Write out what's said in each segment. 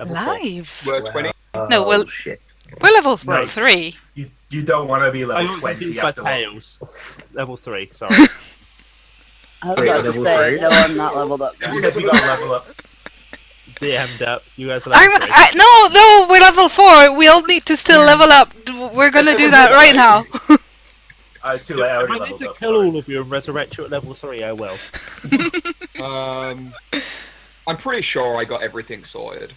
Level 4. Lives? We're 20. No, Oh, shit. we're level No. 3. You don't want to be I level got 20 confused by after all. tails. Level 3, sorry. I was Wait, about to level say, 3? no, I'm not leveled up. You said you got to level up. DM'd up. You guys are level 3. No, we're level 4. We all need to still level up. We're gonna do that right now. It's too late. I If already I need leveled to up. kill sorry. all of you and resurrect you at level 3, I will. I'm pretty sure I got everything sorted.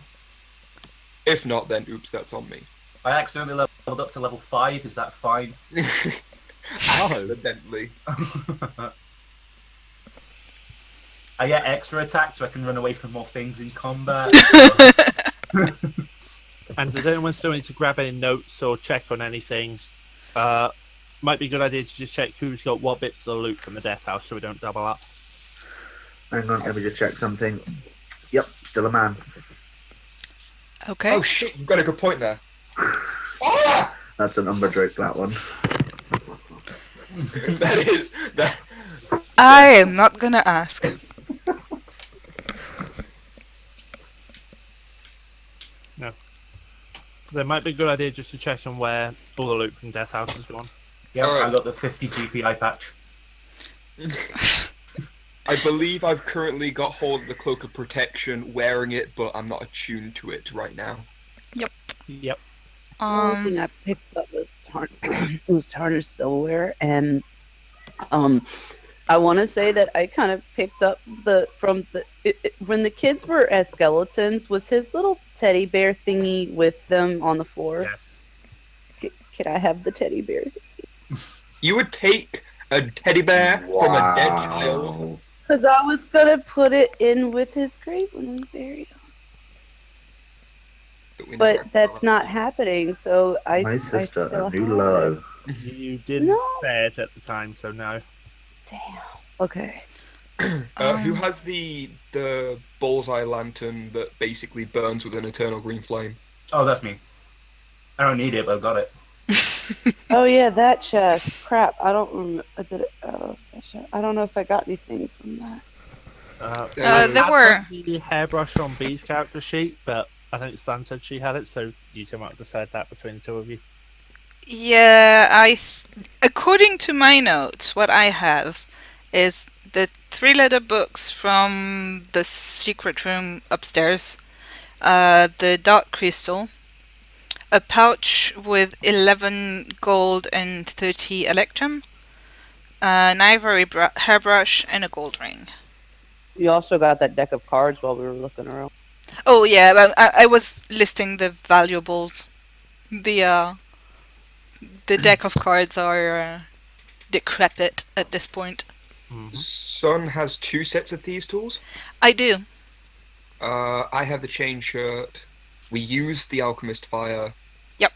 If not, then oops, that's on me. I accidentally leveled up to level 5. Is that fine? Accidentally. I get extra attack so I can run away from more things in combat. And does anyone still need to grab any notes or check on anything? Might be a good idea to just check who's got what bits of the loot from the death house so we don't double up. Hang on, let me just check something. Yep, still a man. Okay. Oh shit, you've got a good point there. Ah! That's an Umbra joke, that one. That is that. I am not gonna ask. No. There might be a good idea just to check on where all the loot from death house has gone. Yeah, Alright. I got the 50 GPI patch. I believe I've currently got hold of the cloak of protection, wearing it, but I'm not attuned to it right now. Yep. The only thing I picked up was tarnished silverware, and I want to say that I kind of picked up when the kids were as skeletons, was his little teddy bear thingy with them on the floor. Yes. Can I have the teddy bear? You would take a teddy bear from a dead child. Because I was gonna put it in with his grave when we buried him. But that's not happening, so My sister, still a new have low. You didn't No. say it at the time, so no. Damn. Okay. Who has the bullseye lantern that basically burns with an eternal green flame? Oh, that's me. I don't need it, but I got it. Oh yeah, that chest. Crap, I don't remember. I don't know if I got anything from that. There were. The hairbrush on B's character sheet, but I think Sun said she had it, so you two might have decided that between the two of you. Yeah, according to my notes, what I have is the 3-letter books from the secret room upstairs, the dark crystal, a pouch with 11 gold and 30 electrum, an ivory hairbrush, and a gold ring. You also got that deck of cards while we were looking around. Oh yeah, but I was listing the valuables. The deck of cards are decrepit at this point. Sun has 2 sets of thieves' tools. I do. I have the chain shirt. We used the alchemist fire. Yep.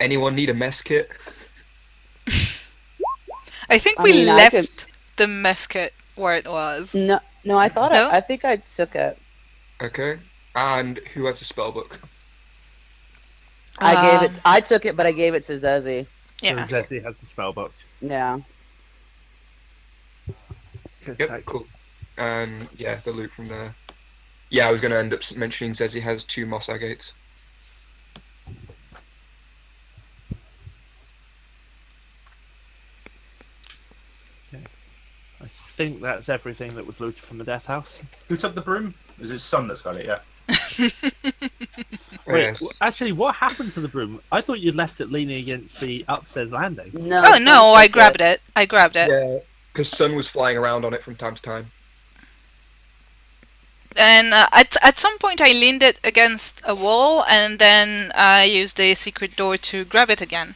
Anyone need a mess kit? I think we left the mess kit where it was. No, I thought No? I think I took it. Okay. And who has the spell book? I gave it. I took it, but I gave it to Zeesi. Yeah. So Zeesi has the spell book. Yeah. Yep, cool. And yeah, the loot from there. Yeah, I was going to end up mentioning Zeesi has 2 moss agates. I think that's everything that was looted from the death house. Who took the broom? Is it Son that's got it? Yeah. Wait, Yes. actually, what happened to the broom? I thought you left it leaning against the upstairs landing. No. Oh no, I grabbed it. I grabbed it. Yeah, because Sun was flying around on it from time to time. And at some point I leaned it against a wall, and then I used a secret door to grab it again.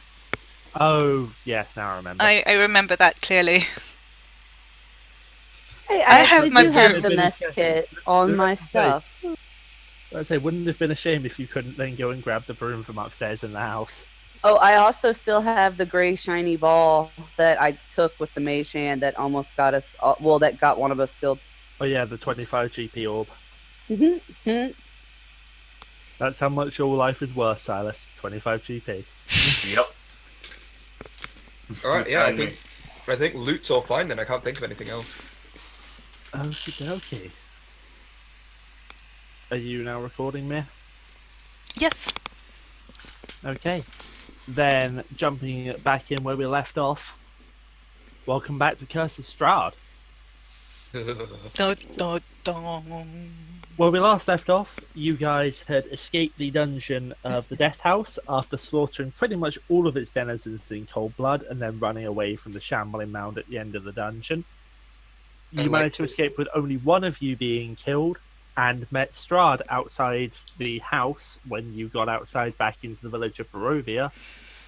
Oh, yes, now I remember. I remember that clearly. Hey, I have my do have broom. the mess kit on my stuff. I'd say, wouldn't it have been a shame if you couldn't then go and grab the broom from upstairs in the house? Oh, I also still have the gray shiny ball that I took with the mage hand that almost got us. Well, that got one of us killed. Oh yeah, the 25 GP orb. Mm-hmm. That's how much your life is worth, Silas. 25 GP. Yep. Alright, yeah, I think loot's all fine then. I can't think of anything else. Okie dokie. Are you now recording, Miya? Yes. Okay. Then jumping back in where we left off. Welcome back to Curse of Strahd. Dun, dun, dun. Where we last left off, you guys had escaped the dungeon of the Death House after slaughtering pretty much all of its denizens in cold blood and then running away from the shambling mound at the end of the dungeon. You managed to escape with only one of you being killed and met Strahd outside the house when you got outside back into the village of Barovia,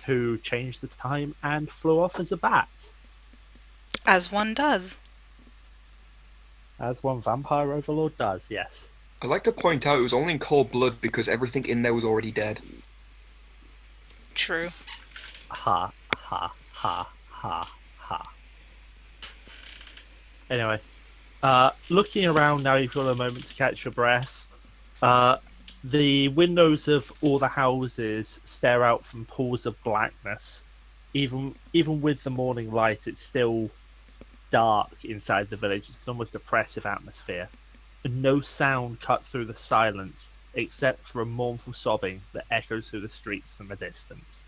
who changed the time and flew off as a bat. As one does. As one vampire overlord does, yes. I'd like to point out it was only in cold blood because everything in there was already dead. True. Ha, ha, ha, ha, ha. Anyway, looking around now, you've got a moment to catch your breath. The windows of all the houses stare out from pools of blackness. Even with the morning light, it's still dark inside the village. It's an almost oppressive atmosphere. And no sound cuts through the silence except for a mournful sobbing that echoes through the streets in the distance.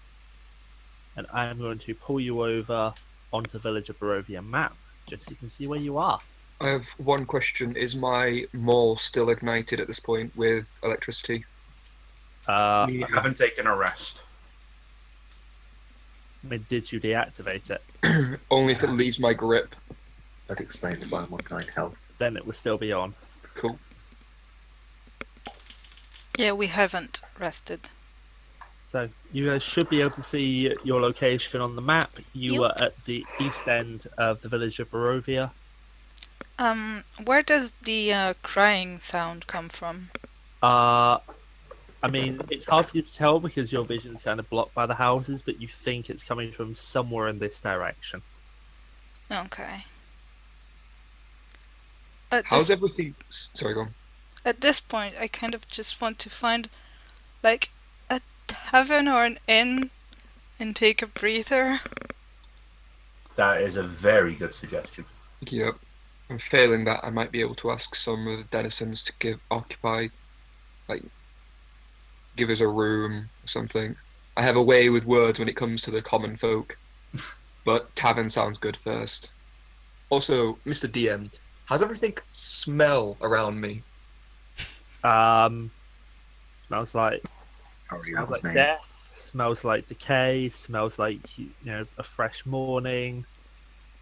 And I am going to pull you over onto the village of Barovia map, just so you can see where you are. I have one question. Is my mall still ignited at this point with electricity? We haven't taken a rest. I mean, did you deactivate it? Only if it leaves my grip. That explains why I'm on 9 health. Then it will still be on. Cool. Yeah, we haven't rested. So you guys should be able to see your location on the map. You Yep. are at the east end of the village of Barovia. Where does the crying sound come from? I mean, it's hard for you to tell because your vision's kind of blocked by the houses, but you think it's coming from somewhere in this direction. Okay. How's everything? Sorry, go on. At this point, I kind of just want to find, like, a tavern or an inn and take a breather. That is a very good suggestion. Yep. And failing that, I might be able to ask some of the denizens to give us a room or something. I have a way with words when it comes to the common folk, but tavern sounds good first. Also, Mr. DM, how's everything smell around me? Smells like death. Smells like decay. Smells like a fresh morning.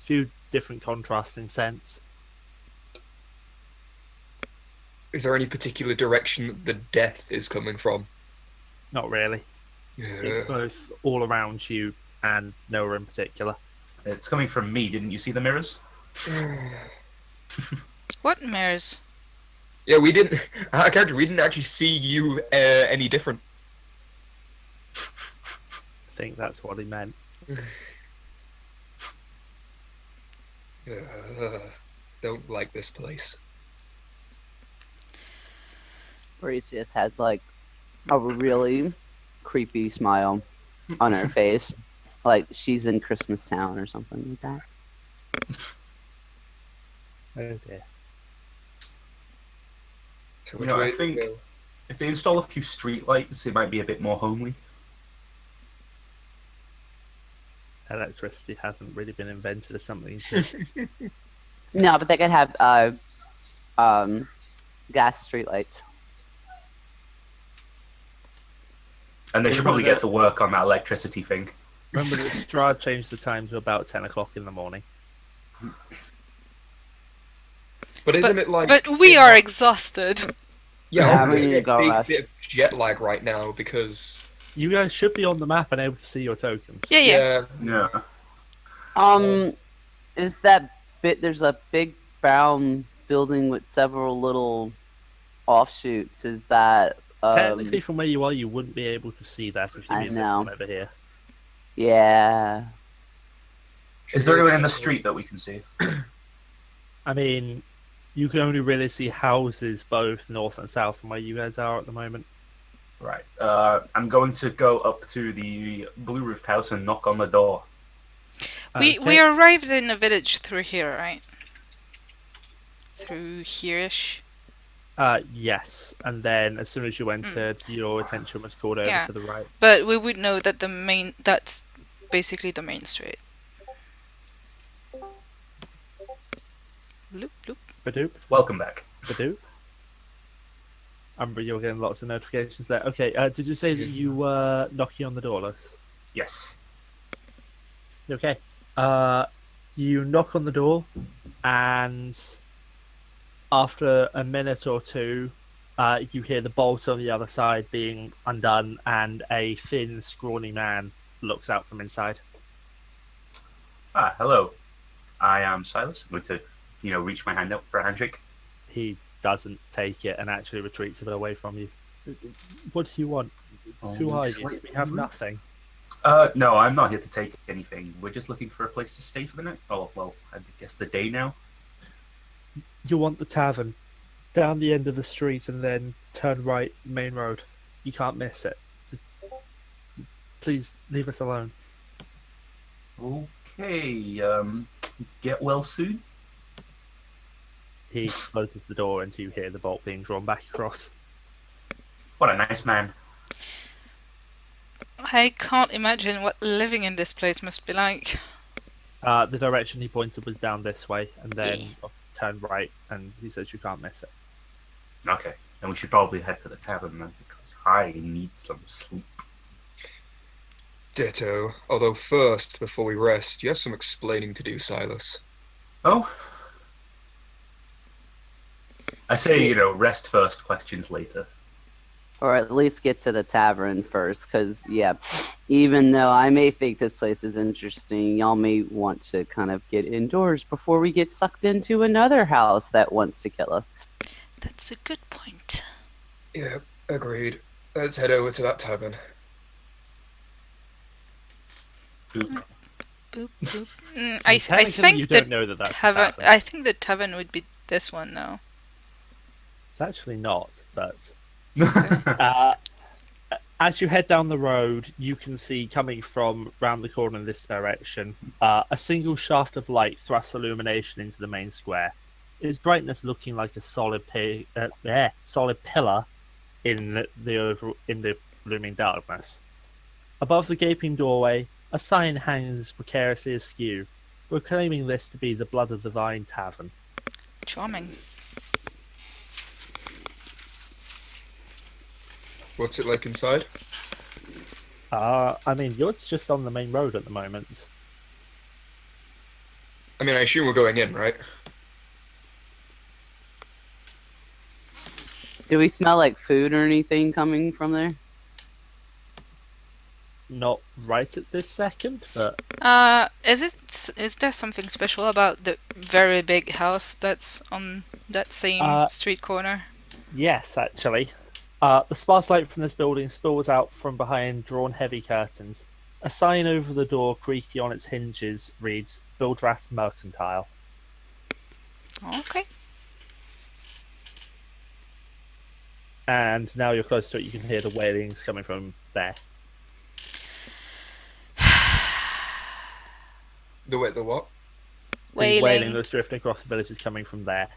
A few different contrasting scents. Is there any particular direction the death is coming from? Not really. It's both all around you and nowhere in particular. It's coming from me. Didn't you see the mirrors? What mirrors? Yeah, we didn't. Our character, we didn't actually see you any different. I think that's what he meant. Don't like this place. Bryseis has like a really creepy smile on her face, like she's in Christmas Town or something like that. Oh dear. So You know, I think if they install a few streetlights, it might be a bit more homely. Electricity hasn't really been invented as something to... No, but they could have gas streetlights. And they should probably get to work on that electricity thing. Remember that Strahd changed the time to about 10 o'clock in the morning. But isn't it like? But we are exhausted. Yeah, I'm we need to getting go a rest. bit of jet lag right now because You guys should be on the map and able to see your tokens. Yeah. Yeah. Is that bit? There's a big brown building with several little offshoots. Is that? Technically, from where you are, you wouldn't be able to see that if you I did this know. one over here. Yeah. Is there anyone in the street that we can see? I mean, you can only really see houses both north and south from where you guys are at the moment. Right. I'm going to go up to the blue roofed house and knock on the door. We Okay. arrived in the village through here, right? Through here-ish. Yes, and then as soon as you entered, your attention was called over Yeah. to the right. But we would know that that's basically the main street. Loop, loop. Badoop, Welcome back. badoop. Umbra, you're getting lots of notifications there. Okay, did you say that you were knocking on the door, Lewis? Yes. Okay. You knock on the door, and after a minute or two, you hear the bolt on the other side being undone, and a thin, scrawny man looks out from inside. Hello. I am Silas. I'm going to, reach my hand out for a handshake. He doesn't take it and actually retreats a bit away from you. What do you want? Who are you? We have nothing. No, I'm not here to take anything. We're just looking for a place to stay for the night. Oh, well, I guess the day now. You want the tavern. Down the end of the street and then turn right, main road. You can't miss it. Just, please leave us alone. Okay, get well soon. He closes the door and you hear the bolt being drawn back across. What a nice man. I can't imagine what living in this place must be like. The direction he pointed was down this way, and then Yeah. turn right, and he says you can't miss it. Okay, then we should probably head to the tavern then, because I need some sleep. Ditto. Although first, before we rest, you have some explaining to do, Silas. Oh? I say, rest first, questions later. Or at least get to the tavern first, because, yeah, even though I may think this place is interesting, y'all may want to kind of get indoors before we get sucked into another house that wants to kill us. That's a good point. Yeah, agreed. Let's head over to that tavern. Boop. Boop, boop. I Technically, think you the don't know that that's a tavern. tavern. I think the tavern would be this one now. It's actually not, but Okay. as you head down the road, you can see coming from round the corner in this direction, a single shaft of light thrusts illumination into the main square. Its brightness looking like a solid pillar in the looming darkness. Above the gaping doorway, a sign hangs precariously askew, proclaiming this to be the Blood of the Vine Tavern. Charming. What's it like inside? I mean, you're just on the main road at the moment. I mean, I assume we're going in, right? Do we smell like food or anything coming from there? Not right at this second, but Is there something special about the very big house that's on that same street corner? yes, actually. The sparse light from this building spills out from behind drawn heavy curtains. A sign over the door, creaky on its hinges, reads Bildras Mercantile. Okay. And now you're close to it, you can hear the wailings coming from there. The what? The wailing Wailing. that's drifting across the village is coming from there.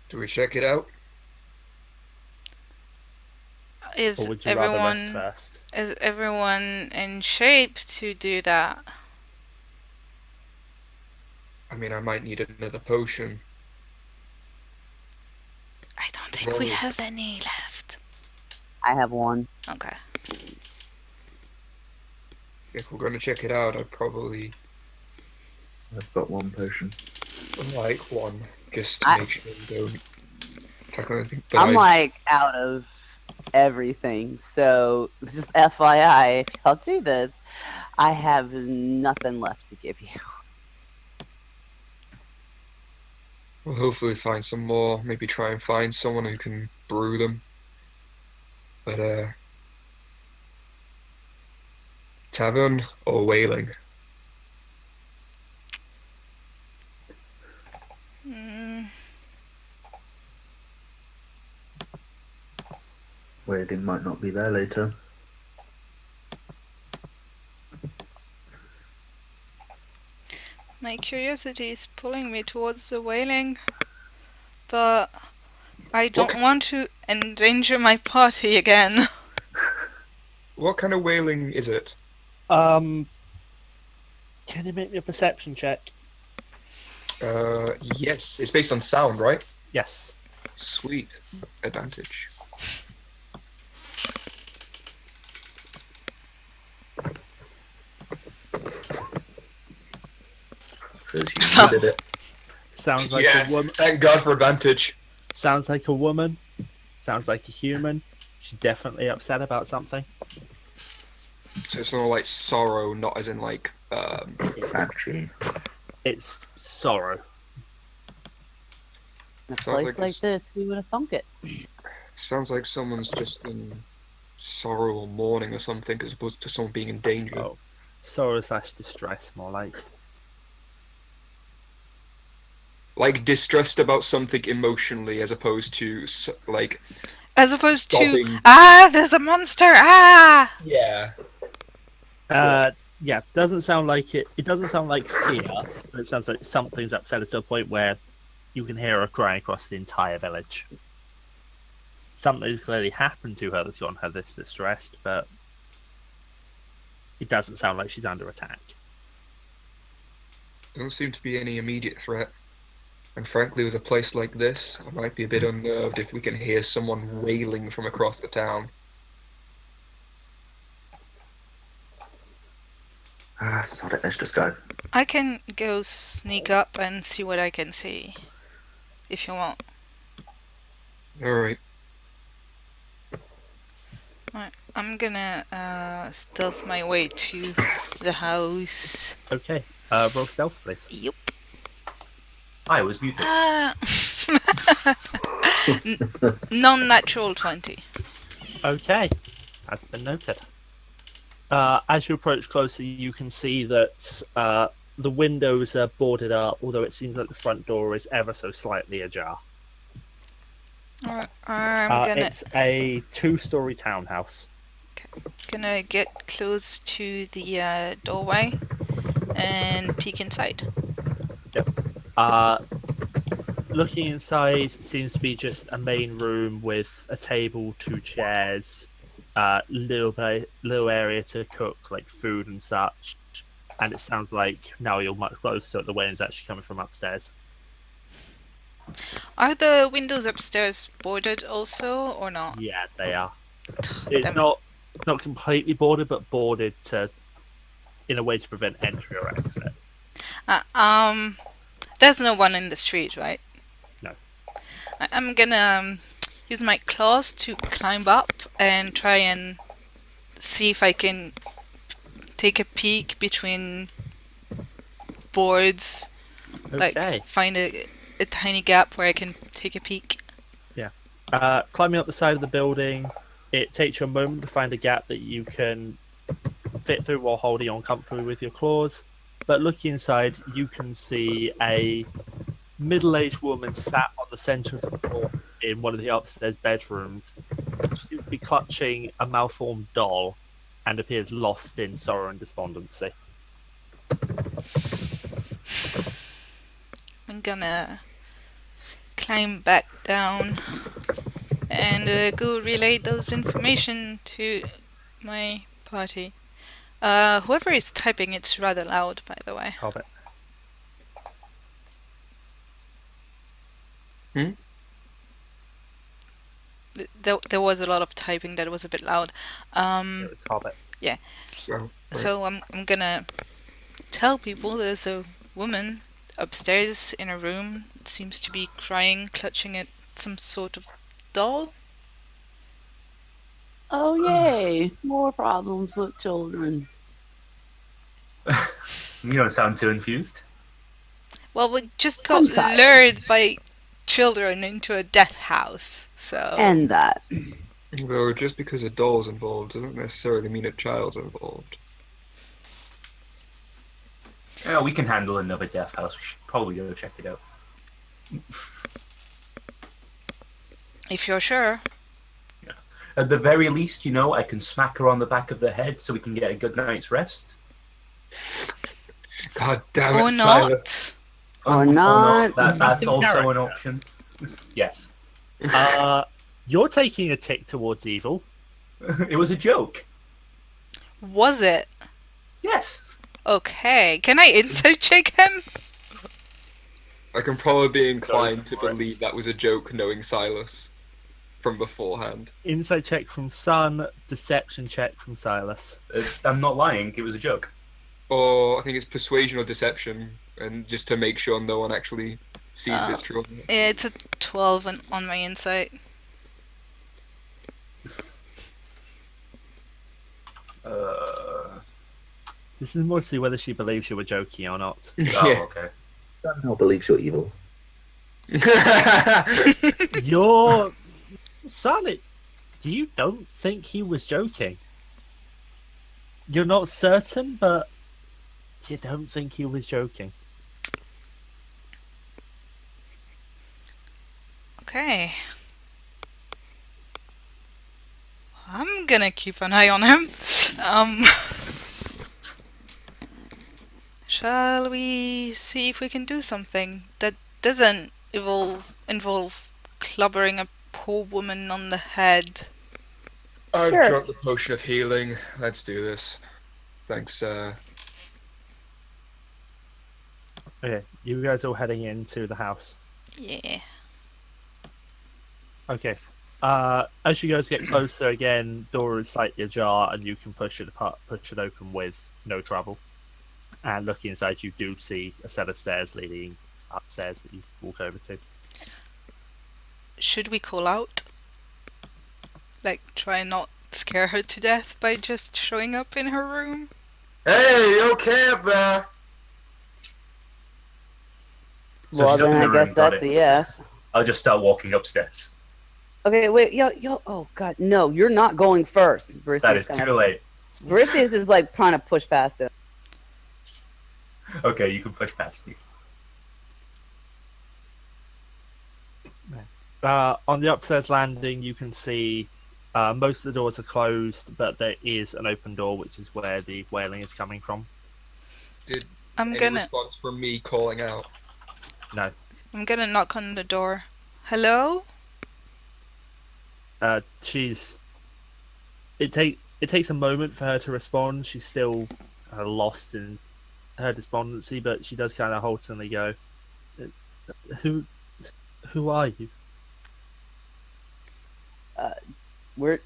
Do we check it out? Or Is would you rather rest everyone first? in shape to do that? I mean, I might need another potion. I don't think we Rosie. have any left. I have one. Okay. If we're going to check it out, I'd probably I've got one potion. like one, just to I- make sure we don't tackle anything. But I'm like out of everything, so just FYI, if y'all do this, I have nothing left to give you. we'll hopefully find some more. Maybe try and find someone who can brew them. But tavern or whaling? Mm, Waiting might not be there later. my curiosity is pulling me towards the wailing, but I don't want to endanger my party again. What kind of wailing is it? Can you make me a perception check? Yes. It's based on sound, right? Yes. Sweet. Advantage. Because you did it. Sounds like Yeah. a woman. Thank God for advantage. Sounds like a woman. Sounds like a human. She's definitely upset about something. So it's not like sorrow, not as in like Actually, It's sorrow. In a Sounds place like like it's- this, who would have thunk it? sounds like someone's just in sorrow or mourning or something, as opposed to someone being in danger. Oh, sorrow/distress, more like. Like distressed about something emotionally, as opposed to like As opposed to, sobbing. there's a monster, Yeah. Yeah, doesn't sound like it. It doesn't sound like fear, but it sounds like something's upset her to a point where you can hear her crying across the entire village. Something's clearly happened to her that's gotten her this distressed, but it doesn't sound like she's under attack. There doesn't seem to be any immediate threat. And frankly, with a place like this, I might be a bit unnerved if we can hear someone wailing from across the town. sod it, let's just go. I can go sneak up and see what I can see, if you want. Alright. Right, I'm gonna stealth my way to the house. Okay, roll stealth, please. Yup. I was muted. Non-natural 20. Okay, has been noted. As you approach closer, you can see that the windows are boarded up, although it seems like the front door is ever so slightly ajar. Alright, I'm It's a 2-story townhouse. gonna get close to the doorway and peek inside. Looking inside, it seems to be just a main room with a table, 2 chairs, little area to cook like food and such. And it sounds like now you're much closer to it, the wind's actually coming from upstairs. Are the windows upstairs boarded also, or not? Yeah, they are. It's Damn it. not completely boarded, but boarded in a way to prevent entry or exit. There's no one in the street, right? No. I'm gonna use my claws to climb up and try and see if I can take a peek between boards. Okay. Like, find a tiny gap where I can take a peek. Climbing up the side of the building, it takes you a moment to find a gap that you can fit through while holding on comfortably with your claws. But looking inside, you can see a middle-aged woman sat on the centre of the floor in one of the upstairs bedrooms. She seems to be clutching a malformed doll and appears lost in sorrow and despondency. I'm gonna climb back down and go relay those information to my party. Whoever is typing, it's rather loud, by the way. Hobbit. There was a lot of typing that was a bit loud. It was Hobbit. Well, right. So I'm gonna tell people there's a woman upstairs in a room. Seems to be crying, clutching at some sort of doll. Oh, yay! More problems with children. You don't sound too infused. Well, we just got I'm tired. lured by children into a death house, so... And that. Though just because a doll's involved doesn't necessarily mean a child's involved. Yeah, we can handle another death house. We should probably go check it out. If you're sure. At the very least, you know, I can smack her on the back of the head so we can get a good night's rest. God damn it, Or Silas. Or Oh, no, not. that's In also an character. option. Yes. You're taking a tick towards evil. It was a joke. Was it? Yes. Okay. Can I insight check him? I can probably be inclined Go to for it. believe that was a joke knowing Silas from beforehand. Insight check from Sun, deception check from Silas. I'm not lying. It was a joke. Or I think it's persuasion or deception, and just to make sure no one actually sees if it's true or not. Yeah, it's a 12 on my insight. This is mostly whether she believes you were joking or not. Oh, okay. Somehow believes you're evil. Your son, you don't think he was joking. You're not certain, but you don't think he was joking. Okay. I'm gonna keep an eye on him. Shall we see if we can do something that doesn't involve clobbering a poor woman on the head? I've Sure. drunk the potion of healing. Let's do this. Thanks, Okay, you guys all heading into the house. Yeah. Okay. As you guys get closer again, door is slightly ajar, and you can push it open with no trouble. And looking inside, you do see a set of stairs leading upstairs that you walk over to. Should we call out? Like, try and not scare her to death by just showing up in her room? Hey, you okay up there? So Well, she's up then in I the guess room, got that's it. a yes. I'll just start walking upstairs. Okay, wait, yo, oh god, no, you're not going first. That is too late. Bryseis is like trying to push past him. Okay, you can push past me. On the upstairs landing, you can see most of the doors are closed, but there is an open door, which is where the wailing is coming from. Did I'm any gonna response from me calling out? No. I'm gonna knock on the door. Hello? She's. It takes a moment for her to respond. She's still lost in her despondency, but she does kind of haltingly go, "Who are you?"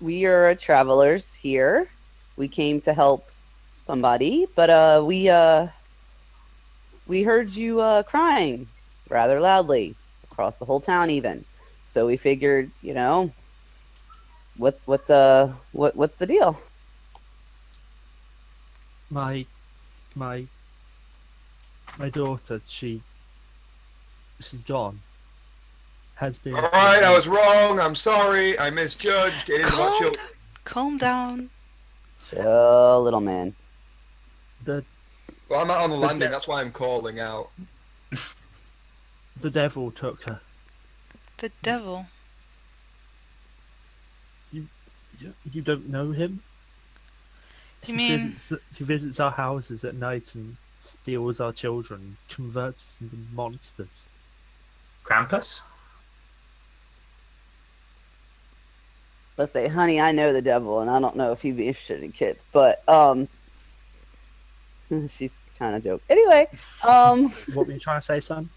We are travelers here. We came to help somebody, but we heard you crying rather loudly across the whole town, even. So we figured, what's the deal? My daughter, she's gone. Has been. Alright, I was wrong. I'm sorry. I misjudged. It is about children. Calm down. Chill, little man. The Well, I'm out on the landing. devil. That's why I'm calling out. The devil took her. The devil. You don't know him? You mean He visits our houses at night and steals our children, converts us into monsters. Krampus? Let's say, honey, I know the devil, and I don't know if he'd be interested in kids, but she's trying to joke. Anyway, What were you trying to say, son?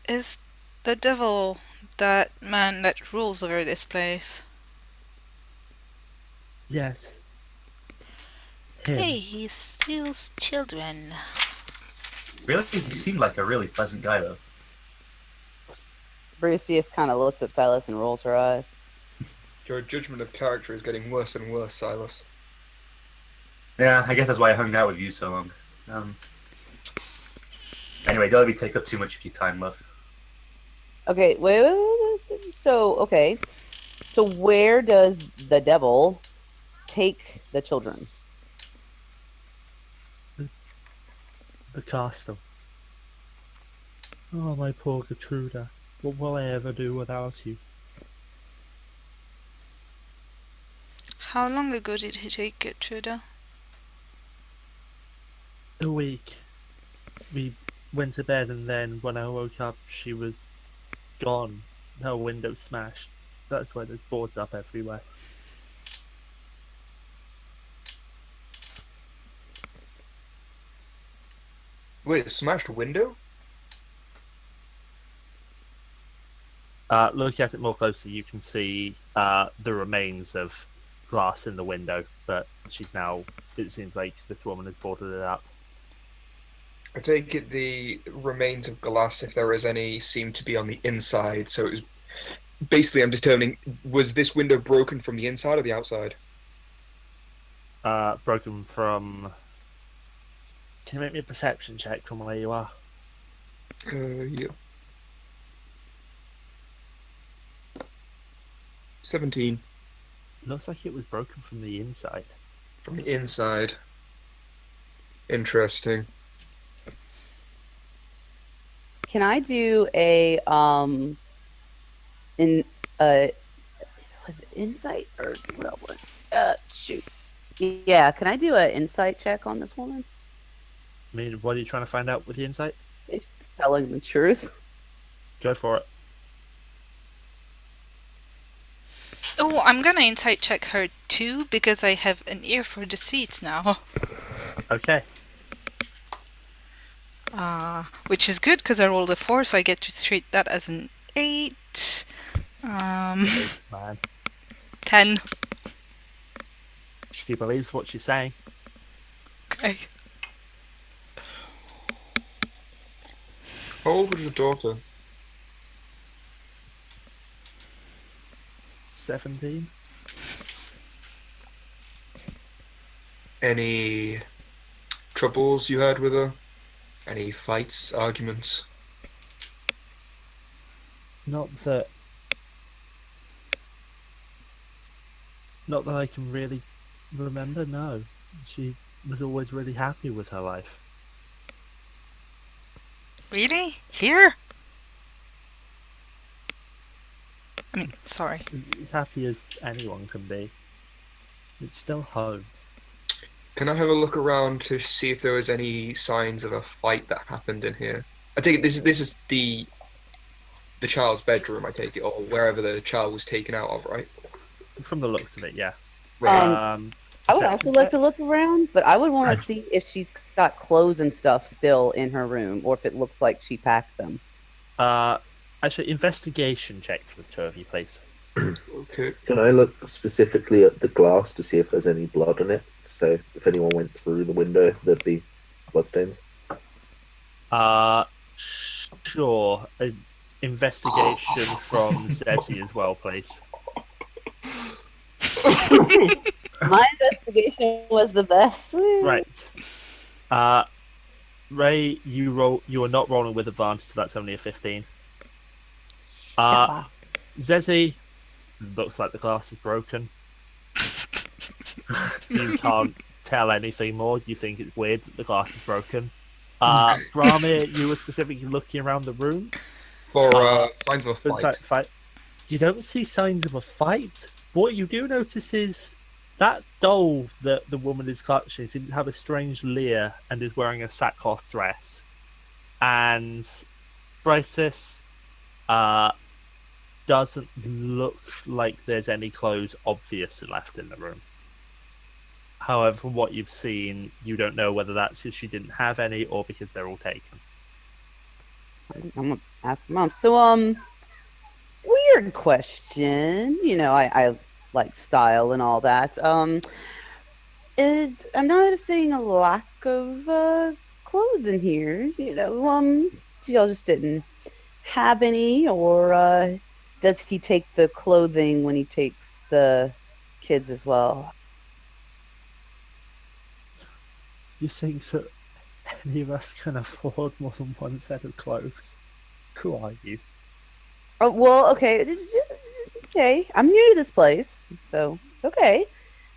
is the devil that man that rules over this place? Yes. Him. Hey, he steals children. Really? He seemed like a really pleasant guy, though. Bryseis kind of looks at Silas and rolls her eyes. Your judgment of character is getting worse and worse, Silas. Yeah, I guess that's why I hung out with you so long. Anyway, don't let me take up too much of your time, love. Okay, wait. Okay. So where does the devil take the children? The castle. Oh, my poor Gertruda. What will I ever do without you? How long ago did he take Gertruda? A week. We went to bed, and then when I woke up, she was gone. Her window smashed. That's why there's boards up everywhere. Wait, a smashed window? Looking at it more closely, you can see the remains of glass in the window, but she's now. It seems like this woman has boarded it up. I take it the remains of glass, if there is any, seem to be on the inside. So it was basically, I'm determining, was this window broken from the inside or the outside? Broken from. Can you make me a perception check from where you are? Yeah. 17 Looks like it was broken from the inside. from the inside. Interesting. Can I do a in was it insight or what? Shoot. Yeah, can I do an insight check on this woman? I mean, what are you trying to find out with the insight? If she's telling the truth. Go for it. Oh, I'm gonna insight check her too because I have an ear for deceit now. Okay. Which is good because I rolled a 4, so I get to treat that as an 8. Thanks, man. 10. She believes what she's saying. Okay. How old was your daughter? 17. Any troubles you had with her? Any fights, arguments? Not that I can really remember, no. She was always really happy with her life. Really? Here? I mean, sorry. As happy as anyone can be. It's still home. Can I have a look around to see if there was any signs of a fight that happened in here? I take it this is the child's bedroom, I take it, or wherever the child was taken out of, right? From the looks of it, yeah. I would also Perception like check? to look around, but I would want to see if she's got clothes and stuff still in her room, or if it looks like she packed them. Actually, investigation check for the two of you, please. Okay. Can I look specifically at the glass to see if there's any blood on it? So if anyone went through the window, there'd be bloodstains. Sure. Investigation from Zeesi as well, please. My investigation was the best. Woo. Right. Ray, you are not rolling with advantage, so that's only a 15. Zeesi, looks like the glass is broken. You can't tell anything more. You think it's weird that the glass is broken. Brammyr, you were specifically looking around the room. For signs of a For the fight. You don't see signs of a fight. What you do notice is that doll that the woman is clutching seems to have a strange leer and is wearing a sackcloth dress. And Bryseis doesn't look like there's any clothes obviously left in the room. However, from what you've seen, you don't know whether that's because she didn't have any or because they're all taken. I'm gonna ask Mom. So, weird question. You know, I like style and all that. I'm noticing a lack of clothes in here. You know, y'all just didn't have any, or does he take the clothing when he takes the kids as well? You think that any of us can afford more than one set of clothes? Who are you? Oh, well, okay. Okay. I'm new to this place, so it's okay.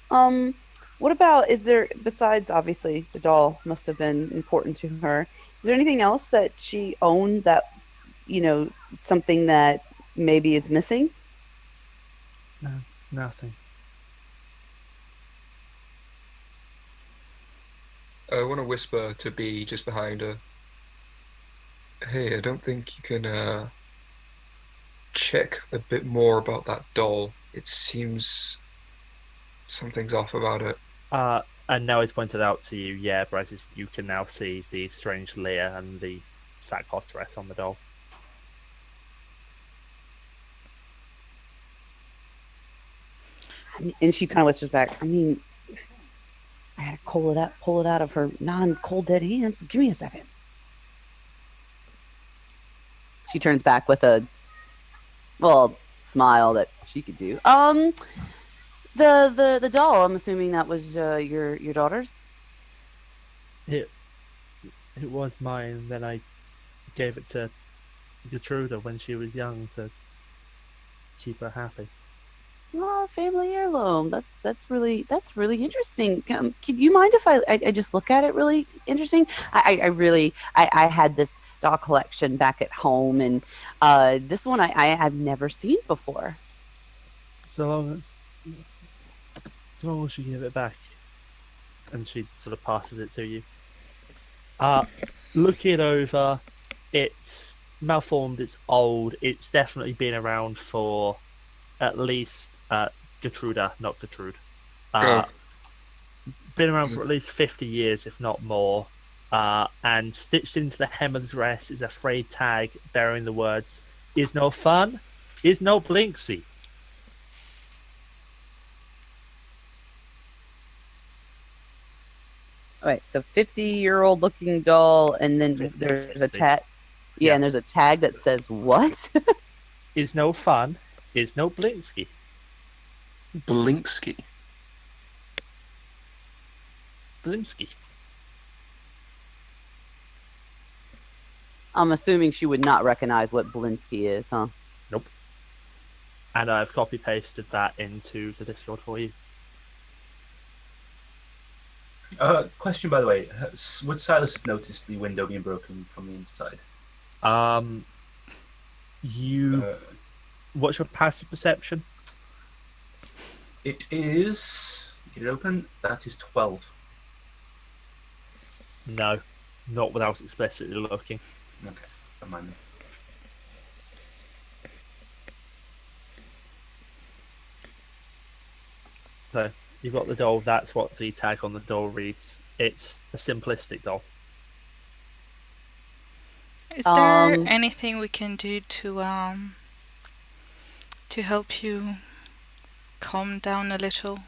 What about, is there, besides obviously the doll must have been important to her, is there anything else that she owned that, you know, something that maybe is missing? No, nothing. I want to whisper to B just behind her. Hey, I don't think you can check a bit more about that doll. It seems something's off about it. And now it's pointed out to you, yeah, Bryseis, you can now see the strange layer and the sackcloth dress on the doll. And she kind of whispers back, I mean, I had to pull it out of her non-cold dead hands. But give me a second. She turns back with a smile that she could do. The doll. I'm assuming that was your daughter's. It was mine. Then I gave it to Gertruda when she was young to keep her happy. Oh, family heirloom. That's really interesting. Can you mind if I just look at it? Really interesting. I had this doll collection back at home, and this one I have never seen before. So long as you give it back, and she sort of passes it to you. Look it over. It's malformed. It's old. It's definitely been around for at least Gertruda, not Gertrude. Been around for at least 50 years, if not more. And stitched into the hem of the dress is a frayed tag bearing the words, "Is no fun, is no blinksy." All right, so 50-year-old looking doll, and then 50, there's a 60. tag. Yeah, Yeah. and there's a tag that says what? Is no fun, is no blinksy. Blinsky. Blinsky. I'm assuming she would not recognize what Blinsky is, huh? Nope. And I've copy pasted that into the Discord for you. Question, by the way, would Silas have noticed the window being broken from the inside? What's your passive perception? It is. Get it open. That is 12. No, not without explicitly looking. Okay, don't mind me. So you've got the doll. That's what the tag on the doll reads. It's a simplistic doll. Is there anything we can do to help you calm down a little?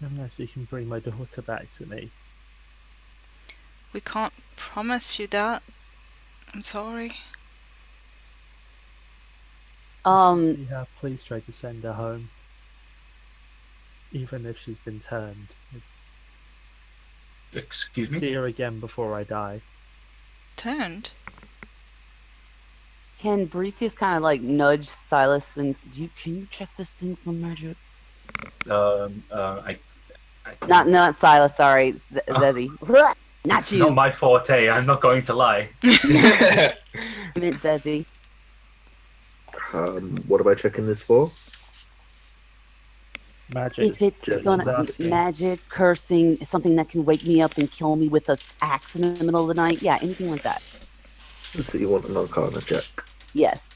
Unless you can bring my daughter back to me. We can't promise you that. I'm sorry. Yeah, please try to send her home. Even if she's been turned. Excuse me? See her again before I die. Turned? Can Bryseis kind of like nudge Silas and can you check this thing for magic? I Not Silas, sorry, Zeesi. Not you. Not my forte. I'm not going to lie. I meant Zeesi. What am I checking this for? Magic. If it's Check. gonna be magic, cursing, something that can wake me up and kill me with an axe in the middle of the night, yeah, anything like that. So you want an Arcana check? Yes.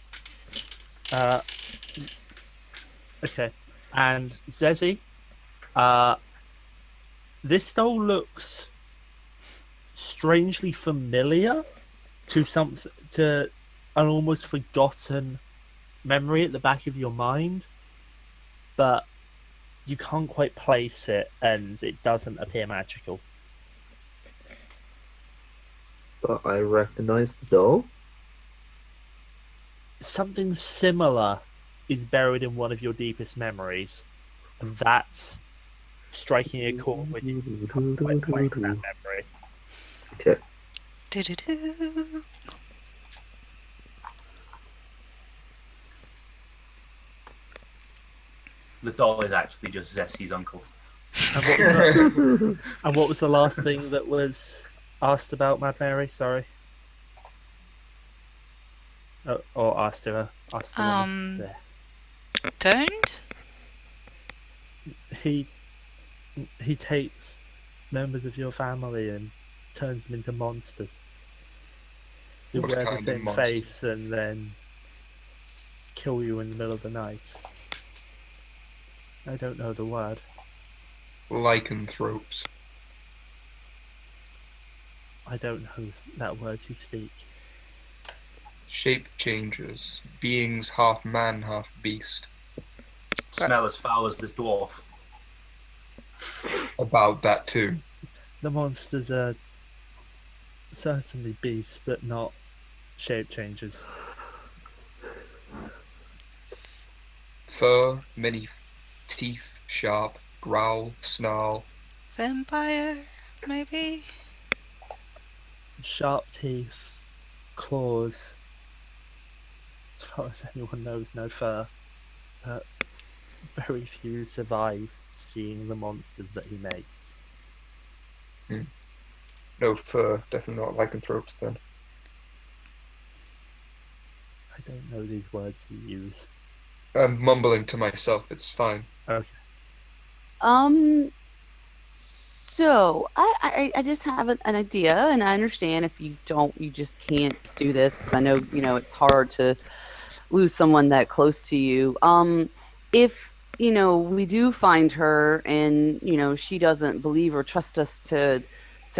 Okay. And Zeesi, this doll looks strangely familiar to an almost forgotten memory at the back of your mind, but you can't quite place it, and it doesn't appear magical. But I recognize the doll. Something similar is buried in one of your deepest memories, and that's striking a chord with you. You can't quite place that memory. Okay. Do-do-do. The doll is actually just Zeesi's uncle. And what was the last thing that was asked about Mad Mary? Sorry. Or asked her. Turned? He he takes members of your family and turns them into monsters. Who What wear the kind of same monster? face and then kill you in the middle of the night. I don't know the word. Lycanthropes. I don't know that word you speak. Shape changes. Beings half man, half beast. Smell as foul as this dwarf. About that too. The monsters are certainly beasts, but not shape changes. Fur, many teeth, sharp, growl, snarl. Vampire, maybe? Sharp teeth, claws. As far as anyone knows, no fur. But very few survive seeing the monsters that he makes. No fur, definitely not lycanthropes then. I don't know these words you use. I'm mumbling to myself, it's fine. Okay. So I just have an idea, and I understand if you don't, you just can't do this because I know it's hard to lose someone that close to you. If we do find her, and she doesn't believe or trust us to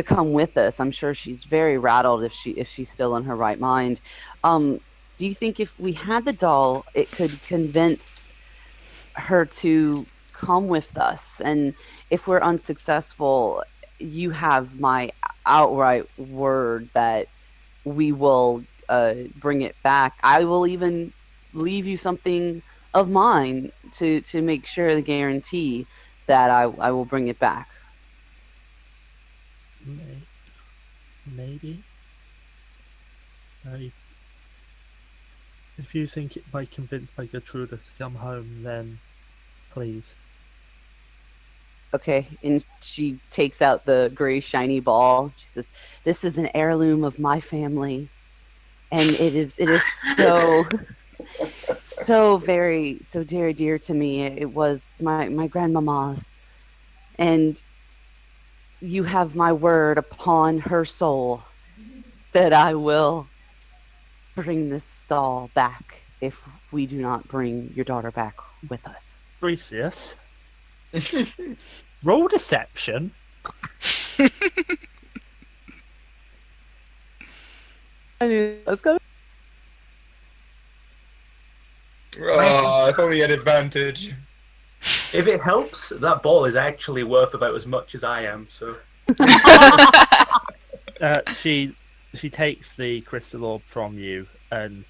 come with us, I'm sure she's very rattled if she's still in her right mind. Do you think if we had the doll, it could convince her to come with us? And if we're unsuccessful, you have my outright word that we will bring it back. I will even leave you something of mine to make sure, the guarantee that I will bring it back. Maybe. If you think it might convince my Gertruda to come home, then please. Okay, and she takes out the gray shiny ball. She says, "This is an heirloom of my family, and it is so so very dear to me. It was my grandmama's, and you have my word upon her soul that I will bring this doll back if we do not bring your daughter back with us." Bryseis, roll deception. I knew that was coming. Oh, if only he had advantage. If it helps, that ball is actually worth about as much as I am, so... She takes the crystal orb from you and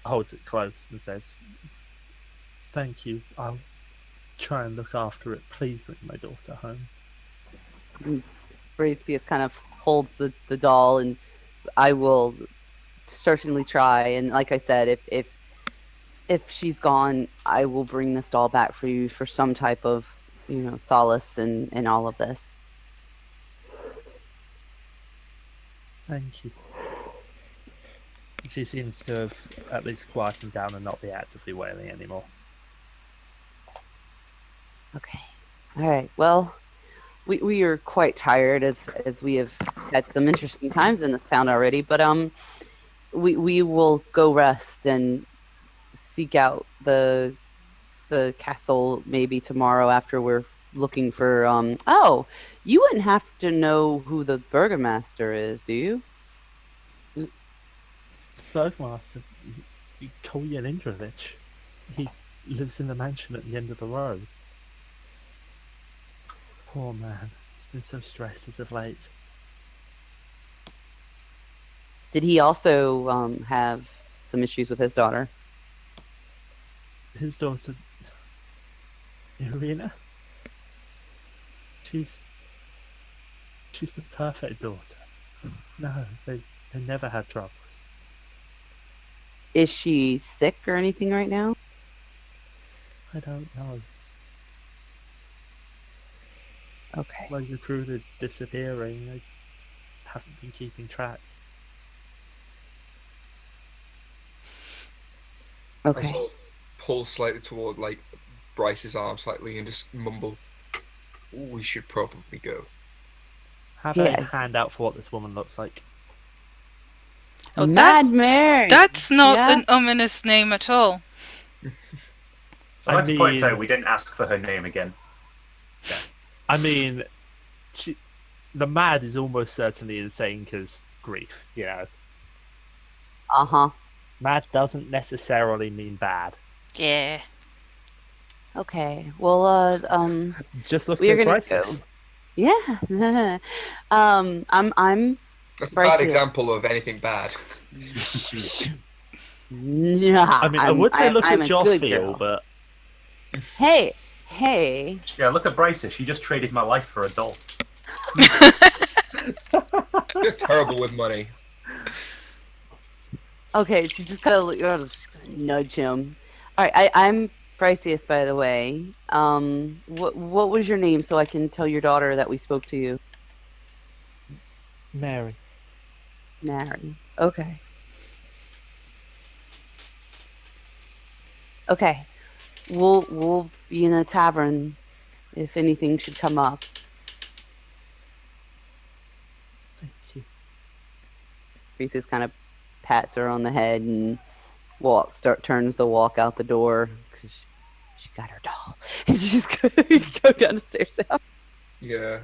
holds it close and says, "Thank you. I'll try and look after it. Please bring my daughter home." Bryseis kind of holds the doll, and I will certainly try. And like I said, if she's gone, I will bring this doll back for you for some type of solace in all of this. Thank you. She seems to have at least quietened down and not be actively wailing anymore. Okay. All right. Well, we are quite tired as we have had some interesting times in this town already, but we will go rest and seek out the castle maybe tomorrow after we're looking for oh, you wouldn't have to know who the burgomaster is, do you? Bergmaster, Kolyan Indrovich. He lives in the mansion at the end of the road. Poor man. He's been so stressed as of late. Did he also have some issues with his daughter? His daughter, Irina, she's the perfect daughter. No, they never had troubles. Is she sick or anything right now? I don't know. Okay. Like the Gertruda disappearing, I haven't been keeping track. I Okay. sort of pull slightly toward Bryce's arm slightly and just mumble, we should probably go. Have a Yes. handout for what this woman looks like. Oh, Mad Mary. That's not Yeah? an ominous name at all. I'd like to point mean- out we didn't ask for her name again. I mean, the mad is almost certainly insane because grief, you know. Uh-huh. Mad doesn't necessarily mean bad. Yeah. Okay. Well, Just look We're at gonna Bryseis. go. Yeah. I'm That's a Bryseis. bad example of anything bad. yeah. I mean, I would say look I'm at a good Joffiel, girl. but Hey. Yeah, look at Bryseis. She just traded my life for a doll. You're terrible with money. Okay, so just kind of nudge him. All right, I'm Bryseis, by the way. What was your name so I can tell your daughter that we spoke to you? Mary. Mary. Okay. Okay. We'll be in a tavern if anything should come up. Thank you. Reese's kind of pats her on the head and turns to walk out the door because she got her doll and she's gonna go down the stairs now. Yeah,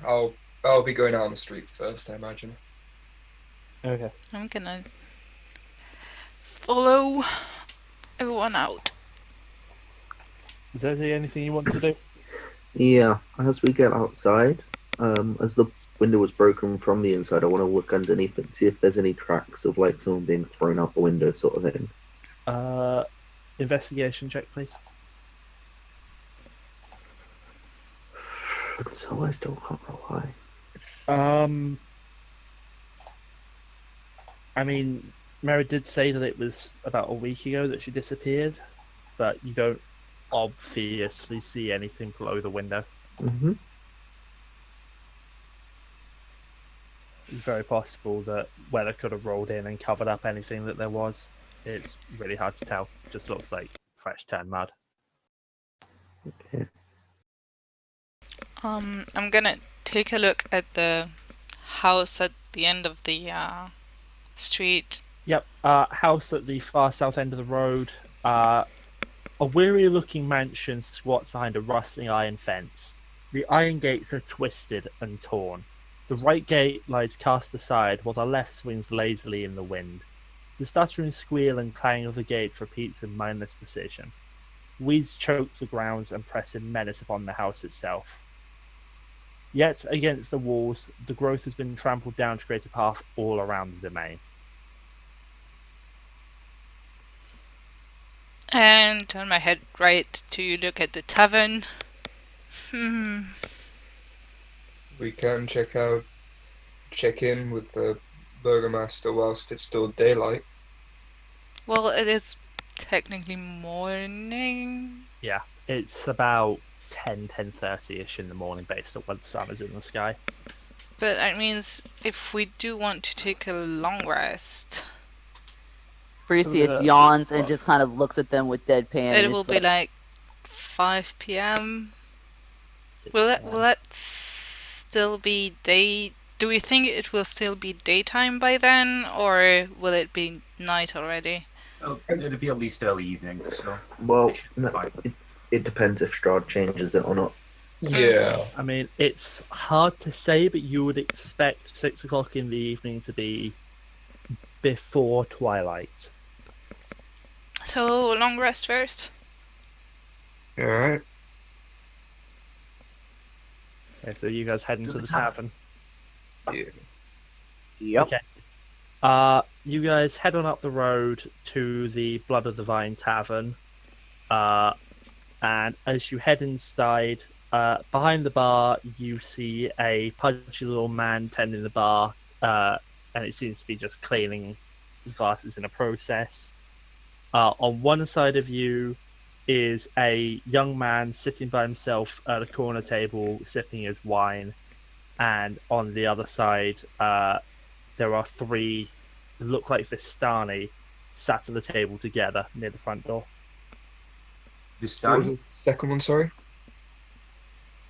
I'll be going out on the street first, I imagine. Okay. I'm gonna follow everyone out. Is there anything you want to do? Yeah, as we get outside, as the window was broken from the inside, I want to look underneath it and see if there's any tracks of like someone being thrown out the window, sort of thing. Investigation check, please. So I still can't rely. I mean, Mary did say that it was about a week ago that she disappeared, but you don't obviously see anything below the window. Mm-hmm. It's very possible that weather could have rolled in and covered up anything that there was. It's really hard to tell. Just looks like fresh turned mud. Okay. I'm gonna take a look at the house at the end of the street. Yep. House at the far south end of the road. A weary-looking mansion squats behind a rusting iron fence. The iron gates are twisted and torn. The right gate lies cast aside, while the left swings lazily in the wind. The stuttering squeal and clang of the gates repeats with mindless precision. Weeds choke the grounds and press in menace upon the house itself. Yet, against the walls, the growth has been trampled down to create a path all around the domain. And turn my head right to look at the tavern. We can check in with the burgomaster whilst it's still daylight. Well, it is technically morning. Yeah, it's about 10:30ish in the morning based on when the sun is in the sky. But that means if we do want to take a long rest, Bryseis Yeah. yawns and just kind of looks at them with deadpan. it and will it's be like 5 p.m. Will that still be day? Do we think it will still be daytime by then, or will it be night already? Oh, it'll be at least early evening, so Well, it should be no, fine. it depends if Strahd changes it or not. Yeah. I mean, it's hard to say, but you would expect 6 o'clock in the evening to be before twilight. So long rest first. Alright. Okay, so you guys head into the tavern. Yeah. Yep. Okay. You guys head on up the road to the Blood of the Vine Tavern. And as you head inside, behind the bar, you see a pudgy little man tending the bar, and it seems to be just cleaning glasses in a process. On one side of you is a young man sitting by himself at a corner table, sipping his wine, and on the other side, there are 3 who look like Vistani sat at the table together near the front door. What was Vistani? the second one, sorry?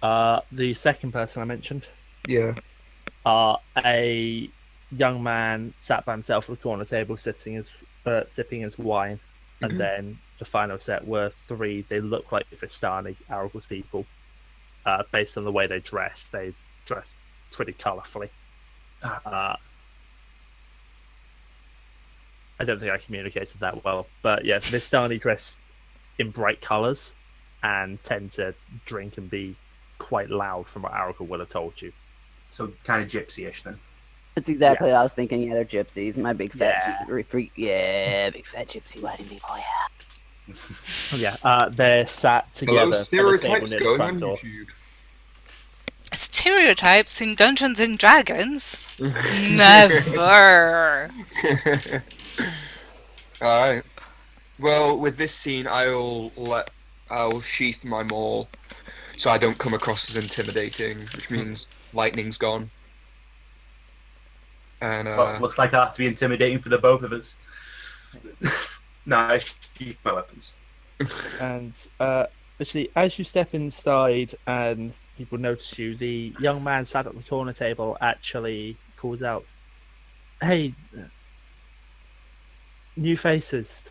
The second person I mentioned, Yeah. a young man sat by himself at a corner table, sipping his wine, and Mhm. then the final set were three. They look like Vistani, Aragorn's people, based on the way they dress. They dress pretty colourfully. I don't think I communicated that well, but yeah, Vistani dress in bright colours and tend to drink and be quite loud, from what Aragorn would have told you. So kind of gypsy-ish then. That's exactly what I was thinking. Yeah, they're gypsies. My big fat Yeah. freak. Yeah, big fat gypsy wedding people. Yeah. Yeah, they're sat together Hello, at the stereotypes table near the going front on door. YouTube. Stereotypes in Dungeons and Dragons? Never. Alright. Well, with this scene, I'll sheath my maul so I don't come across as intimidating, which means lightning's gone. And Well, looks like I have to be intimidating for the both of us. No, I sheath my weapons. And actually, as you step inside and people notice you, the young man sat at the corner table actually calls out, "Hey, new faces.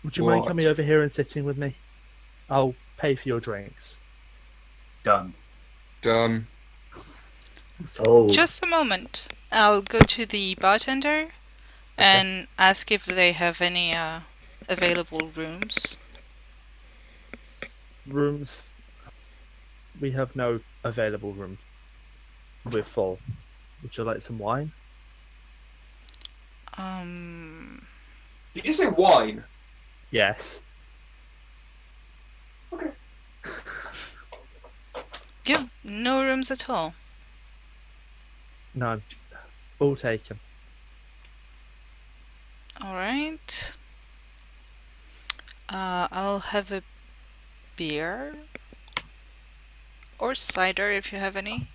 Would you mind What? coming over here and sitting with me? I'll pay for your drinks." Done. done. So Just a moment. I'll go to the bartender and ask if they have any available rooms. Rooms. We have no available rooms. We're full. Would you like some wine? Did you say wine? Yes. Give no rooms at all. None. All taken. Alright. I'll have a beer. Or cider if you have any.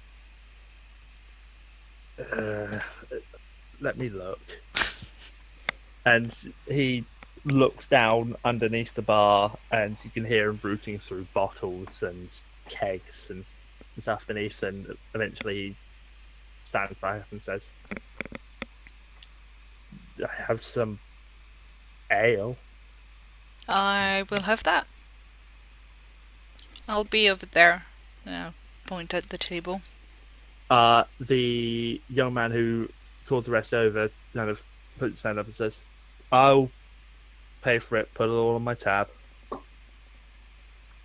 Let me look. And he looks down underneath the bar, and you can hear him rooting through bottles and kegs and stuff beneath, and eventually he stands back up and says, "I have some ale." I will have that. I'll be over there. I'll point at the table. The young man who called the rest over kind of puts his hand up and says, "I'll pay for it, put it all on my tab."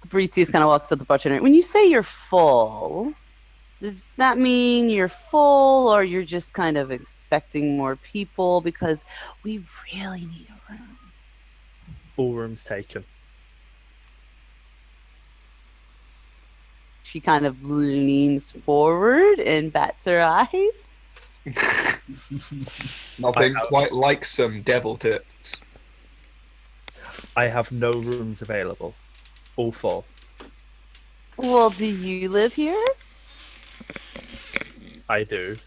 Bryseis kind of walks up to the bartender. When you say you're full, does that mean you're full, or you're just kind of expecting more people? Because we really need a room. All rooms taken. She kind of leans forward and bats her eyes. Nothing I have- quite like some devil tits. I have no rooms available. All full. Well, do you live here? I do.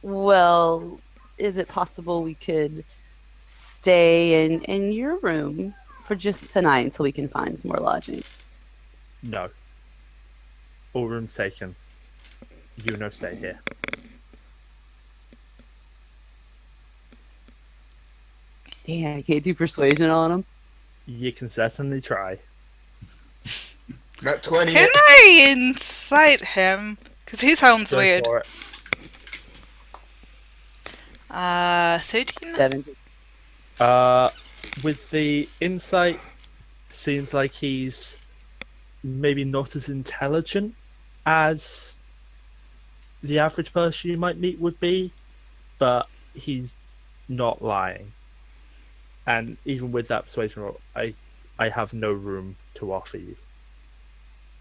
Well, is it possible we could stay in your room for just tonight until we can find some more lodging? No. All rooms taken. You no stay here. Damn, I can't do persuasion on him. You can certainly try. That 20. Can I incite him? Because he sounds Go weird. for it. 13? 17. With the insight, seems like he's maybe not as intelligent as the average person you might meet would be, but he's not lying. And even with that persuasion roll, I have no room to offer you.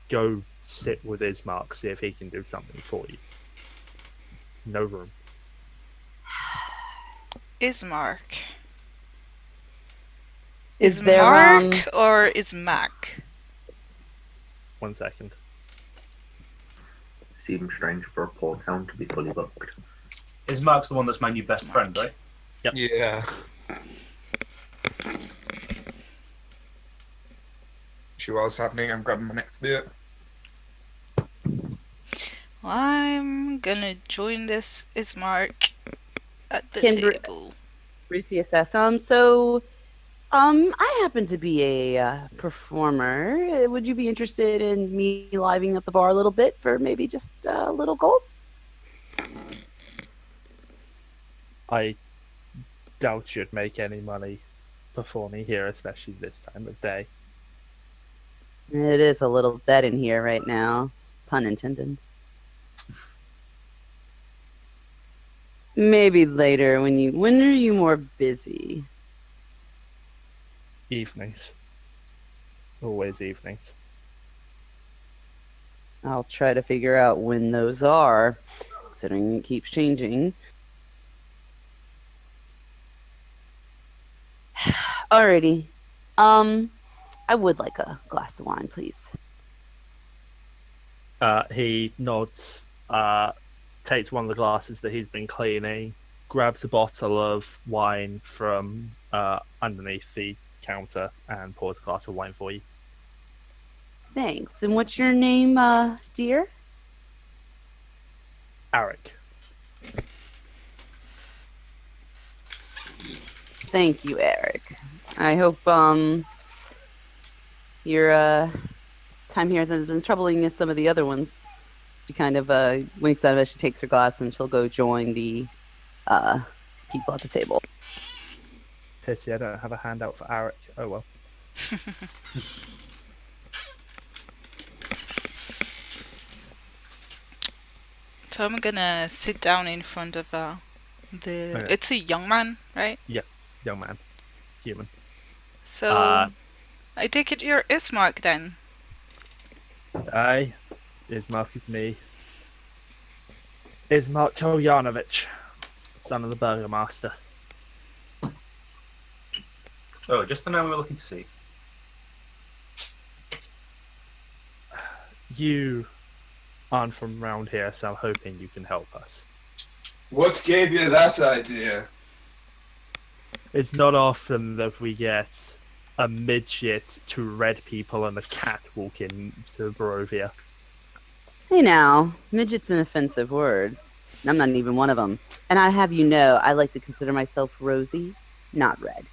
Go sit with Ismark, see if he can do something for you. No room. Ismark. Is there, Ismark or Ismac? 1 second. seems strange for a poor town to be fully booked. Is Mark's the one that's my new best friend, right? Yeah. See what's happening? I'm grabbing my next beer. I'm gonna join this Ismark at the Can table. Bryseis asks, I happen to be a performer. Would you be interested in me livening up the bar a little bit for maybe just a little gold? I doubt you'd make any money performing here, especially this time of day. It is a little dead in here right now. Pun intended. Maybe later when are you more busy? Evenings. Always evenings. I'll try to figure out when those are, considering it keeps changing. Alrighty. I would like a glass of wine, please. He nods, takes one of the glasses that he's been cleaning, grabs a bottle of wine from underneath the counter, and pours a glass of wine for you. Thanks. And what's your name, dear? Arik. Thank you, Eric. I hope your time here hasn't been troubling as some of the other ones. She kind of winks at it as she takes her glass and she'll go join the people at the table. Pity I don't have a handout for Arik. Oh well. So I'm gonna sit down in front of the. Okay. It's a young man, right? Yes, young man. Human. So I take it you're Ismark then. Aye. Ismark is me. Ismark Kolyanovich, son of the Burgomaster. Oh, just the man we were looking to see. You aren't from round here, so I'm hoping you can help us. What gave you that idea? It's not often that we get a midget, two red people, and a cat walk into Barovia. Hey now, midget's an offensive word. I'm not even one of them. And I have you know, I like to consider myself Rosie, not red.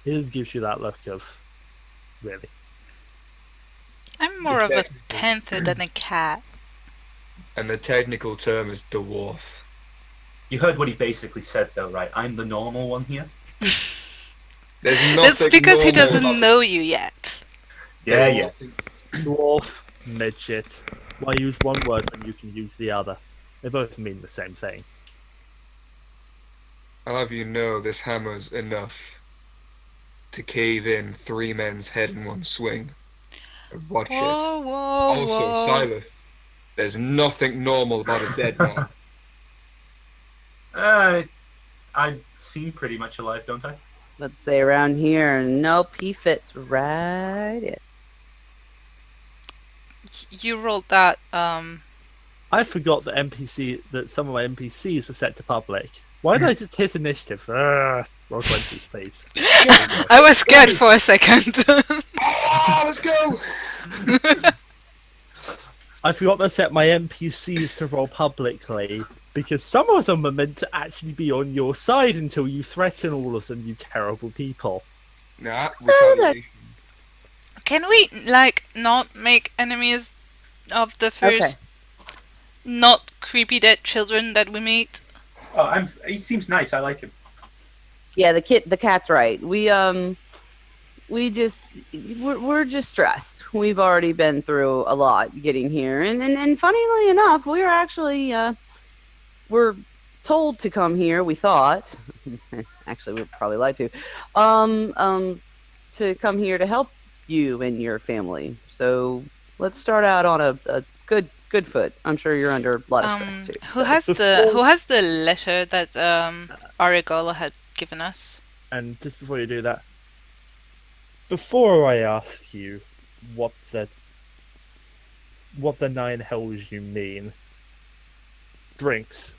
It just gives you that look of, really. I'm more of a panther than a cat. And the technical term is dwarf. You heard what he basically said, though, right? I'm the normal one here. There's That's nothing because he normal doesn't about- know you yet. Yeah, there's yeah. nothing- Dwarf, midget. Why use one word when you can use the other? They both mean the same thing. I'll have you know this hammer's enough to cave in 3 men's head in one swing. Watch it. Whoa, whoa, Also, whoa. Silas, there's nothing normal about a dead man. I seem pretty much alive, don't I? Let's say around here, nope, he fits right in. You rolled that. I forgot that some of my NPCs are set to public. Why did I just hit initiative? Roll 20, please. I was scared for a second. Ah, let's go! I forgot to set my NPCs to roll publicly, because some of them are meant to actually be on your side until you threaten all of them, you terrible people. Nah, retaliation. Can we, not make enemies of the first not creepy dead children that we meet? Oh, he seems nice. I like him. Yeah, the cat's right. We're just stressed. We've already been through a lot getting here, and funnily enough, we're actually we're told to come here. We thought, actually, we probably lied to come here to help you and your family. So let's start out on a good foot. I'm sure you're under a lot of stress too. Who has the letter that Arigola had given us? And just before you do that, before I ask you what the 9 hells you mean, drinks.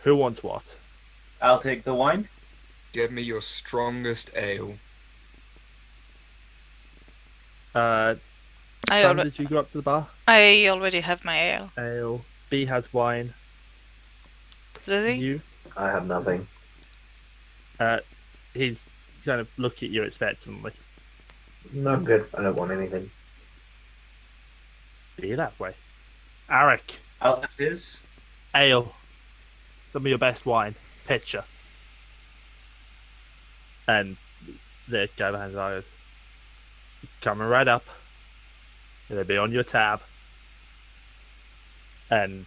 Who wants what? I'll take the wine. Give me your strongest ale. Son, did you go up to the bar? I already have my ale. Ale. B has wine. Zeesi? You? I have nothing. He's kind of looking at you expectantly. No, I'm good. I don't want anything. Be that way. Arik. I'll have his. Ale. Some of your best wine. Pitcher. And the guy behind the bar goes, coming right up. It'll be on your tab. And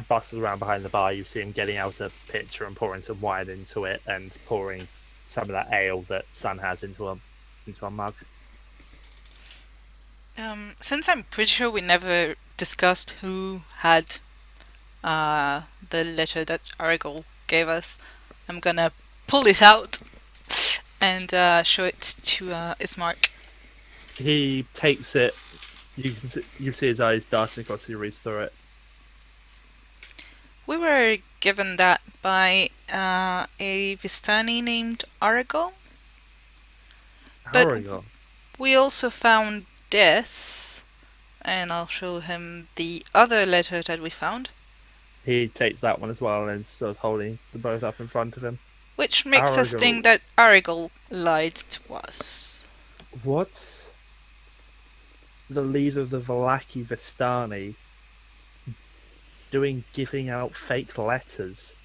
bustles around behind the bar. You see him getting out a pitcher and pouring some wine into it and pouring some of that ale that Sun has into a mug. Since I'm pretty sure we never discussed who had the letter that Aragorn gave us, I'm gonna pull it out and show it to Ismark. He takes it. You see his eyes darting across. He reads through it. We were given that by a Vistani named Aragorn. But- Aragorn. We also found this, and I'll show him the other letter that we found, He takes that one as well and is sort of holding them both up in front of him. which makes us Aragorn. think that Aragorn lied to us. What's the leader of the Vallaki Vistani doing giving out fake letters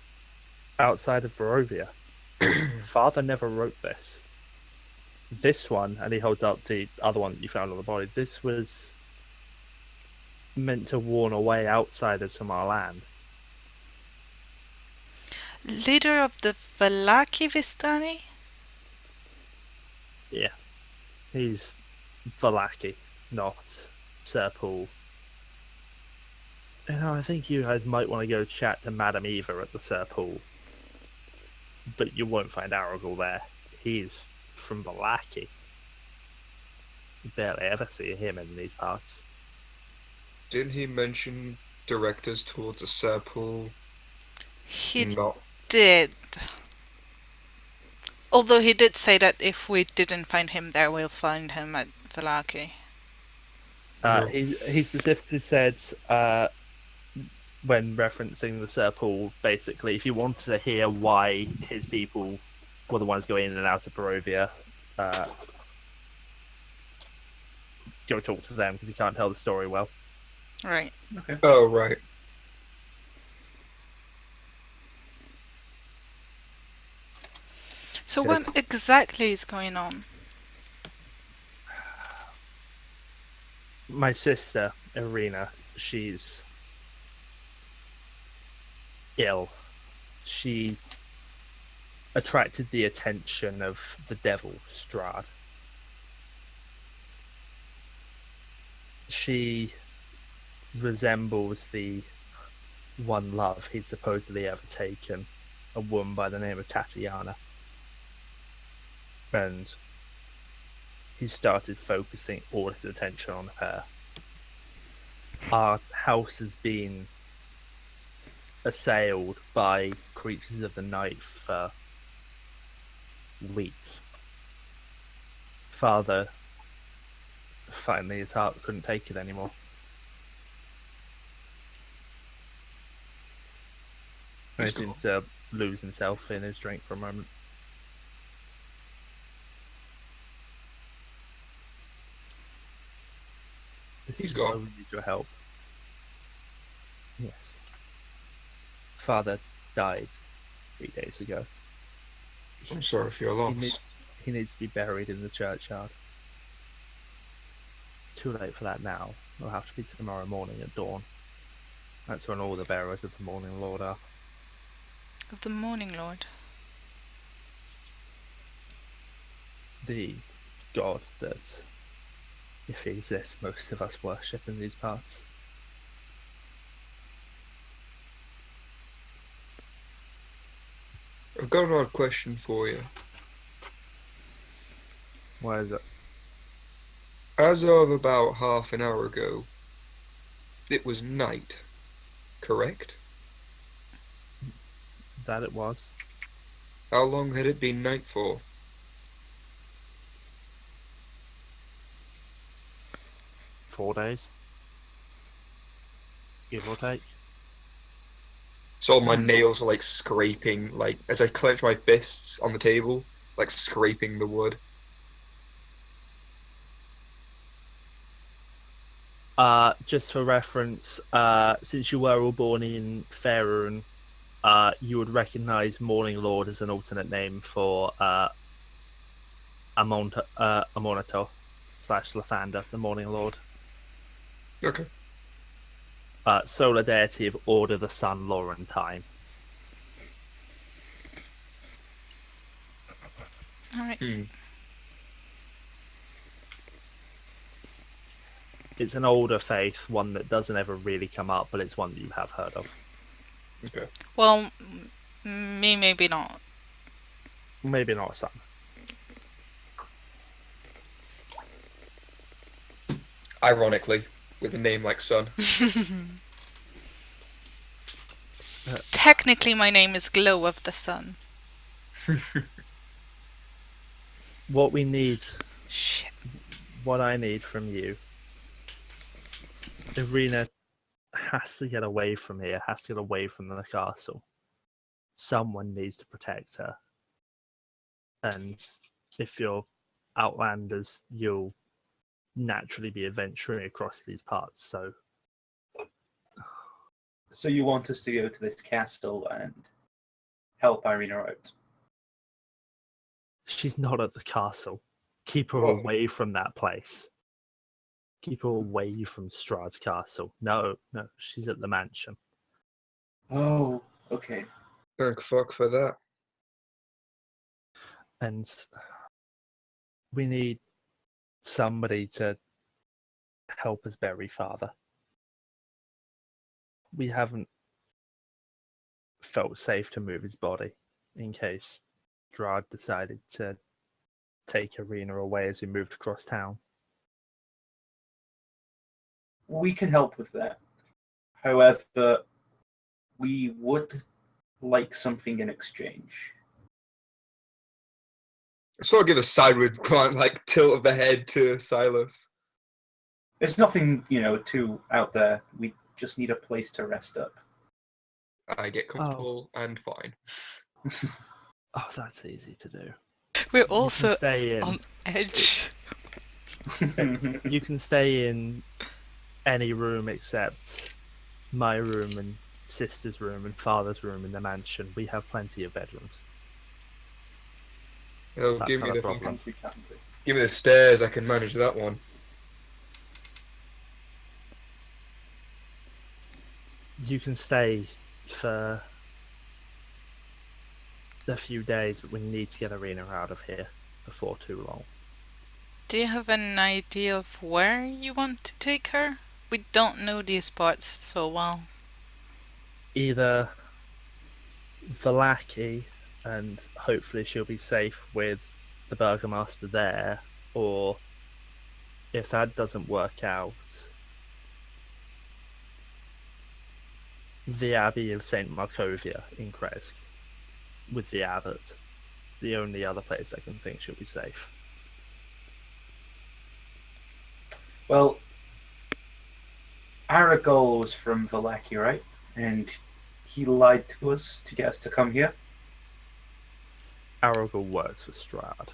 outside of Barovia? Father never wrote this. This one, and he holds up the other one that you found on the body, this was meant to warn away outsiders from our land. Leader of the Vallaki Vistani? Yeah. He's Vallaki, not Sir Paul. You know, I think you guys might want to go chat to Madame Eva at the Sir Paul. But you won't find Aragorn there. He's from Vallaki. You barely ever see him in these parts. Didn't he mention directors towards a circle? He Not. did. Although he did say that if we didn't find him there, we'll find him at Vallaki. He specifically said, when referencing the Sir Paul, basically, if you wanted to hear why his people were the ones going in and out of Barovia, go talk to them because he can't tell the story well. Right. Okay. Oh, right. So Yes. what exactly is going on? My sister, Irina, she's ill. She attracted the attention of the devil, Strahd. She resembles the one love he's supposedly ever taken, a woman by the name of Tatiana. And he started focusing all his attention on her. Our house has been assailed by creatures of the night for weeks. Father, finally, his heart couldn't take it anymore. And he seems to lose himself in his drink for a moment. This He's is why gone. we need your help. Yes. Father died 3 days ago. I'm sorry for your loss. He needs to be buried in the churchyard. Too late for that now. It'll have to be tomorrow morning at dawn. That's when all the bearers of the Morning Lord are. Of the Morning Lord. The god that, if he exists, most of us worship in these parts. I've got an odd question for you. Why is it? As of about half an hour ago, it was night, correct? That it was? How long had it been night for? 4 days, give or take. So my nails are like scraping, like as I clench my fists on the table, like scraping the wood. Just for reference, since you were all born in Faerun, you would recognise Morning Lord as an alternate name for Amonator / Lathander, the Morning Lord. Okay. Solar deity of Order, the Sun, Law, and Time. Alright. It's an older faith, one that doesn't ever really come up, but it's one that you have heard of. Okay. Well, me maybe not. Maybe not Sun. Ironically, with a name like Sun. Technically, my name is Glow of the Sun. What we need, Shit. what I need from you, Irina has to get away from here, has to get away from the castle. Someone needs to protect her. And if you're outlanders, you'll naturally be adventuring across these parts. So you want us to go to this castle and help Irina out? She's not at the castle. Keep her away from that place. Keep her away from Strahd's castle. No, she's at the mansion. Oh, okay. Thank fuck for that. And we need somebody to help us bury father. We haven't felt safe to move his body in case Strahd decided to take Irina away as we moved across town. We can help with that. However, we would like something in exchange. So I'll give a sideways glance, like tilt of the head to Silas. There's nothing, too out there. We just need a place to rest up. I get comfortable and fine. Oh, that's easy to do. We're You can also stay in. on edge. You can stay in any room except my room and sister's room and father's room in the mansion. We have plenty of bedrooms. Oh, That's give not me a the problem. We can do. give me the stairs. I can manage that one. You can stay for a few days, but we need to get Irina out of here before too long. Do you have an idea of where you want to take her? We don't know these parts so well. Either Vallaki, and hopefully she'll be safe with the Burgomaster there, or if that doesn't work out, the Abbey of St. Markovia in Kresk with the Abbot. The only other place I can think she'll be safe. Well, Aragol was from Vallaki, right? And he lied to us to get us to come here. Aragorn works for Strahd.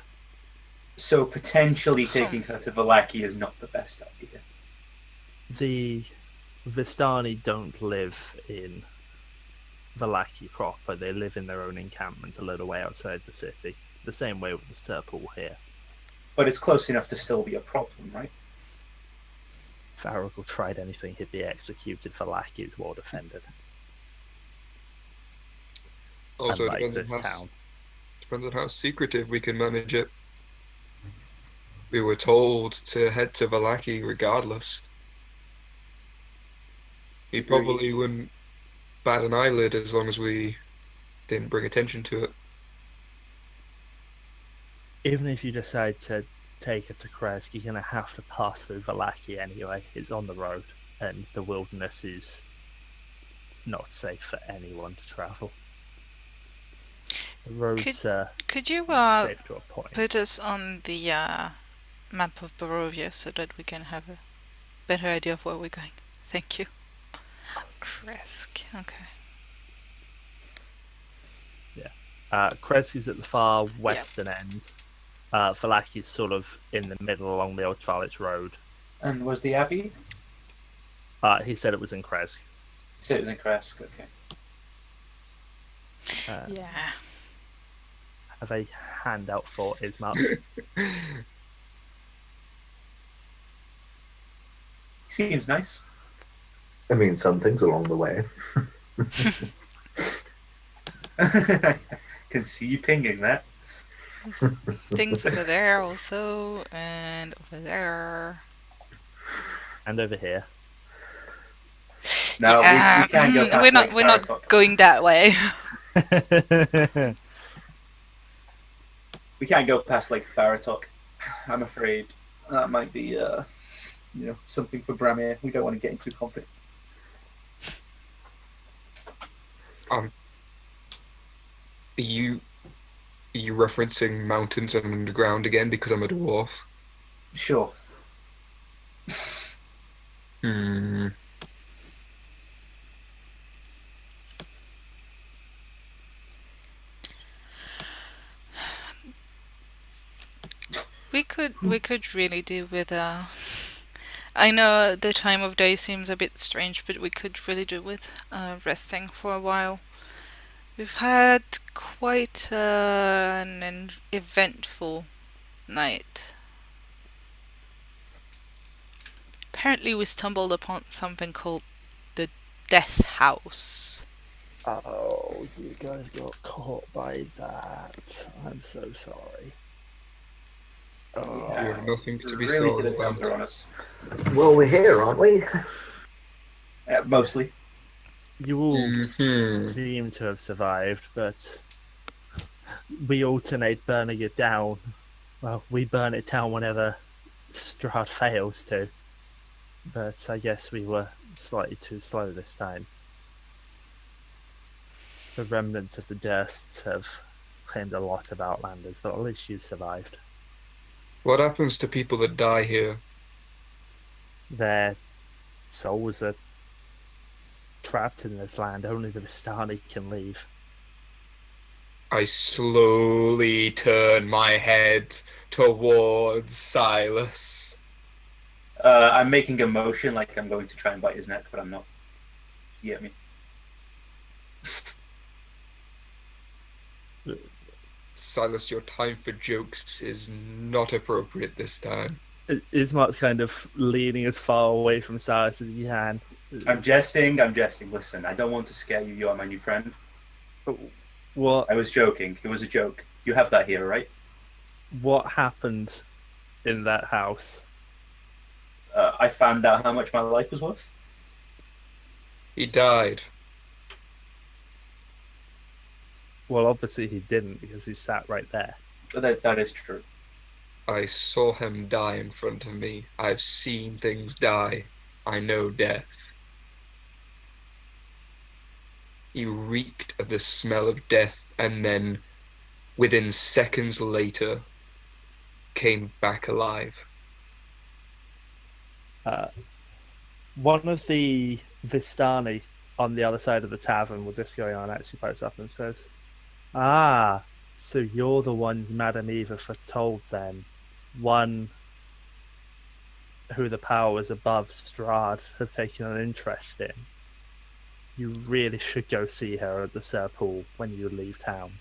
So potentially taking her to Vallaki is not the best idea. The Vistani don't live in Vallaki proper. They live in their own encampment a little way outside the city. The same way with the Serpool here. But it's close enough to still be a problem, right? If Aragorn tried anything, he'd be executed. Vallaki is well defended. Also, Unlike depends this on, town. depends on how secretive we can manage it. We were told to head to Vallaki regardless. He probably wouldn't bat an eyelid as long as we didn't bring attention to it. Even if you decide to take her to Kresk, you're going to have to pass through Vallaki anyway. It's on the road, and the wilderness is not safe for anyone to travel. The roads are Could you safe to a point. put us on the map of Barovia so that we can have better idea of where we're going. Thank you. Kresk. Okay. Kresk is at the far western end. Valaki's sort of in the middle along the Old Farlich Road. And was the Abbey? He said it was in Kresk. You said it was in Kresk, okay. Yeah. Have a handout for Ismark. Seems nice. I mean, some things along the way. Can see you pinging that. Things over there also, and over there. And over here. No, Yeah, we can't go past we're not. Lake We're not Baratok. going that way. We can't go past Lake Baratok. I'm afraid that might be, something for Brammyr. We don't want to get into conflict. Are you referencing mountains and underground again because I'm a dwarf? Sure. We could really do with I know the time of day seems a bit strange, but we could really do with resting for a while. We've had quite an eventful night. Apparently we stumbled upon something called the Death House. Oh, you guys got caught by that. I'm so sorry. Oh, Yeah. You're nothing to be Really sorry did a number about. on us. Well, we're here, aren't we? Mostly. you all Mhm. seem to have survived, but we alternate burning it down. Well, we burn it down whenever Strahd fails to. But I guess we were slightly too slow this time. The remnants of the Dursts have claimed a lot of Outlanders, but at least you survived. What happens to people that die here? Their souls are trapped in this land. Only the Vistani can leave. I slowly turn my head towards Silas. I'm making a motion like I'm going to try and bite his neck, but I'm not. You get me? Silas, your time for jokes is not appropriate this time. Ismark's kind of leaning as far away from Silas as he can. I'm jesting. Listen, I don't want to scare you. You are my new friend. What I was joking. It was a joke. You have that here, right? what happened in that house? I found out how much my life was worth. He died. Well, obviously he didn't because he sat right there. That is true. I saw him die in front of me. I've seen things die. I know death. He reeked of the smell of death and then, within seconds later, came back alive. One of the Vistani on the other side of the tavern with this going on actually pipes up and says, "Ah, so you're the ones Madame Eva foretold then. One who the powers above Strahd have taken an interest in. You really should go see her at the Serpool when you leave town."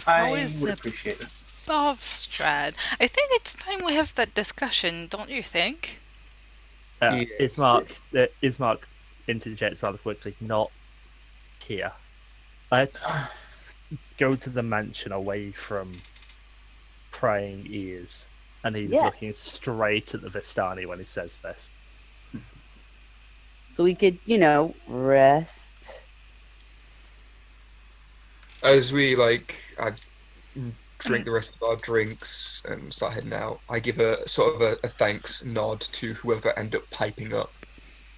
I Always would a- appreciate it. Above Strahd. I think it's time we have that discussion, don't you think? Yeah. Ismark interjects rather quickly, "Not here. Let's go to the mansion away from prying ears." And he's Yes. looking straight at the Vistani when he says this. So we could, rest. As we I drink the rest of our drinks and start heading out, I give a sort of a thanks nod to whoever ended up piping up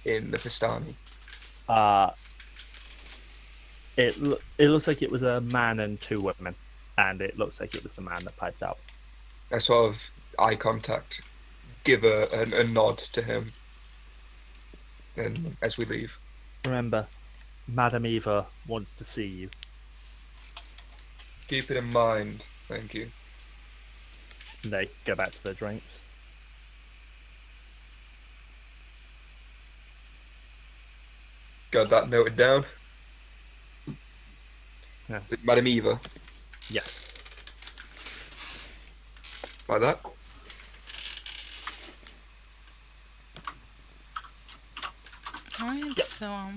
in the Vistani. It looks like it was a man and two women, and it looks like it was the man that piped up. I sort of eye contact give a nod to him, and as we leave. Remember, Madam Eva wants to see you. Keep it in mind. Thank you. And they go back to their drinks. Got that noted down. Yeah. Madam Eva. Yes. Like that. Alright, Yep. so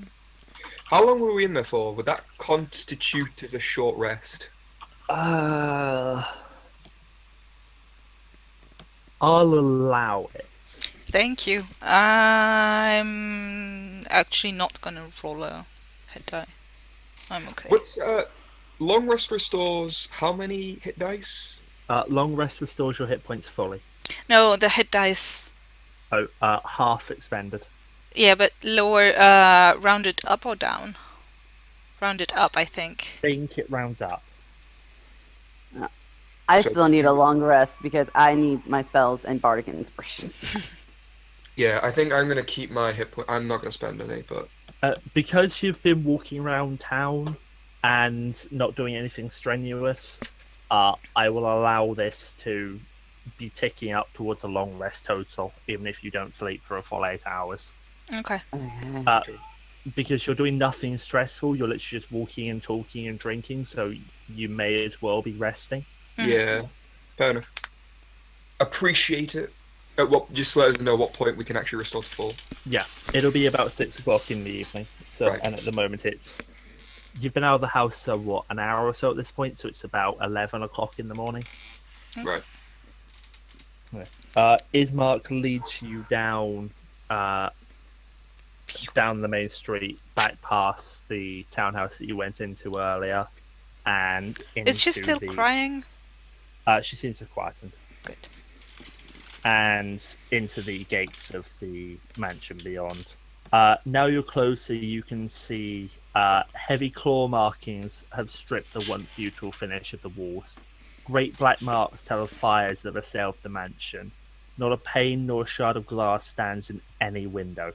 How long were we in there for? Would that constitute as a short rest? I'll allow it. thank you. I'm actually not gonna roll a hit die. I'm okay. What's long rest restores how many hit dice? Long rest restores your hit points fully. No, the hit dice. Oh, half expended. Yeah, but lower, rounded up or down? Rounded up, I think. I think it rounds up. I So- still need a long rest because I need my spells and bardic inspirations. Yeah, I think I'm gonna keep my hit point. I'm not gonna spend any, but Because you've been walking around town and not doing anything strenuous, I will allow this to be ticking up towards a long rest total, even if you don't sleep for a full 8 hours. Okay. Okay. Because you're doing nothing stressful, you're literally just walking and talking and drinking, so you may as well be resting. yeah, fair enough. Appreciate it. Just let us know what point we can actually restore to full. Yeah, it'll be about 6 o'clock in the evening. So, Right. and at the moment you've been out of the house for what, an hour or so at this point, so it's about 11 o'clock in the morning. Right. Ismark leads you down down the main street, back past the townhouse that you went into earlier, and into Is she still crying? She seems to have quietened. Good. And into the gates of the mansion beyond. Now you're closer, you can see heavy claw markings have stripped the once beautiful finish of the walls. Great black marks tell of fires that have assailed the mansion. Not a pane nor a shard of glass stands in any window.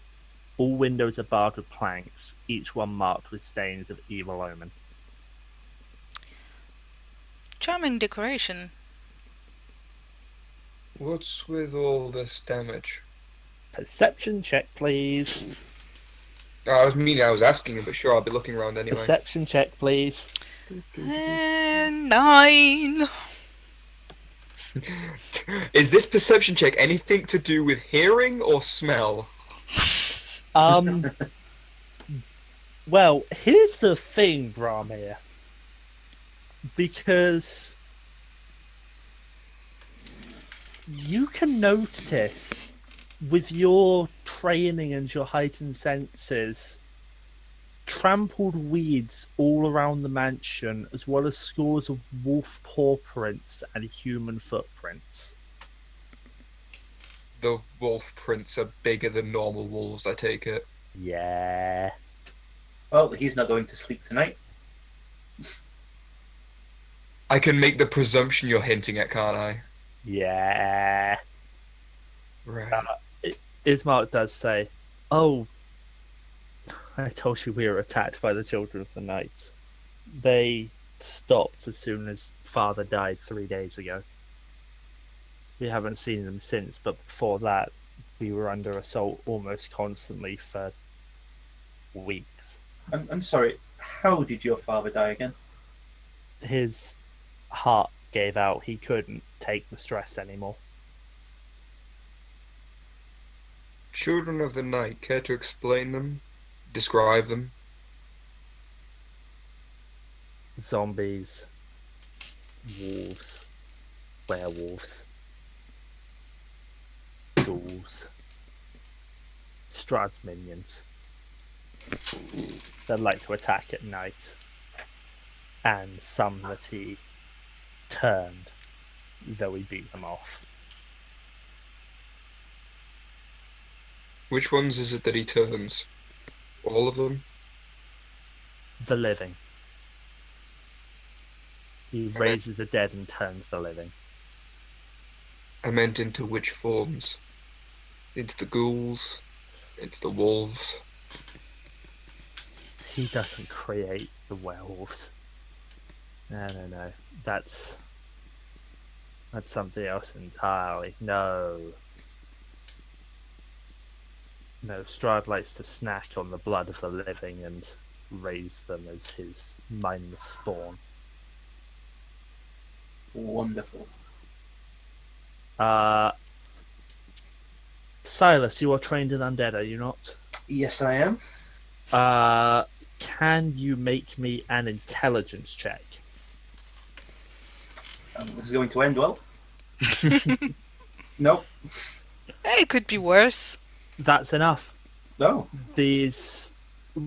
All windows are barred with planks, each one marked with stains of evil omen. Charming decoration. What's with all this damage? Perception check, please. Oh, I was asking him, but sure, I'll be looking around anyway. Perception check, please. 9. Is this perception check anything to do with hearing or smell? Well, here's the thing, Brammyr. Because you can notice with your training and your heightened senses trampled weeds all around the mansion, as well as scores of wolf paw prints and human footprints. The wolf prints are bigger than normal wolves, I take it. Yeah. Well, he's not going to sleep tonight. I can make the presumption you're hinting at, can't I? Yeah. Right. Ismark does say, "Oh, I told you we were attacked by the Children of the Night. They stopped as soon as Father died 3 days ago. We haven't seen them since, but before that, we were under assault almost constantly for weeks. I'm sorry. How did your father die again? His heart gave out. He couldn't take the stress anymore." Children of the Night, care to explain them? Describe them? Zombies, wolves, werewolves, ghouls, Strahd's minions that like to attack at night, and some that he turned, though he beat them off. Which ones is it that he turns? All of them? The living. He raises the dead and turns the living. I meant into which forms? Into the ghouls, into the wolves. He doesn't create the werewolves. No. That's something else entirely. No. No, Strahd likes to snack on the blood of the living and raise them as his mindless spawn. Wonderful. Silas, you are trained in undead, are you not? Yes, I am. Can you make me an intelligence check? This is going to end well. Nope. It could be worse. That's enough. No.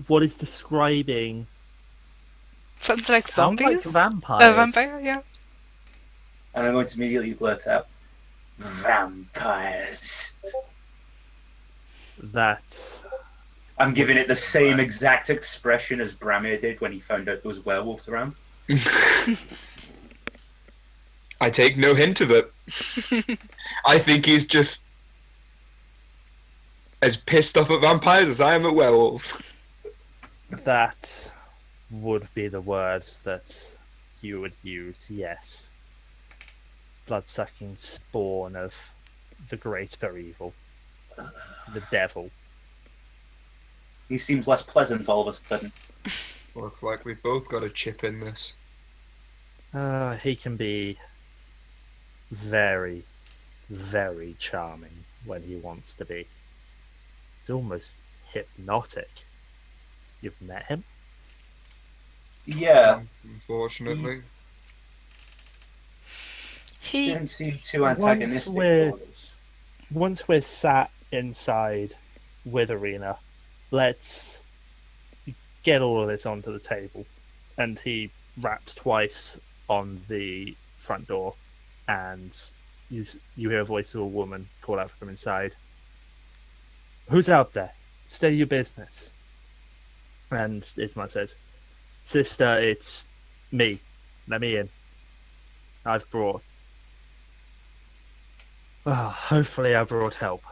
What is describing Sounds like sound zombies. like vampires. A vampire, yeah. And I'm going to immediately blurt out, vampires. That I'm giving it the same exact expression as Brammyr did when he found out there was werewolves around. I take no hint of it. I think he's just as pissed off at vampires as I am at werewolves. that would be the word that you would use, yes. Blood-sucking spawn of the greater evil. The devil. He seems less pleasant all of a sudden. Looks like we've both got a chip in this. He can be very, very charming when he wants to be. He's almost hypnotic. You've met him? Yeah, Unfortunately. he He didn't seem too antagonistic towards us. Once we're sat inside with Arena, let's get all of this onto the table. And he raps twice on the front door, and you hear a voice of a woman call out from inside. Who's out there? Steady your business. And Isma says, Sister, it's me. Let me in. I've brought... hopefully I brought help.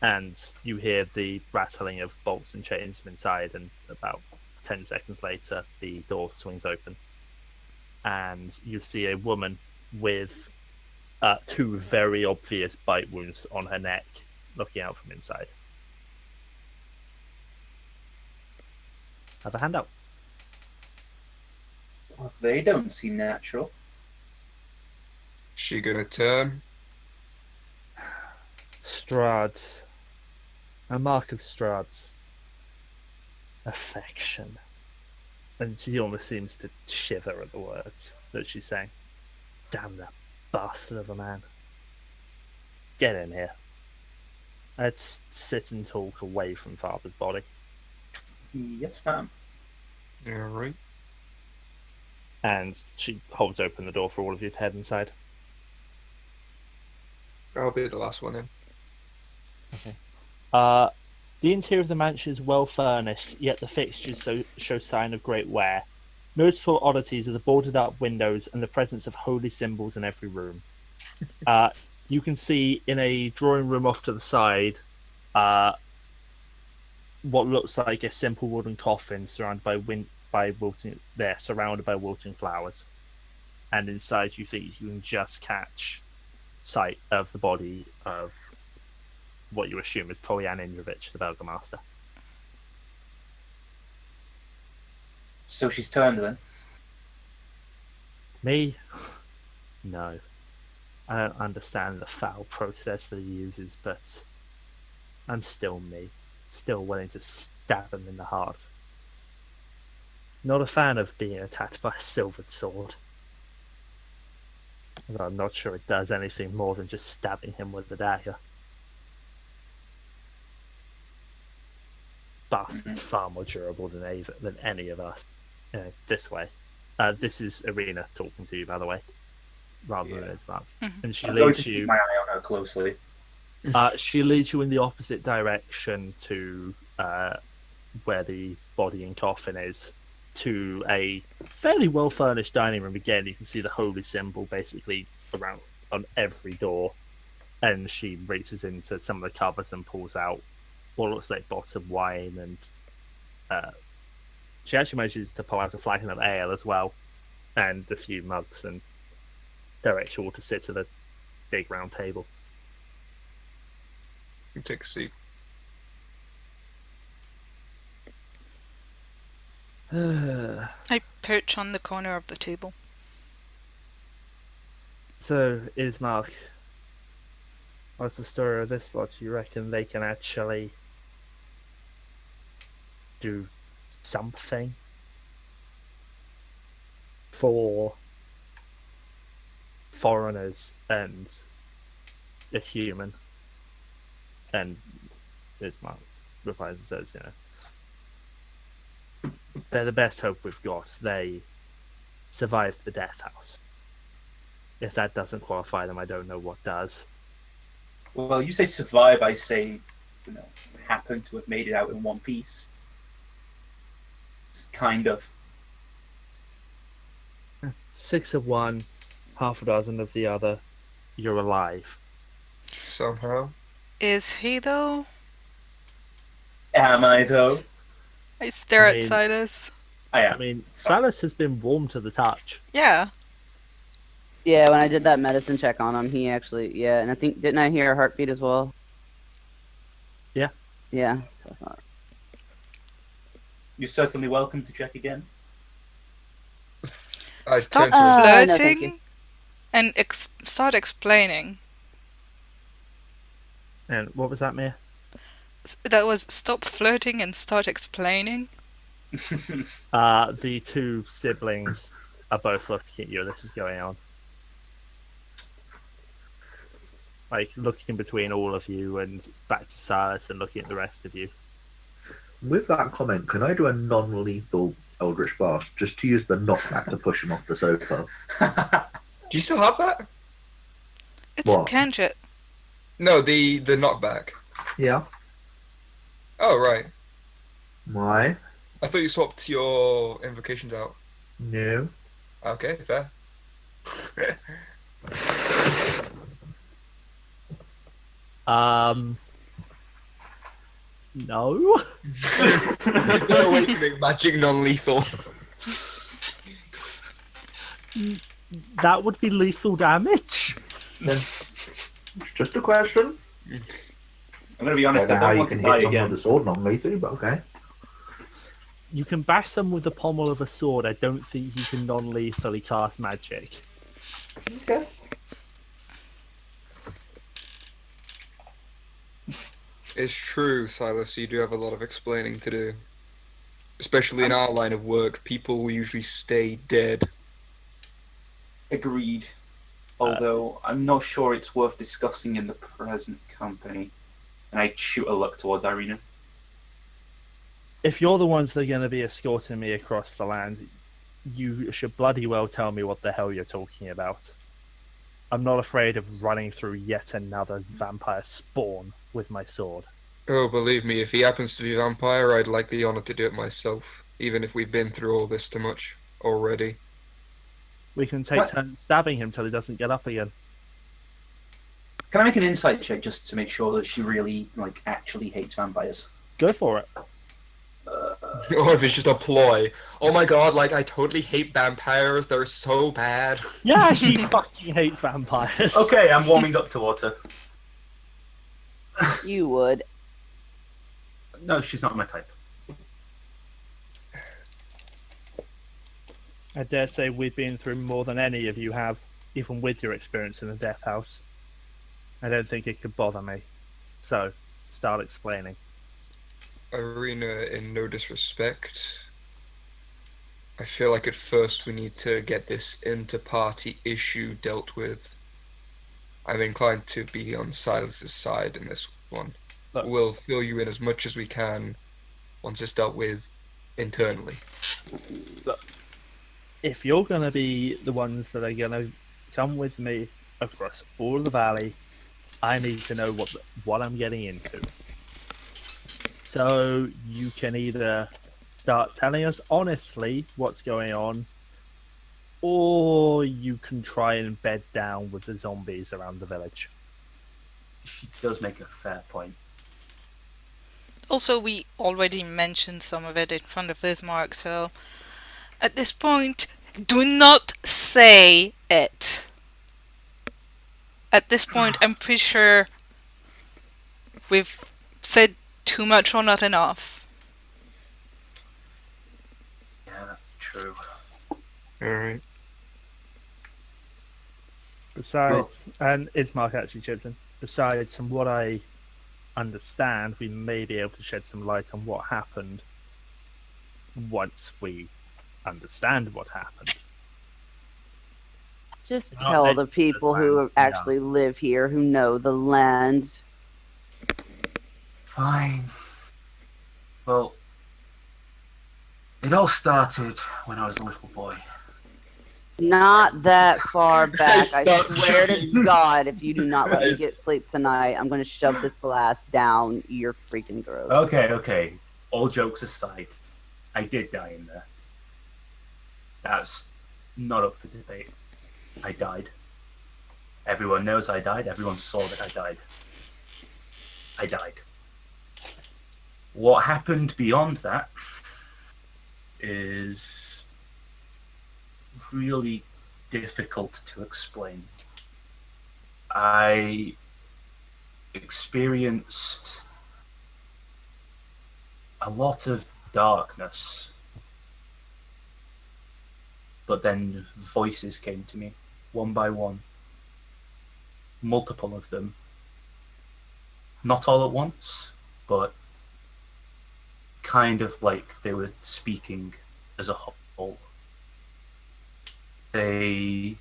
And you hear the rattling of bolts and chains from inside, and about 10 seconds later, the door swings open. And you see a woman with two very obvious bite wounds on her neck, looking out from inside. Have a handout. Well, they don't seem natural. She gonna turn? Strahd's. A mark of Strahd's affection. And she almost seems to shiver at the words that she's saying. Damn that bastard of a man. Get in here. Let's sit and talk away from Father's body. Yes, ma'am. Yeah, right. And she holds open the door for all of you to head inside. I'll be the last one in. The interior of the mansion is well furnished, yet the fixtures show sign of great wear. Notable oddities are the boarded up windows and the presence of holy symbols in every room. You can see in a drawing room off to the side what looks like a simple wooden coffin surrounded by wilting flowers. And inside you think you can just catch sight of the body of what you assume is Kolyan Indrovich, the Burgomaster. So she's turned then? Me? No. I don't understand the foul process that he uses, but I'm still me. Still willing to stab him in the heart. Not a fan of being attacked by a silvered sword. Although I'm not sure it does anything more than just stabbing him with the dagger. Bastard's far more durable than any of us. This way. This is Arena talking to you, by the way, rather than Ismark. And she I'm going leads to you. keep my eye on her closely. She leads you in the opposite direction to where the body and coffin is, to a fairly well furnished dining room. Again, you can see the holy symbol basically around on every door. And she reaches into some of the cupboards and pulls out what looks like bottled wine, and she actually manages to pull out a flagon of ale as well, and a few mugs, and directs you all to sit at a big round table. You take a seat. I perch on the corner of the table. So, Ismark, what's the story of this lot? You reckon they can actually do something for foreigners and a human? And Ismark replies and says, they're the best hope we've got. They survived the death house. If that doesn't qualify them, I don't know what does. Well, you say survive, I say, happen to have made it out in one piece. It's kind of. 6 of one, half a dozen of the other. You're alive. Somehow. Is he, though? Am I, though? I stare I at mean- Silas. I am. I mean, Silas has been warm to the touch. Yeah. Yeah, when I did that medicine check on him, he actually, yeah, and I think, didn't I hear a heartbeat as well? Yeah. Yeah. So I thought, You're certainly welcome to check again. I Stop turn to him. no, thank flirting and start explaining. And what was that, Miya? That was stop flirting and start explaining. The two siblings are both looking at you. This is going on. Like, looking between all of you and back to Silas and looking at the rest of you. With that comment, can I do a non-lethal Eldritch Blast just to use the knockback to push him off the sofa? Do you still have that? It's What? cantrip. No, the knockback. Yeah. Oh, right. Why? I thought you swapped your invocations out. No. Okay, fair. No. Awakening magic non-lethal. That would be lethal damage. It's just a question. I'm going to be I honest, don't I know how don't you want to can die hit someone again. with a sword non-lethally, but okay. You can bash them with the pommel of a sword. I don't think you can non-lethally cast magic. Okay. It's true, Silas, you do have a lot of explaining to do. Especially in our line of work, people will usually stay dead. Agreed. Although I'm not sure it's worth discussing in the present company. And I shoot a look towards Irina. If you're the ones that are going to be escorting me across the land, you should bloody well tell me what the hell you're talking about. I'm not afraid of running through yet another vampire spawn with my sword. Oh, believe me, if he happens to be a vampire, I'd like the honor to do it myself, even if we've been through all this too much already. We can take What? turns stabbing him till he doesn't get up again. Can I make an insight check just to make sure that she really, actually hates vampires? Go for it. Or if it's just a ploy. Oh my god, I totally hate vampires, they're so bad. Yeah, she fucking hates vampires. Okay, I'm warming up towards her. you would. No, she's not my type. I dare say we've been through more than any of you have, even with your experience in the death house. I don't think it could bother me. So, start explaining. Irina, in no disrespect, I feel like at first we need to get this inter-party issue dealt with. I'm inclined to be on Silas's side in this one. Look. We'll fill you in as much as we can once it's dealt with internally. If you're going to be the ones that are going to come with me across all the valley, I need to know what I'm getting into. So you can either start telling us honestly what's going on, or you can try and bed down with the zombies around the village. she does make a fair point. Also, we already mentioned some of it in front of Ismark, so at this point, do not say it. At this point, I'm pretty sure we've said too much or not enough. Yeah, that's true. Alright. Besides, and Ismark actually chips in. Besides, from what I understand, we may be able to shed some light on what happened once we understand what happened. Just Not tell native the to people this who land, actually live here, who know the land. Fine. Well, it all started when I was a little boy. Not that far back. I Stop swear to joking. God, if you do not let me Guys. get sleep tonight, I'm going to shove this glass down your freaking throat. Okay. All jokes aside, I did die in there. That's not up for debate. I died. Everyone knows I died. Everyone saw that I died. I died. What happened beyond that is really difficult to explain. I experienced a lot of darkness, but then voices came to me, one by one. Multiple of them. Not all at once, but kind of like they were speaking as a whole. They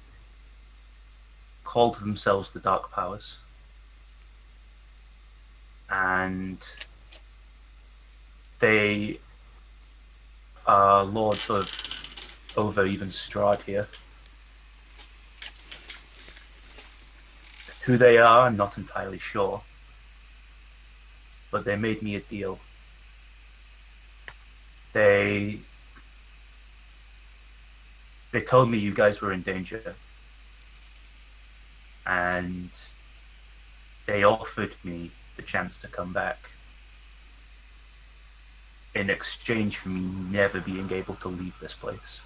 called themselves the Dark Powers. And they are lords of over even Strahd here. Who they are, I'm not entirely sure. But they made me a deal. They told me you guys were in danger. And they offered me the chance to come back in exchange for me never being able to leave this place.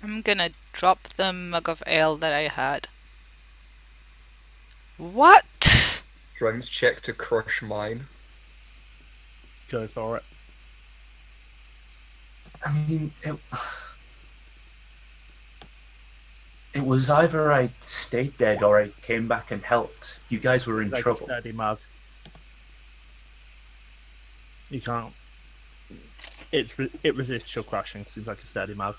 I'm gonna drop the mug of ale that I had. What? Strength check to crush mine. Go for it. I mean, it was either I stayed dead or I came back and helped. You guys were in Like a trouble. sturdy mug. You can't. It resists your crushing. Seems like a sturdy mug.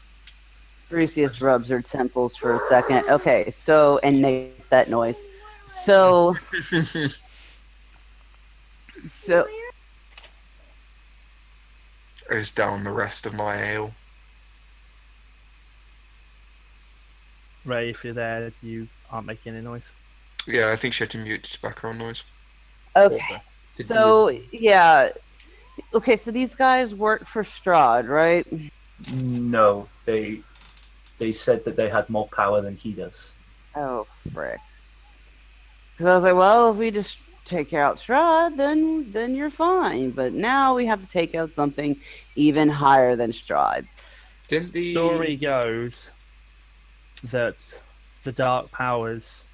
Bryseis rubs her temples for a second. Okay, so, and makes that noise. So, Goes down the rest of my ale. Ray, if you're there, you aren't making any noise. Yeah, I think she had to mute background noise. okay. Did So, yeah. Okay, so these guys work for Strahd, right? No, they said that they had more power than he does. Oh, frick. Because I was like, well, if we just take out Strahd, then you're fine. But now we have to take out something even higher than Strahd. Didn't the Story goes that the Dark Powers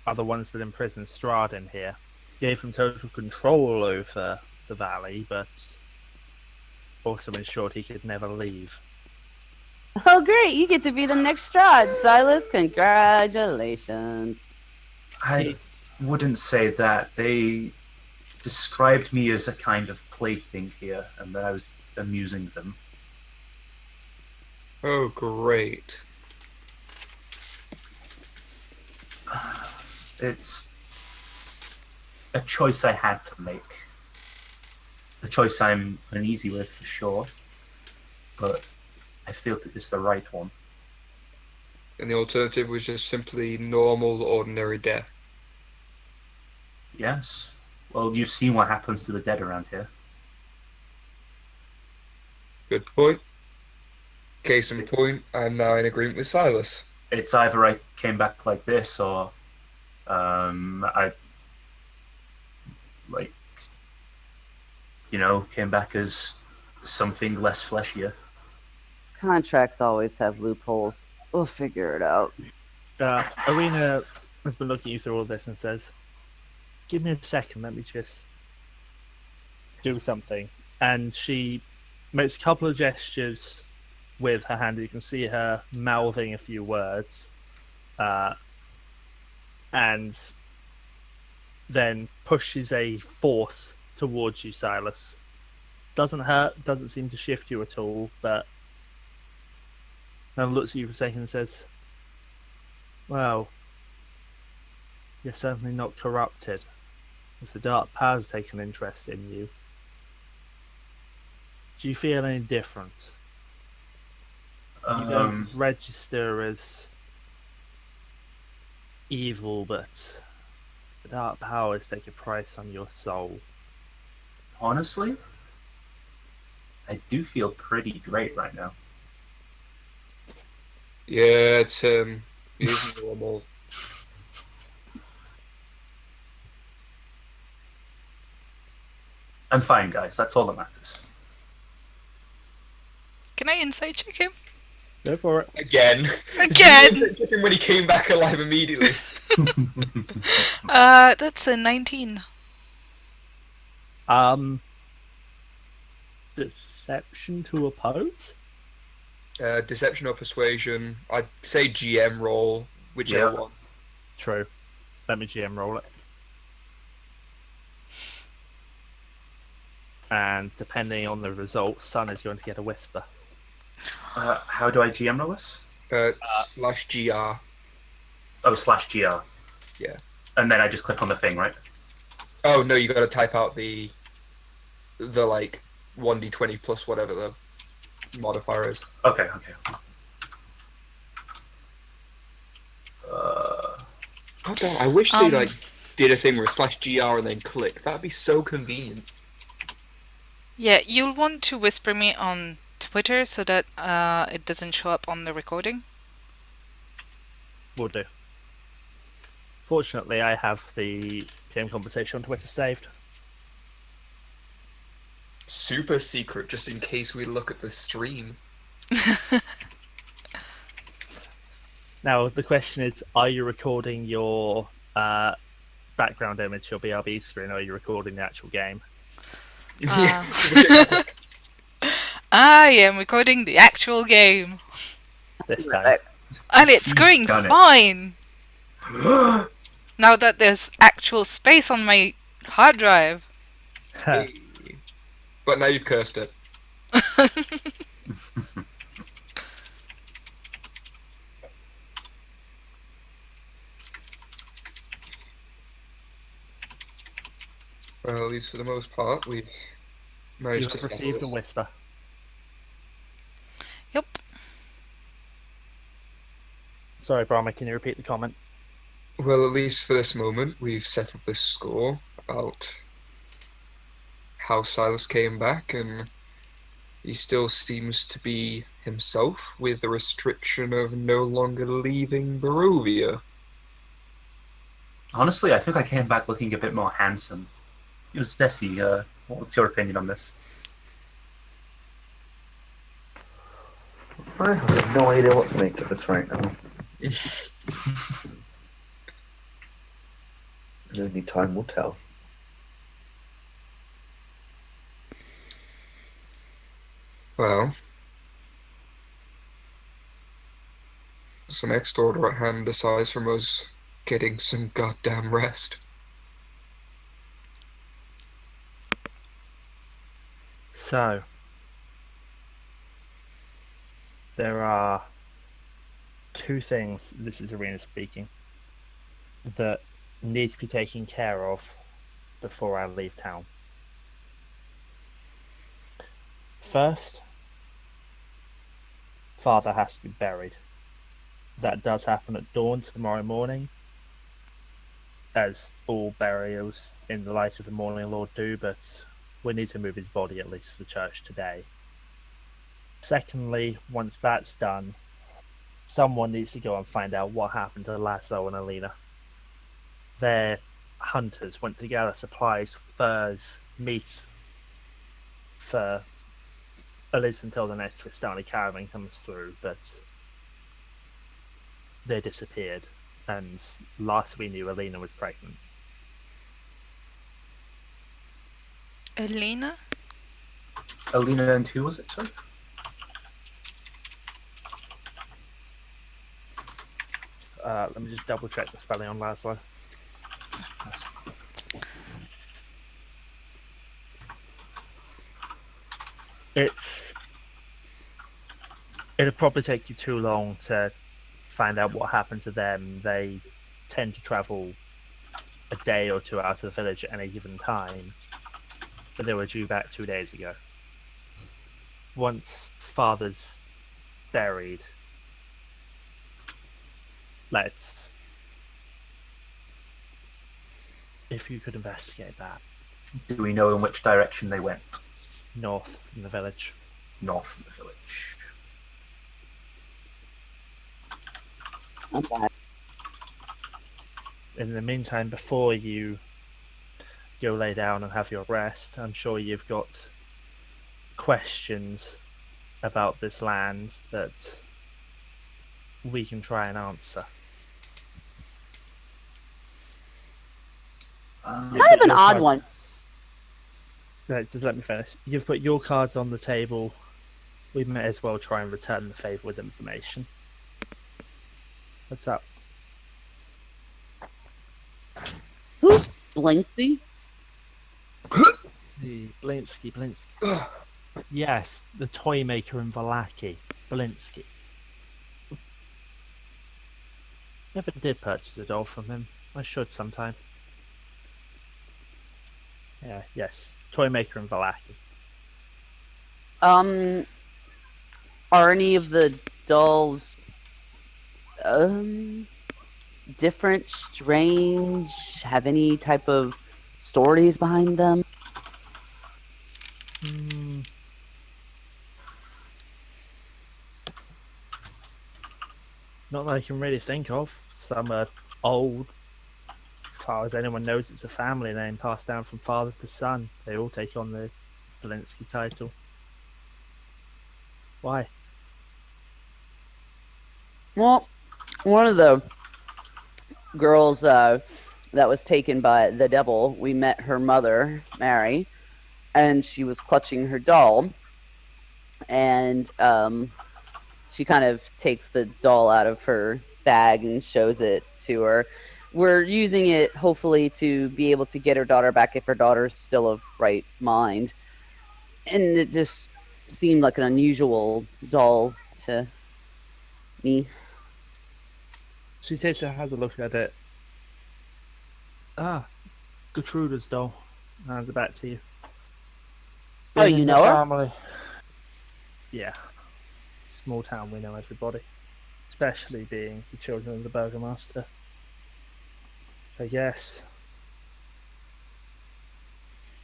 are the ones that imprisoned Strahd in here. Gave him total control over the valley, but also ensured he could never leave. Oh, great. You get to be the next Strahd, Silas. Congratulations. I wouldn't say that. They described me as a kind of plaything here, and that I was amusing them. Oh, great. It's a choice I had to make. A choice I'm uneasy with, for sure, but I feel that it's the right one. And the alternative was just simply normal, ordinary death. Yes. Well, you've seen what happens to the dead around here. Good point. Case in point, I'm now in agreement with Silas. it's either I came back like this, or I like came back as something less fleshier. Contracts always have loopholes. We'll figure it out. Arena has been looking you through all this and says, "Give me a second. Let me just do something." And she makes a couple of gestures with her hand. You can see her mouthing a few words, and then pushes a force towards you, Silas. Doesn't hurt, doesn't seem to shift you at all, but then looks at you for a second and says, "Well, you're certainly not corrupted. If the dark powers take an interest in you, do you feel any different? You don't register as evil, but the dark powers take a price on your soul." Honestly, I do feel pretty great right now. Yeah, it's him. He's normal. I'm fine, guys. That's all that matters. Can I insight check him? Go for it. Again. Again! Check him when he came back alive immediately. That's a 19. Deception to oppose? Deception or persuasion. I'd say GM roll, whichever Yeah. one. True. Let me GM roll it. And depending on the result, Sun is going to get a whisper. How do I GM roll this? /GR. Oh, /GR. Yeah. And then I just click on the thing, right? Oh no, you got to type out the like 1d20 plus whatever the modifier is. Okay. Oh damn! I wish they like did a thing where /GR and then click. That'd be so convenient. Yeah, you'll want to whisper me on Twitter so that it doesn't show up on the recording. Will do. Fortunately, I have the PM conversation on Twitter saved. Super secret, just in case we look at the stream. Now, the question is, are you recording your background image, your BRB screen, or are you recording the actual game? I am recording the actual game. This time. And it's going Done it. fine! Now that there's actual space on my hard drive. But now you've cursed it. Well, at least for the most part, we've You managed have to received a settle this. whisper. Yep. Sorry, Brammyr, can you repeat the comment? Well, at least for this moment, we've settled this score about how Silas came back, and he still seems to be himself, with the restriction of no longer leaving Barovia. Honestly, I think I came back looking a bit more handsome. It was Zeesi. What's your opinion on this? I have no idea what to make of this right now. Only time will tell. Well, so next order at hand, aside from us getting some goddamn rest. So, there are two things, this is Arena speaking, that need to be taken care of before I leave town. First, Father has to be buried. That does happen at dawn tomorrow morning, as all burials in the light of the Morning Lord do, but we need to move his body at least to the church today. Secondly, once that's done, Someone needs to go and find out what happened to Lasso and Alina. Their hunters went to gather supplies, furs, meat for at least until the next Vistani caravan comes through, but they disappeared, and last we knew Alina was pregnant. Alina? Alina and who was it, sorry? Let me just double check the spelling on Laszlo. It'd probably take you too long to find out what happened to them. They tend to travel a day or two out of the village at any given time, but they were due back 2 days ago. Once father's buried, if you could investigate that. Do we know in which direction they went? North from the village. North from the village. Okay. In the meantime, before you go lay down and have your rest, I'm sure you've got questions about this land that we can try and answer. Kind of an odd one. No, just let me finish. You've put your cards on the table. We may as well try and return the favour with information. What's up? Who's Blinksy? The Blinsky. Yes, the toy maker in Vallaki. Blinsky. Never did purchase a doll from him. I should sometime. Yeah, yes. Toy maker in Vallaki. Are any of the dolls different, strange, have any type of stories behind them? Not that I can really think of. Some are old. As far as anyone knows, it's a family name passed down from father to son. They all take on the Belinsky title. Why? Well, one of the girls that was taken by the devil, we met her mother, Mary, and she was clutching her doll, and she kind of takes the doll out of her bag and shows it to her. We're using it hopefully to be able to get her daughter back if her daughter's still of right mind. And it just seemed like an unusual doll to me. She takes it, has a look at it. Ah, Gertruda's doll. Hands it back to you. Oh, Been you in the know her? family. Yeah. Small town, we know everybody. Especially being the children of the burgomaster. So yes.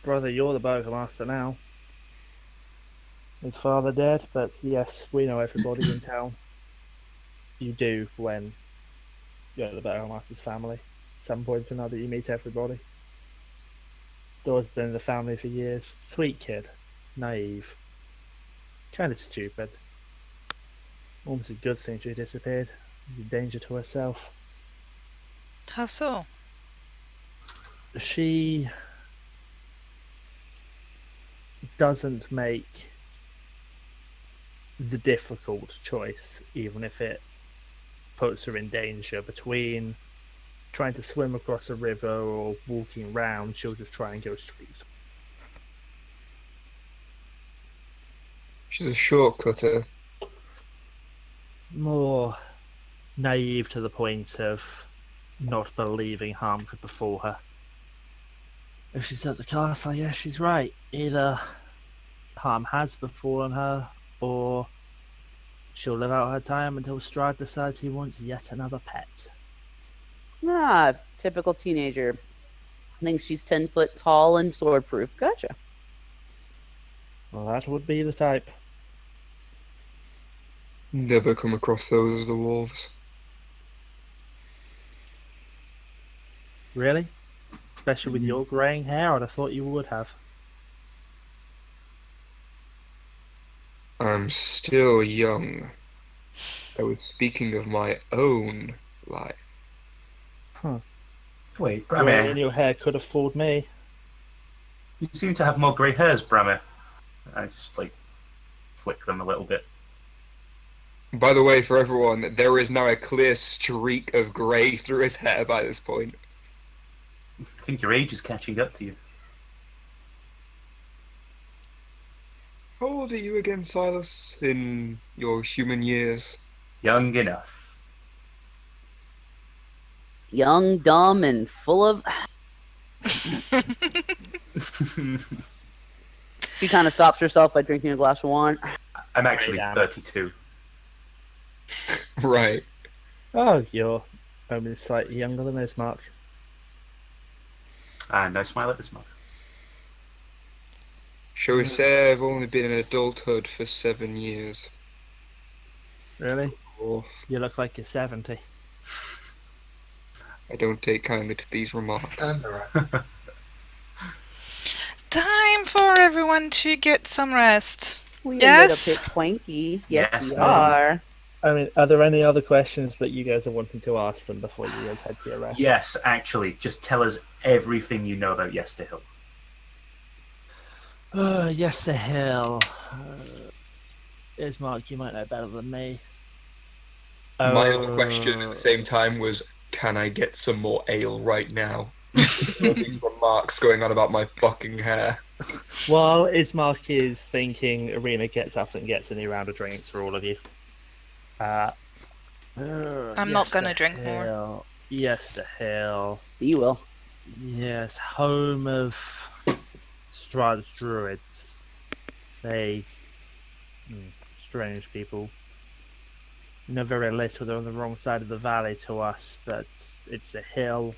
Brother, you're the burgomaster now. With father dead, but yes, we know everybody in town. You do when you're the burgomaster's family. At some point or another, you meet everybody. Dora's been in the family for years. Sweet kid. Naive. Kind of stupid. Almost a good thing she disappeared. She's a danger to herself. How so? She doesn't make the difficult choice, even if it puts her in danger. Between trying to swim across a river or walking round, she'll just try and go straight. She's a shortcutter. More naive to the point of not believing harm could befall her. If she's at the castle, yes, she's right. Either harm has befallen her, or she'll live out her time until Strahd decides he wants yet another pet. Ah, typical teenager. I think she's 10 foot tall and swordproof. Gotcha. Well, that would be the type. Never come across those as the wolves. Really? Especially with Mm. your greying hair, I'd have thought you would have. I'm still young. I was speaking of my own life. Huh. Wait, Grey in Brammyr, your hair could have fooled me. you seem to have more grey hairs, Brammyr. I just like flick them a little bit. By the way, for everyone, there is now a clear streak of grey through his hair by this point. I think your age is catching up to you. How old are you again, Silas, in your human years? Young enough. Young, dumb, and full of. She kind of stops herself by drinking a glass of wine. I'm actually Damn. 32. Right. Oh, you're only slightly younger than this, Mark. And no smile at this mug. Shall we say I've only been in adulthood for 7 years? Really? Dwarf. You look like you're 70. I don't take kindly to these remarks. Time for everyone to get some rest. We Yes? a little bit twanky. Yes, Yes, we ma'am. are. I mean, are there any other questions that you guys are wanting to ask them before you guys head to your rest? Yes, actually, just tell us everything you know about Yesterhill. Yes, the hill. Is Mark, you might know better than me. My other question at the same time was, can I get some more ale right now? All these remarks going on about my fucking hair. While Ismark is thinking, Arena gets up and gets a new round of drinks for all of you. I'm not gonna drink more. Yes, the hill. You will. Yes, home of Strahd's druids. They... strange people. Know very little. They're on the wrong side of the valley to us, but it's a hill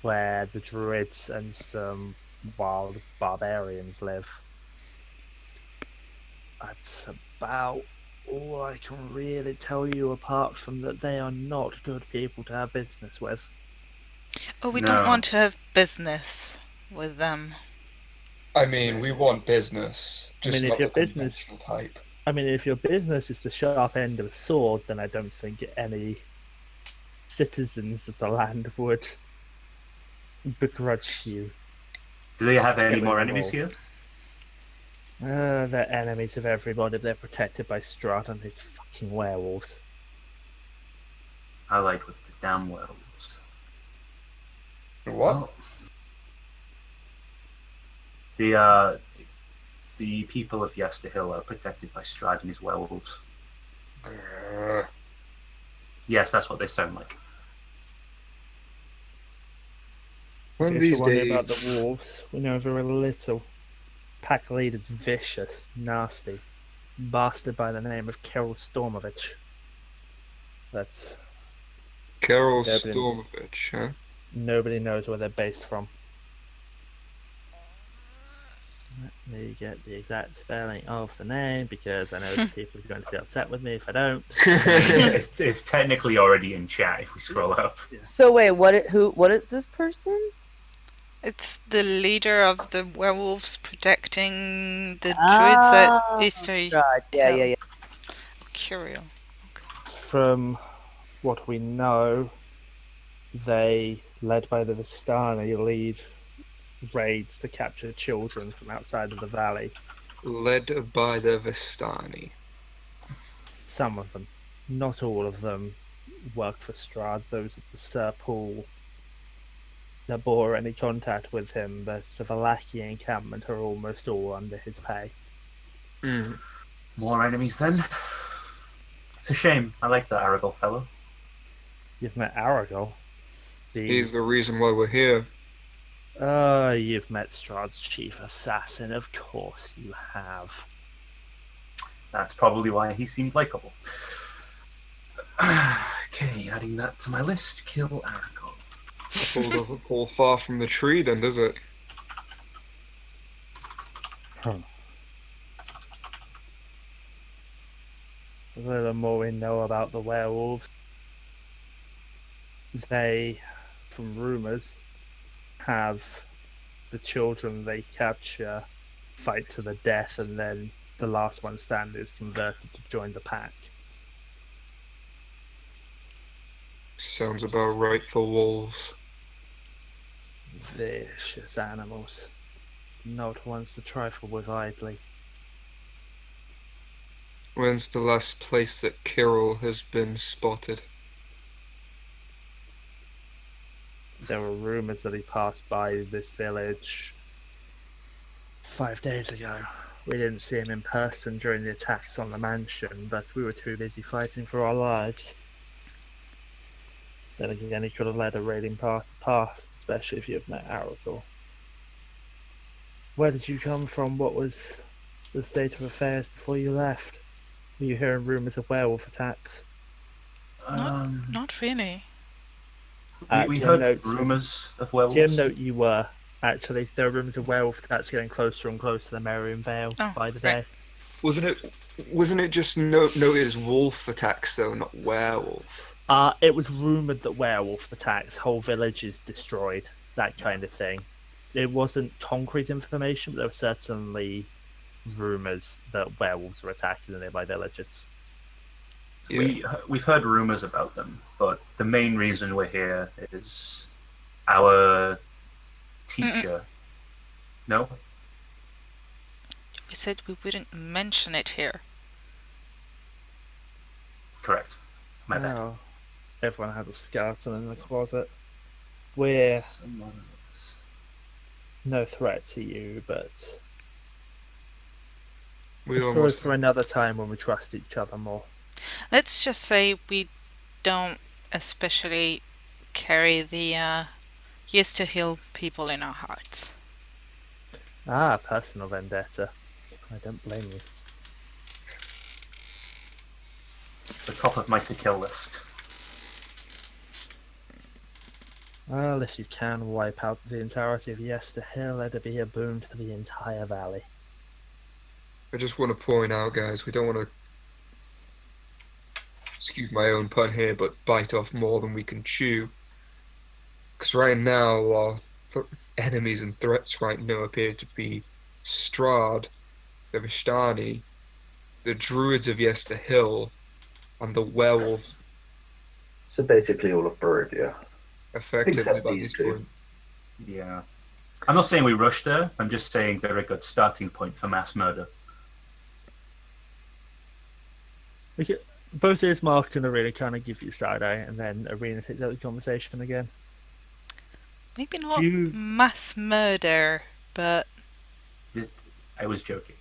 where the druids and some wild barbarians live. That's about all I can really tell you, apart from that they are not good people to have business with. Oh, we No. don't want to have business with them. I mean, we want business, just if not your the business- conventional type. I mean, if your business is the sharp end of a sword, then I don't think any citizens of the land would begrudge you. Do they have any Killing more them enemies all. here? They're enemies of everybody. They're protected by Strahd and his fucking werewolves. I like with the damn werewolves. What? Oh. The people of Yesterhill are protected by Strahd and his werewolves. Yes, that's what they sound like. One of If these you're wondering days, about the wolves, we know very little. Pack leader's vicious, nasty, bastard by the name of Keril Stormovich. That's Carol Dublin. Stormovich, huh? nobody knows where they're based from. Let me get the exact spelling of the name because I know that people are going to be upset with me if I don't. It's technically already in chat if we scroll up. So wait, what is this person? It's the leader of the werewolves protecting the druids at Easter. God, yeah. Curio. From what we know, they, led by the Vistani, lead raids to capture children from outside of the valley. Led by the Vistani. Some of them, not all of them, work for Strahd. Those at the Sir Paul that bore any contact with him, but the Valaki encampment are almost all under his pay. Mm. More enemies then? It's a shame. I like that Aragol fellow. You've met Aragol. He's the reason why we're here. You've met Strahd's chief assassin, of course you have. That's probably why he seemed likable. Okay, adding that to my list. Kill Aragol. Apple doesn't fall far from the tree then, does it? The little more we know about the werewolves, they, from rumours, have the children they capture fight to the death, and then the last one standing is converted to join the pack. Sounds about right for wolves. Vicious animals, not ones to trifle with idly. When's the last place that Kirill has been spotted? There were rumours that he passed by this village 5 days ago. We didn't see him in person during the attacks on the mansion, but we were too busy fighting for our lives. Then again, he could have led a raiding party past, especially if you have met Arakel. Where did you come from? What was the state of affairs before you left? Were you hearing rumours of werewolf attacks? Not really. We Jim heard notes, rumours of werewolves. Jim note you were. Actually, there are rumours of werewolf attacks getting closer and closer to the Merriam Vale Oh, by the right. day. Wasn't it just noted as wolf attacks though, not werewolf? It was rumoured that werewolf attacks, whole villages destroyed, that kind of thing. It wasn't concrete information, but there were certainly rumours that werewolves were attacking the nearby villages. Yeah. We've heard rumours about them, but the main reason we're here is our teacher. No? We said we wouldn't mention it here. Correct. My bad. Well, everyone has a skeleton in the closet. We're Someone else. no threat to you, but We a story almost for another time when we trust each other more. Let's just say we don't especially carry the used to heal people in our hearts. Personal vendetta. I don't blame you. The top of my to kill list. Well, if you can wipe out the entirety of Yester Hill, it'd be a boon to the entire valley. I just want to point out, guys, we don't want to, excuse my own pun here, but bite off more than we can chew. Because right now, our enemies and threats right now appear to be Strahd, the Vishtani, the Druids of Yester Hill, and the werewolves, So basically all of Barovia. effectively Except by these this two. point. Yeah. I'm not saying we rushed there, I'm just saying they're a good starting point for mass murder. Both Ismark and Arena kind of give you side eye, and then Arena takes out the conversation again. Maybe not You- mass murder, but I was joking.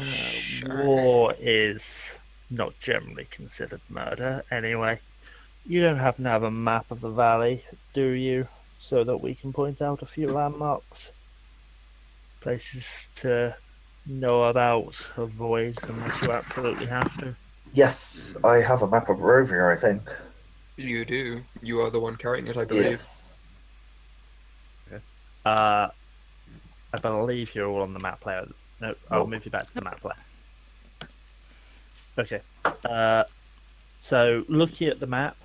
Sure. War is not generally considered murder, anyway. You don't happen to have a map of the valley, do you? So that we can point out a few landmarks? Places to know about, avoid, unless you absolutely have to. Yes, I have a map of Barovia, I think. You do. You are the one carrying it, I believe. Yes. I believe you're all on the map layer. No, I'll move you back to the map layer. Okay. So looking at the map,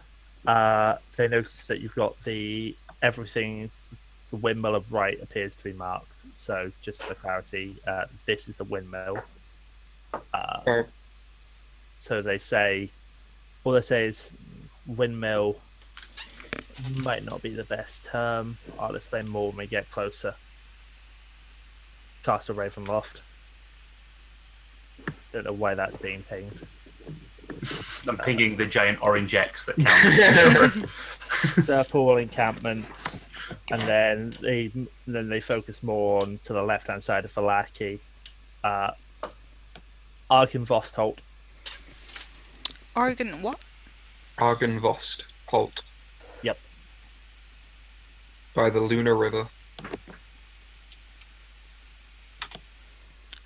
they notice that you've got everything. The windmill of right appears to be marked. So just for clarity, this is the windmill. Oh. So they say, all they say is windmill might not be the best term. I'll explain more when we get closer. Castle Ravenloft. Don't know why that's being pinged. I'm pinging the giant orange X that counts. Serpal encampment, and then they focus more on to the left hand side of Valaki. Argenvostholt. Oregon, what? Argenvost, Holt. Yep. By the Lunar River.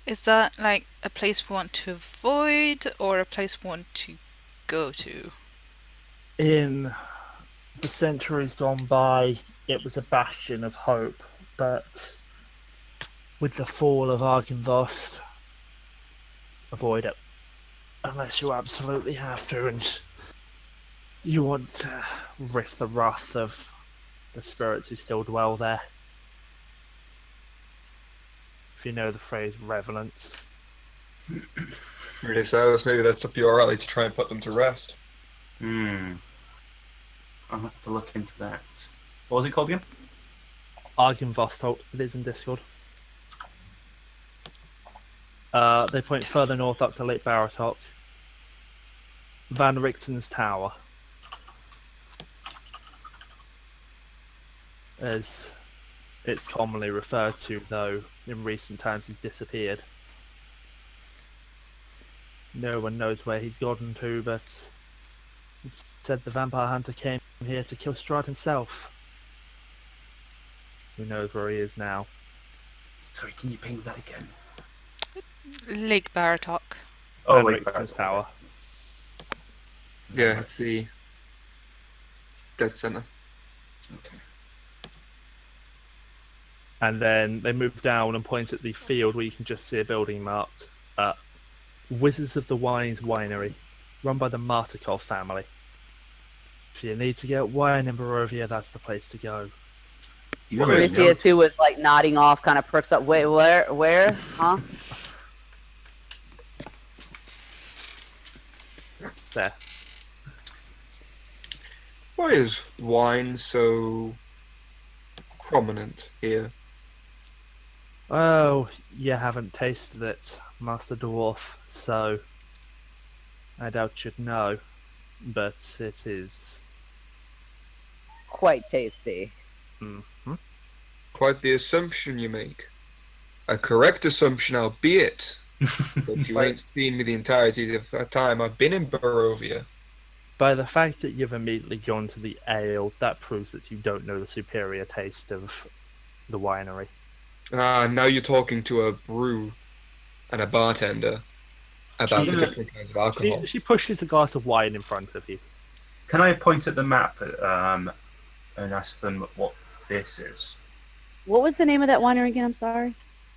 Is that like a place we want to avoid or a place we want to go to? In the centuries gone by, it was a bastion of hope, but with the fall of Argenvost, avoid it. Unless you absolutely have to, and you want to risk the wrath of the spirits who still dwell there. If you know the phrase revenants. Really, Silas, maybe that's up your alley to try and put them to rest. I'll have to look into that. What was it called again? Argynvostolt, it is in Discord. They point further north up to Lake Baratok. Van Richten's Tower. As it's commonly referred to, though in recent times he's disappeared. No one knows where he's gotten to, but it's said the vampire hunter came here to kill Strahd himself. Who knows where he is now? Sorry, can you ping that again? Lake Baratok. Oh, Van wait, Richten's Tower. Yeah, it's the dead center. Okay. And then they move down and point at the field where you can just see a building marked Wizards of the Wine's Winery, run by the Martikov family. If you need to get wine in Barovia, that's the place to go. You really Bryseis, who was like nodding off, kind of perks up. Wait, where? Huh? There. Why is wine so prominent here? Oh, you haven't tasted it, Master Dwarf, so I doubt you'd know. But it is. Quite tasty. Quite the assumption you make. A correct assumption, albeit. But you ain't seen me the entirety of the time I've been in Barovia. By the fact that you've immediately gone to the ale, that proves that you don't know the superior taste of the winery. Now you're talking to a brew and a bartender about the different kinds of alcohol. She pushes a glass of wine in front of you. Can I point at the map and ask them what this is? What was the name of that winery again? I'm sorry.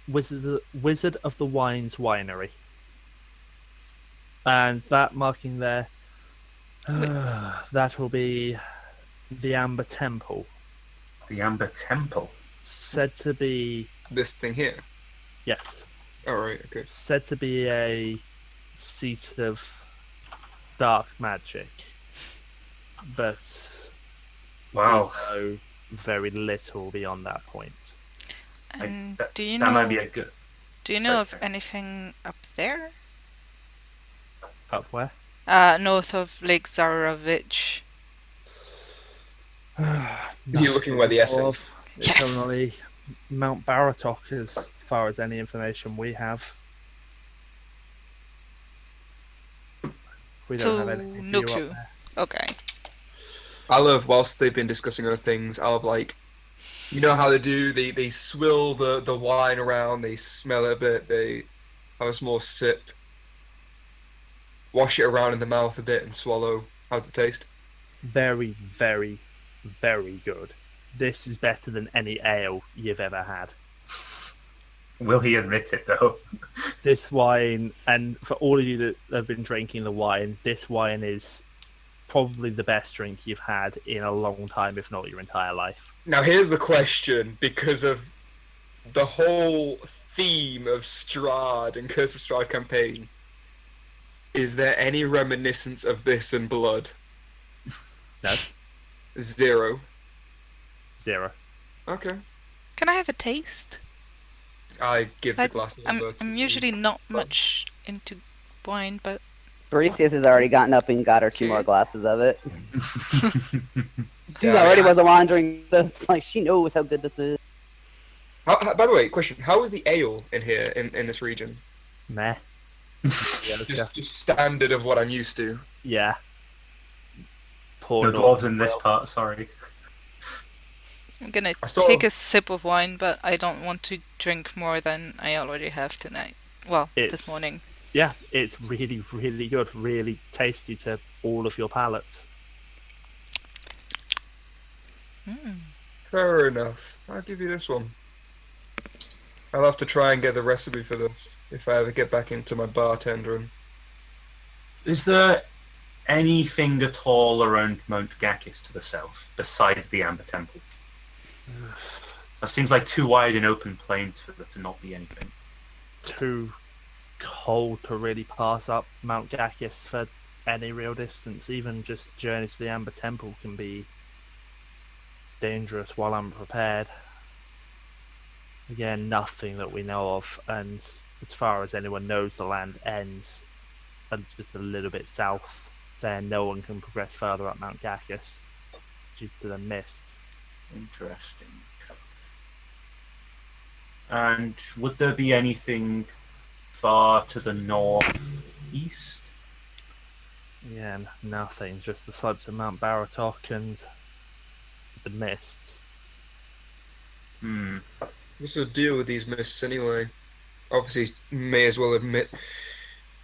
Wizard of the Wine's Winery. And that marking there, that will be the Amber Temple. The Amber Temple? Said to be, This thing here. yes, Alright, okay. said to be a seat of dark magic. But Wow. we know very little beyond that point. And That do you that might know? be a good. Do you Sorry, know of sorry. anything up there? Up where? North of Lake Zarovich. You're looking where the S is. It's Yes! only Mount Baratok as far as any information we have. We don't So, have anything no for you clue. up there. Okay. I love, whilst they've been discussing other things, I'll like, you know how they do, they swill the wine around, they smell it a bit, they have a small sip, wash it around in the mouth a bit and swallow. How's it taste? Very, very, very good. This is better than any ale you've ever had. Will he admit it though? This wine, and for all of you that have been drinking the wine, this wine is probably the best drink you've had in a long time, if not your entire life. Now here's the question, because of the whole theme of Strahd and Curse of Strahd campaign, is there any reminiscence of this in blood? No? 0. 0. Okay. Can I have a taste? I give the Like, glass I'm over to I'm usually not much into wine, but Bryseis has already gotten up and got her 2 more Cheers. glasses of it. She Yeah, already yeah. wasn't wandering, so it's like she knows how good this is. By the way, question: how is the ale in here in this region? Meh. Just standard of what I'm used to. Yeah. Poor No dog. dwarves in this part, sorry. I'm gonna I saw- take a sip of wine, but I don't want to drink more than I already have tonight. Well, It's- this morning. Yeah, it's really, really good. Really tasty to all of your palates. Mm. Fair enough. I'll give you this one. I'll have to try and get the recipe for this if I ever get back into my bartendering. Is there anything at all around Mount Gakis to the south besides the Amber Temple? That seems like too wide an open plain for there to not be anything. Too cold to really pass up Mount Gakis for any real distance. Even just journeys to the Amber Temple can be dangerous while unprepared. Again, nothing that we know of, and as far as anyone knows, the land ends and just a little bit south. Then no one can progress further up Mount Gakis due to the mist. Interesting. And would there be anything far to the northeast? Yeah, nothing. Just the slopes of Mount Baratok and the mists. What's the deal with these mists anyway? Obviously, may as well admit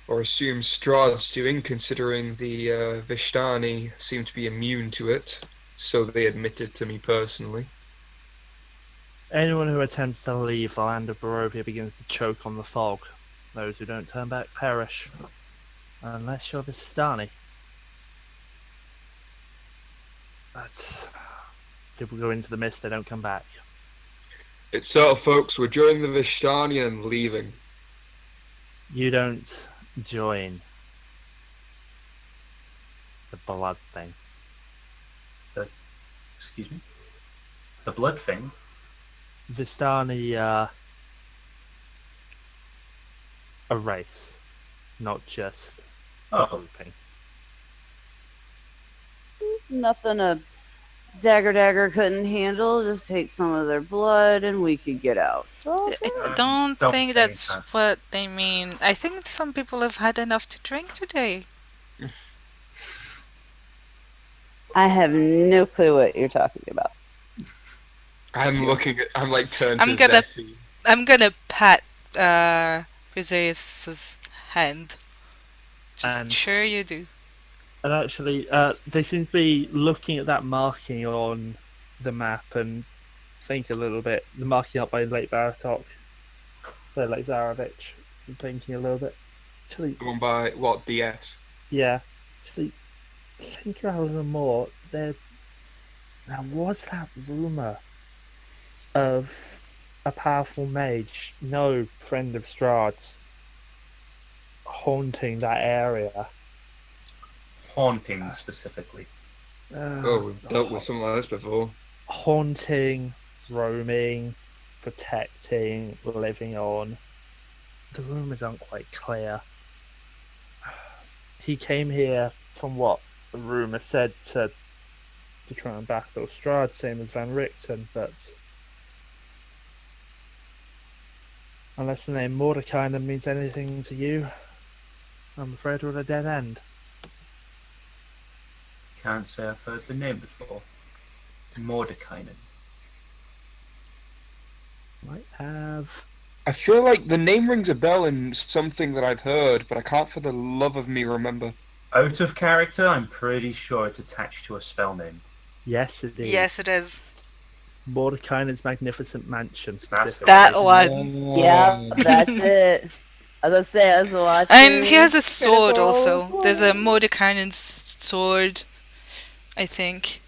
or assume Strahd's doing, considering the Vishtani seem to be immune to it. So they admitted to me personally. Anyone who attempts to leave the land of Barovia begins to choke on the fog. Those who don't turn back perish. Unless you're Vistani. That's... People go into the mist, they don't come back. It's settled, folks. We're joining the Vishtani and leaving. You don't join. It's a blood thing. Excuse me? The blood thing? Vistani, a race, not just a grouping. Nothing a dagger couldn't handle. Just take some of their blood and we could get out. So, I don't Don't think say that's that. what they mean. I think some people have had enough to drink today. I have no clue what you're talking about. I'm looking at. I'm like turned I'm to gonna- Zeesi. I'm gonna pat Bryseis' hand. Just And- sure you do. And actually, they seem to be looking at that marking on the map and think a little bit. The marking up by Lake Baratok, so Lake Zarovich, and thinking a little bit. Actually, The one by what? DS. yeah. Actually, think about it a little more. There was that rumor of a powerful mage, no friend of Strahd's, haunting that area. Haunting, specifically. Oh, we've dealt with something like this before. Haunting, roaming, protecting, living on. The rumours aren't quite clear. He came here from what the rumour said to try and battle Strahd, same as Van Richten, but unless the name Mordekainen means anything to you, I'm afraid we're at a dead end. Can't say I've heard the name before. Mordekainen. Might have. I feel like the name rings a bell in something that I've heard, but I can't for the love of me remember. Out of character, I'm pretty sure it's attached to a spell name. Yes, it is. Yes, it is. Mordekainen's Magnificent Mansion, That's the specifically. That one. Yeah, that's it. As I say, I was watching. And he has a sword Critical also. Role. There's a Mordekainen's sword, I think.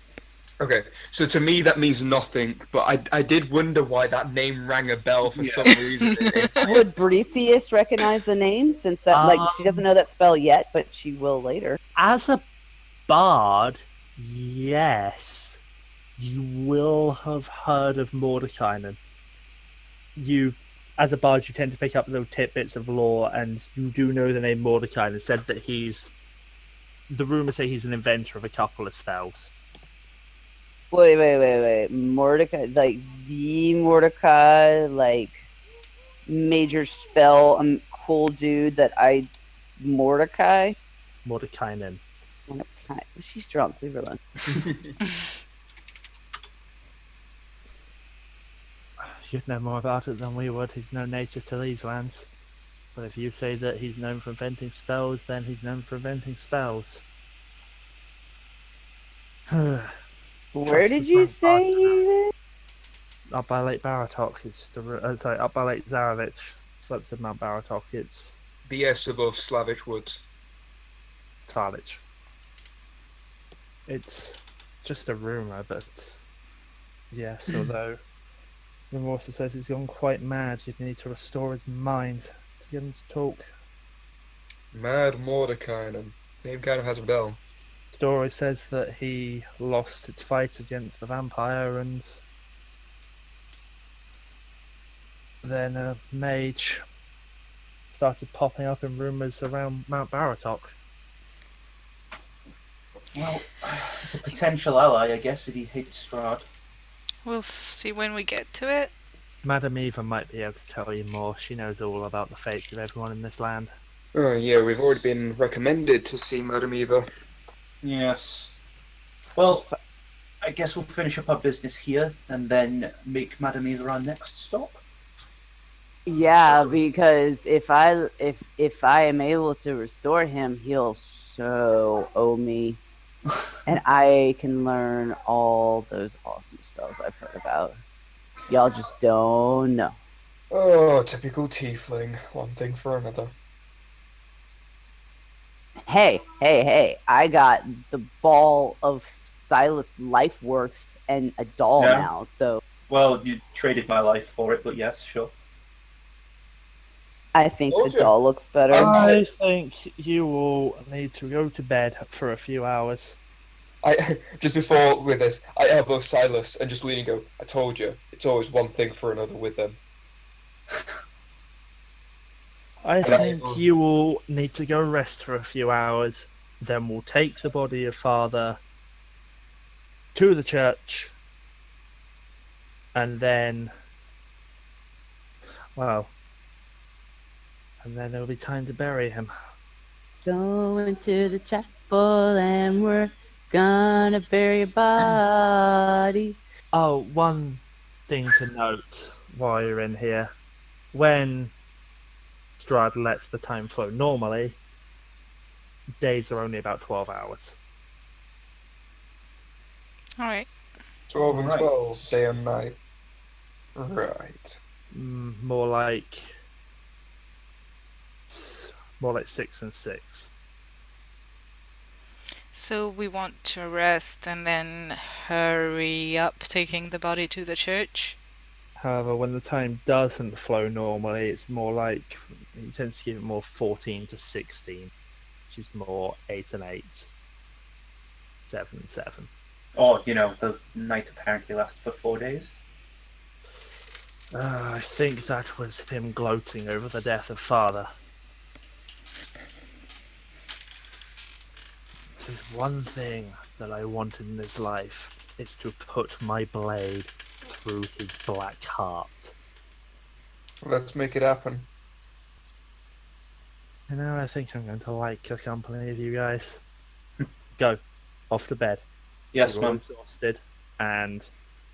Okay, so to me that means nothing, but I did wonder why that name rang a bell for some reason. Would Bryseis recognize the name since that she doesn't know that spell yet, but she will later? As a bard, yes, you will have heard of Mordekainen. As a bard, you tend to pick up little tidbits of lore, and you do know the name Mordekainen. Said that the rumors say he's an inventor of a couple of spells. Wait. Mordecai, like the Mordecai, like major spell, cool dude that Mordecai? Mordekainen. Mordecai. She's drunk, leave her alone. You'd know more about it than we would. He's no native to these lands. But if you say that he's known for inventing spells, then he's known for inventing spells. Where did you say he lived? Up by Lake Baratok, it's just up by Lake Zarovich, slopes of Mount Baratok. It's DS above Slavic Woods. Tvarlich. It's just a rumor, but yes, although rumor also says he's gone quite mad, you'd need to restore his mind to get him to talk. Mad Mordekainen. Name kind of has a bell. Story says that he lost its fight against the vampire and then a mage started popping up in rumors around Mount Baratok. Well, it's a potential ally, I guess, if he hates Strahd. We'll see when we get to it. Madame Eva might be able to tell you more. She knows all about the fates of everyone in this land. Oh yeah, we've already been recommended to see Madame Eva. Yes. Well, I guess we'll finish up our business here and then make Madame Eva our next stop. Yeah, because if I am able to restore him, he'll so owe me, and I can learn all those awesome spells I've heard about. Y'all just don't know. Oh, typical tiefling. One thing for another. Hey! I got the ball of Silas life worth and a doll Yeah. now, so Well, you traded my life for it, but yes, sure. I think Told the you. doll looks better. I think you will need to go to bed for a few hours. I just before with this, I elbow Silas and just lean and go, I told you, it's always one thing for another with them. I think you will need to go rest for a few hours. Then we'll take the body of Father to the church. And then, well, and then it'll be time to bury him. Going to the chapel and we're gonna bury your body. Oh, one thing to note while you're in here. When Strahd lets the time flow normally, days are only about 12 hours. Alright. 12 and Right. 12, day and night. Right. More like 6 and 6. So we want to rest and then hurry up taking the body to the church. However, when the time doesn't flow normally, it's more like he tends to give it more 14 to 16, which is more 8 and 8, 7 and 7. Or, the night apparently lasted for 4 days. I think that was him gloating over the death of Father. There's one thing that I want in this life. It's to put my blade through his black heart. Let's make it happen. I think I'm going to like the company of you guys. Go. Off to bed. Yes, You're all ma'am. exhausted, and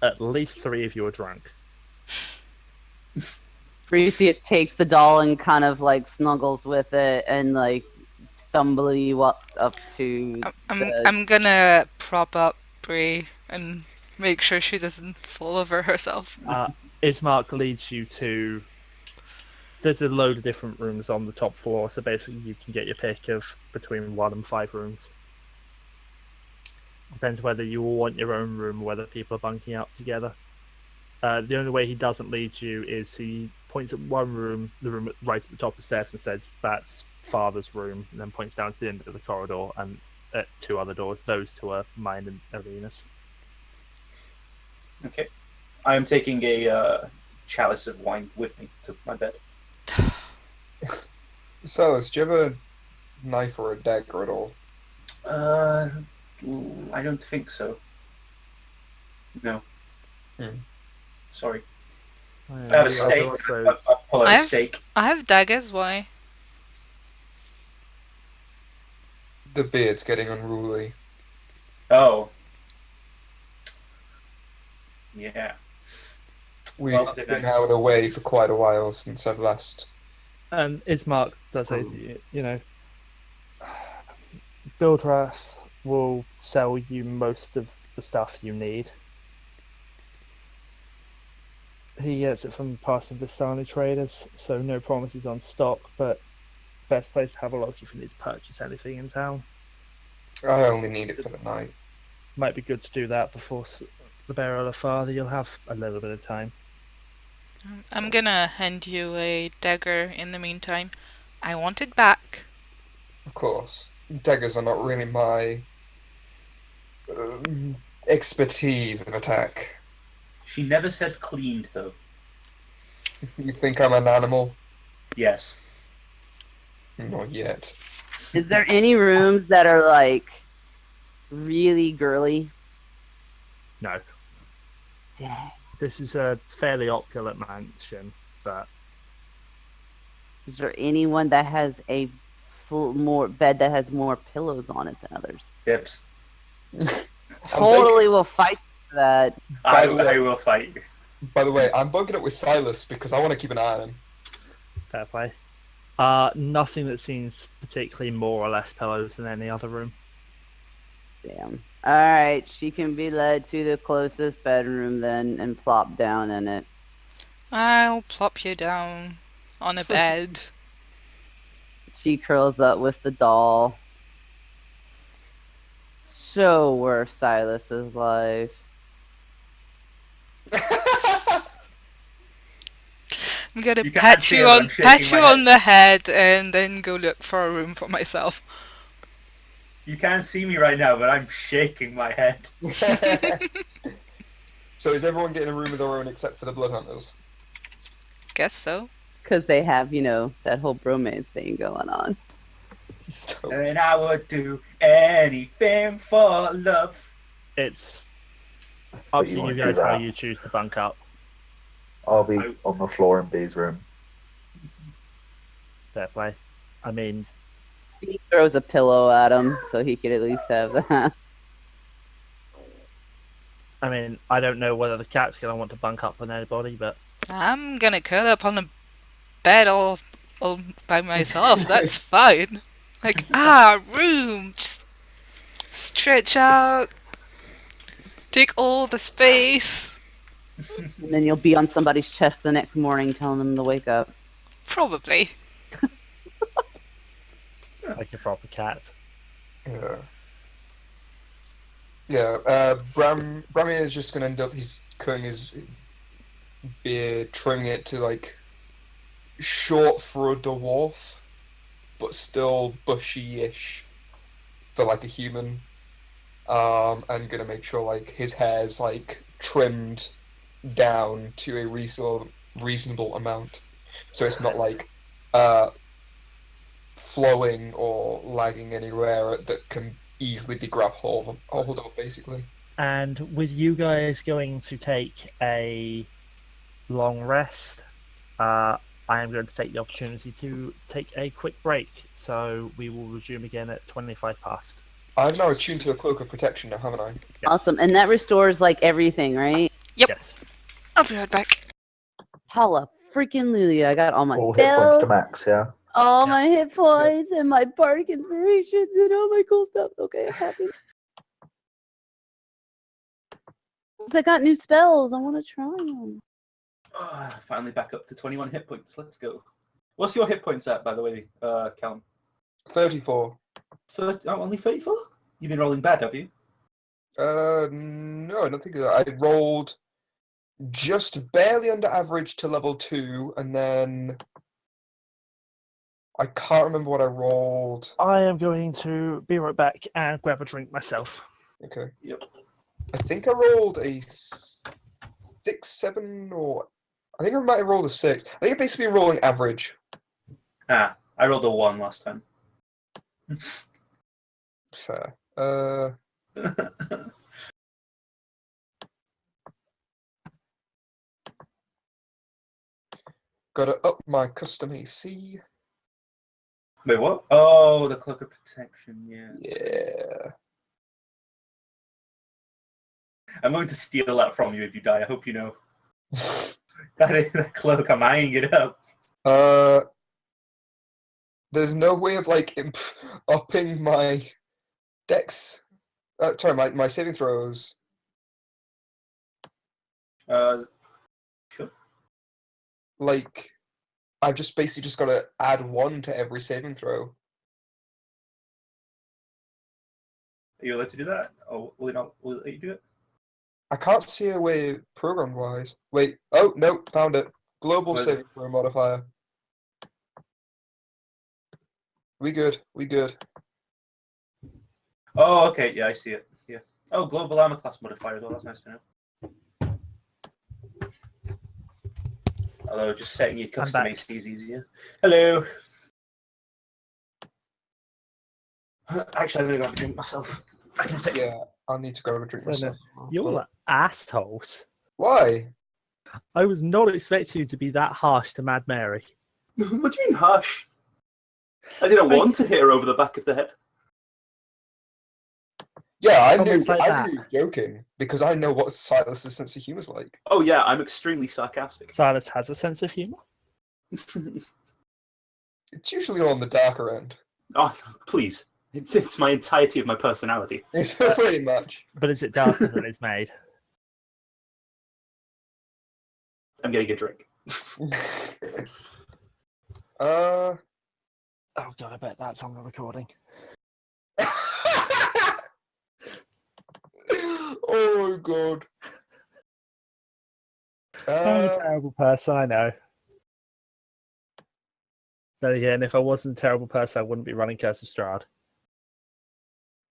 at least 3 of you are drunk. Bryseis takes the doll and kind of like snuggles with it and like stumbly walks up to I'm gonna prop up Bree and make sure she doesn't fall over herself. Ismark leads you to... There's a load of different rooms on the top floor, so basically you can get your pick of between 1 and 5 rooms. Depends whether you will want your own room or whether people are bunking up together. The only way he doesn't lead you is he points at one room, the room right at the top of the stairs, and says, that's Father's room, and then points down to the end of the corridor and at 2 other doors. Those 2 are mine and Arena's. Okay. I am taking a chalice of wine with me to my bed. Silas, do you have a knife or a dagger at all? I don't think so. No. Sorry. I have a steak. Also, I'll pull out I a have- steak. I have daggers, why? The beard's getting unruly. Oh. Yeah. We've Well, did been I- out away for quite a while since I've last. and Ismark does say, Bildrath will sell you most of the stuff you need. He gets it from passing Vistani traders, so no promises on stock, but best place to have a look if you need to purchase anything in town. I only need it for the night. Might be good to do that before the burial of father. You'll have a little bit of time. I'm gonna hand you a dagger in the meantime. I want it back. Of course. Daggers are not really my expertise of attack. She never said cleaned, though. You think I'm an animal? Yes. Not yet. Is there any rooms that are like really girly? No, Dang. this is a fairly opulent mansion, but Is there anyone that has a full more bed that has more pillows on it than others? Dips. Totally will fight for that. By the way- I will fight you. By the way, I'm bugging it with Silas because I want to keep an eye on him. fair play. Nothing that seems particularly more or less pillows than any other room. Damn. Alright, she can be led to the closest bedroom then and plop down in it. I'll plop you down on a bed. She curls up with the doll. So worth Silas's life. I'm gonna You can't pat see you it, on I'm shaking my the head and then go look for a room for myself. You can't see me right now, but I'm shaking my head. So is everyone getting a room of their own except for the Bloodhunters? Guess so. Because they have, you know, that whole bromance thing going on. And I would do anything for love. It's up But to you you won't do guys how that. you choose to bunk up. I'll be on the floor in B's room. Fair play. I mean, He throws a pillow at him so he could at least have that. I don't know whether the cat's gonna want to bunk up with anybody, but I'm gonna curl up on the bed all by myself. That's fine. Like, room. Just stretch out. Take all the space. And then you'll be on somebody's chest the next morning telling them to wake up. Probably. like a proper cat. Yeah. Yeah, Brammyr is just gonna end up, he's cutting his beard, trimming it to like short for a dwarf, but still bushy-ish for like a human. And gonna make sure like his hair's like trimmed down to a reasonable amount, so it's not like flowing or lagging anywhere that can easily be grabbed hold of, basically. And with you guys going to take a long rest, I am going to take the opportunity to take a quick break. So we will resume again at 25 past. I've now attuned to a cloak of protection now, haven't I? Yes. Awesome. And that restores like everything, right? Yep. Yes. I'll be right back. Holla freaking Lulia. I got all my All hit points to bells, max, yeah? all Yeah. my hit points, and my bardic inspirations, and all my cool stuff. Okay, I'm happy. 'Cause I got new spells. I want to try them. Finally back up to 21 hit points. Let's go. What's your hit points at, by the way, Callum? 34. Only 34? You've been rolling bad, have you? No, I don't think so. I rolled just barely under average to level 2, and then I can't remember what I rolled. I am going to be right back and grab a drink myself. Okay. Yep. I think I rolled a 6, 7, or I think I might have rolled a 6. I think I've basically been rolling average. I rolled a 1 last time. Fair. Gotta up my custom AC. Wait, what? Oh, the Cloak of Protection, yeah. Yeah. I'm going to steal that from you if you die, I hope you know. That cloak, I'm eyeing it up. There's no way of like upping my dex. Sorry, my saving throws. Sure. Like, I've just basically just got to add 1 to every saving throw. Are you allowed to do that? Or will it not? Will it let you do it? I can't see a way program-wise. Wait. Oh, no. Found it. Global What is saving throw modifier. We good. We good. Oh, okay. Yeah, I see it. Yeah. Oh, global armor class modifier as well. That's nice to know. Hello, just setting your custom back. ACs easier. Hello. Actually, I'm gonna grab a drink myself. I can take. Yeah, I'll need to go have a drink So myself. You're assholes. Why? I was not expecting you to be that harsh to Mad Mary. What do you mean harsh? I didn't want to hit her over the back of the head. Yeah, I Comments knew. like I that. knew you were joking because I know what Silas's sense of humor is like. Oh yeah, I'm extremely sarcastic. Silas has a sense of humour. It's usually on the darker end. Oh, please. It's my entirety of my personality. Pretty much. But is it darker than it's made? I'm getting a drink. uh. Oh god, I bet that's on the recording. Oh god. I'm a terrible person, I know. Then again, if I wasn't a terrible person, I wouldn't be running Curse of Strahd.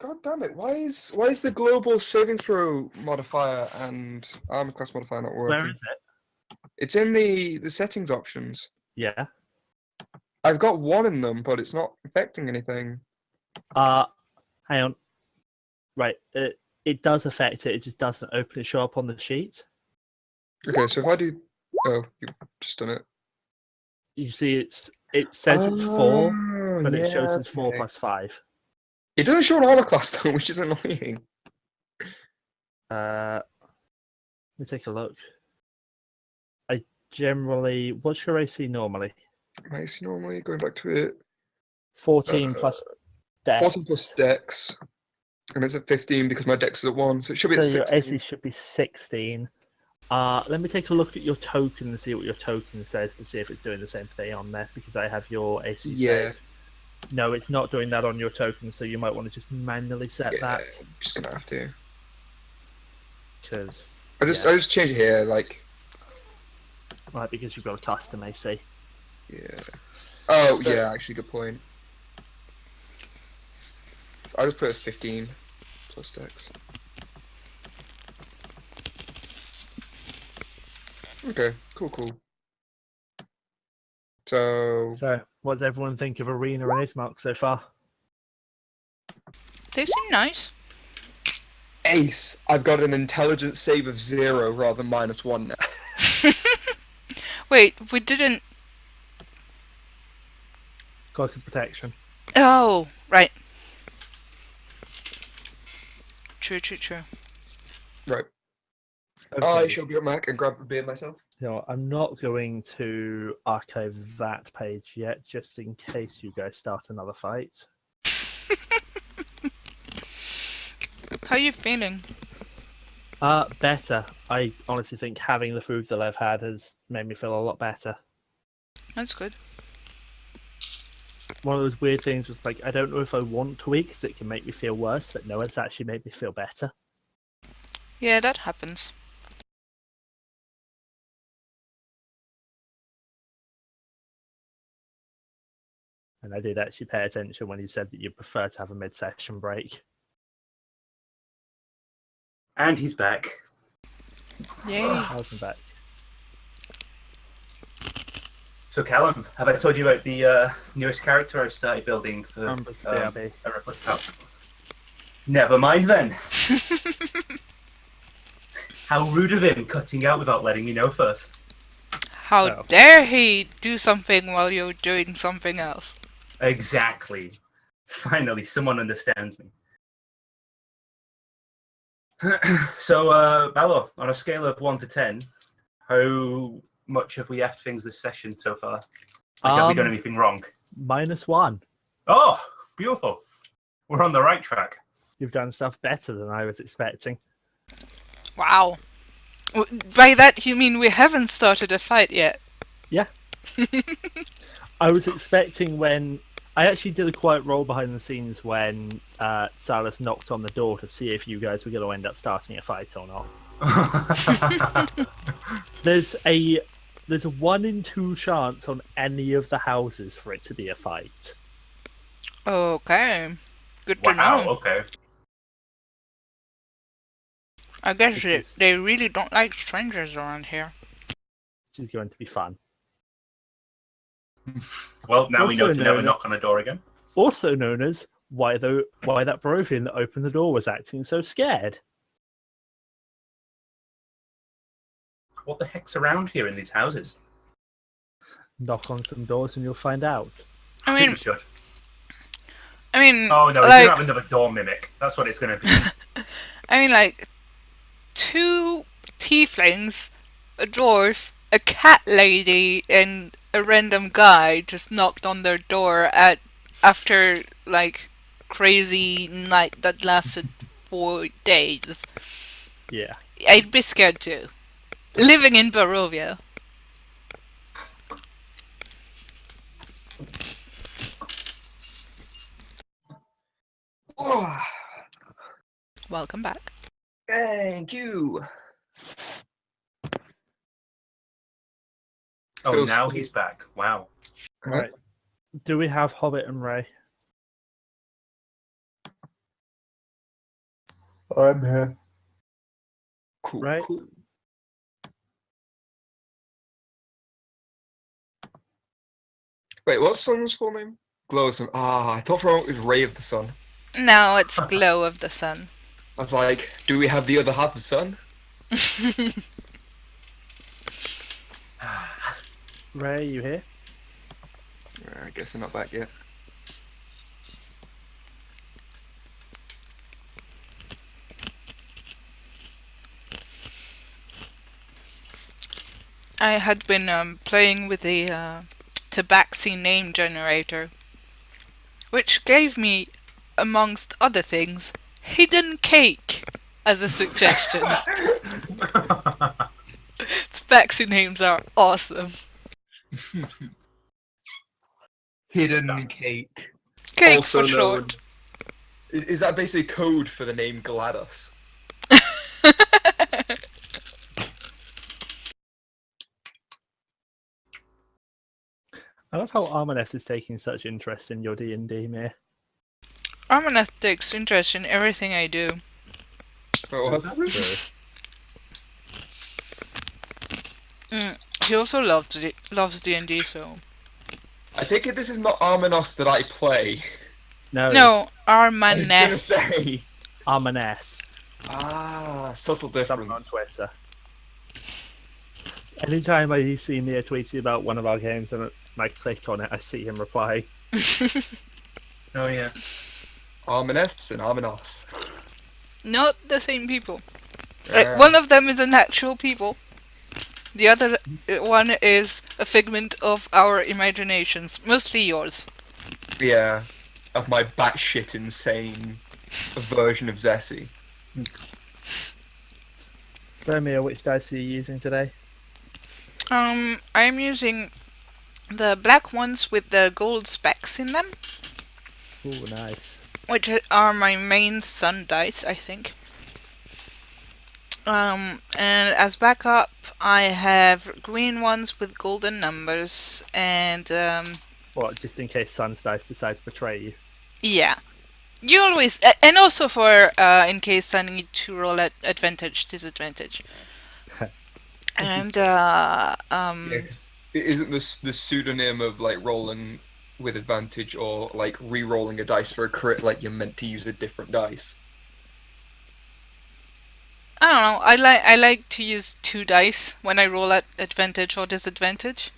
God damn it! Why is the global saving throw modifier and armor class modifier not working? Where is it? It's in the settings options. Yeah. I've got one in them, but it's not affecting anything. Hang on. Right, it does affect it. It just doesn't open and show up on the sheet. Okay, so if I do, oh, you've just done it. You see, it says it's 4, Oh, but it shows yeah, it's 4 okay. plus 5. It doesn't show an armor class though, which is annoying. Let me take a look. I generally, what's your AC normally? Nice, normally going back to it. 14 plus dex. 14 plus dex, and it's at 15 because my dex is at 1, so it should be So at your 16. AC should be 16. Let me take a look at your token and see what your token says to see if it's doing the same thing on there, because I have your AC Yeah. saved. No, it's not doing that on your token, so you might want to just manually set that. I'm just gonna have to. Because I just change it here, like. right, because you've got a custom AC. Yeah. Oh yeah, actually, good point. I'll just put it at 15 plus dex. Okay, cool. So what does everyone think of Arena and Ismark so far? They seem nice. Ace, I've got an intelligence save of 0 rather than -1 now. Wait, we didn't. Cloak of Protection. Oh, right. True. Right. Okay. I shall be at Mac and grab a beer myself. You know, I'm not going to archive that page yet, just in case you guys start another fight. How are you feeling? Better. I honestly think having the food that I've had has made me feel a lot better. That's good. One of those weird things was like, I don't know if I want to eat because it can make me feel worse, but no, it's actually made me feel better. Yeah, that happens. And I did actually pay attention when you said that you prefer to have a mid-session break. And he's back. Yay. Welcome back. So Callum, have I told you about the newest character I've started building for Umbra BRB. a replica? Oh. Never mind then. How rude of him cutting out without letting me know first. How Oh. dare he do something while you're doing something else? Exactly. Finally, someone understands me. So, Ballor, on a scale of 1 to 10, how much have we effed things this session so far? Like, have we done anything wrong? -1. Oh, beautiful. We're on the right track. You've done stuff better than I was expecting. Wow. By that you mean we haven't started a fight yet? Yeah. I was expecting when I actually did a quiet roll behind the scenes when Silas knocked on the door to see if you guys were going to end up starting a fight or not. There's a 1 in 2 chance on any of the houses for it to be a fight. Okay. Good to Wow, know. okay. I guess Because- they really don't like strangers around here. Which is going to be fun. Well, now we know Also to never known- knock on a door again. Also known as why that Barovian that opened the door was acting so scared. What the heck's around here in these houses? Knock on some doors and you'll find out. I think mean, we should. I Oh no, it's like, gonna have another door mimic. That's what it's gonna be. like 2 tieflings, a dwarf, a cat lady, and a random guy just knocked on their door after like crazy night that lasted 4 days. Yeah. I'd be scared too. Living in Barovia. Oh, Welcome back. thank you. Oh, Feels- now he's back. Wow. Right. Do we have Hobbit and Ray? I'm here. Cool. Right. Cool. Wait, what's Sun's full name? Glow of Sun. Ah, I thought for a moment it was Ray of the Sun. Now it's Glow of the Sun. I was like, do we have the other half of Sun? Ray, you here? I guess I'm not back yet. I had been playing with the tabaxi name generator, which gave me, amongst other things, hidden cake as a suggestion. Tabaxi names are awesome. Hidden Cake. Cake Also for short. Is that basically code for the name GLaDOS? I love how Armaneth is taking such interest in your D&D, Mir. Armaneth takes interest in everything I do. What? He also loves D&D, so... I take it this is not Armanos that I play. No, No, I was gonna Armaneth. say. Armaneth. Ah, subtle Someone on difference. Twitter. Anytime I see Mir tweeting about one of our games and I click on it, I see him reply. Oh yeah. Armanes and Armanos. Not the same people. Yeah. One of them is an actual people. The other one is a figment of our imaginations, mostly yours. Yeah, of my batshit insane version of Zeesi. So, Mir, which dice are you using today? I'm using the black ones with the gold specks in them, Ooh, nice. which are my main sun dice, I think. And as backup, I have green ones with golden numbers, and What, just in case Sun's dice decide to betray you? yeah. You always, and also for in case I need to roll at advantage, disadvantage. And Yeah, 'cause it isn't the pseudonym of like rolling with advantage or like re-rolling a dice for a crit like you're meant to use a different dice. I don't know. I like to use 2 dice when I roll at advantage or disadvantage.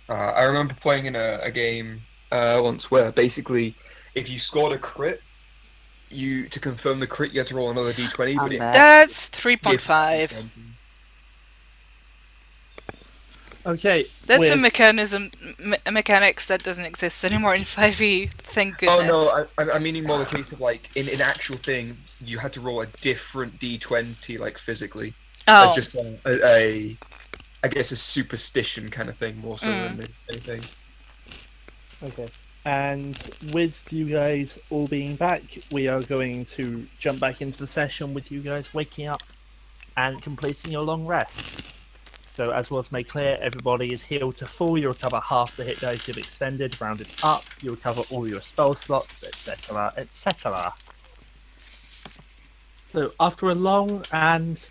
I remember playing in a game once where basically if you scored a crit, to confirm the crit you had to roll another d20, but it That's 3.5. Okay. That's a with- mechanics that doesn't exist anymore in 5e. Thank Oh goodness. no, I'm meaning more the case of like in actual thing you had to roll a different d20 like physically. Oh, As just a I guess a superstition kind of thing more so than anything. Okay. And with you guys all being back, we are going to jump back into the session with you guys waking up and completing your long rest. So as was made clear, everybody is healed to full. You recover half the hit dice you've expended, rounded up. You recover all your spell slots, etc., etc. So after a long and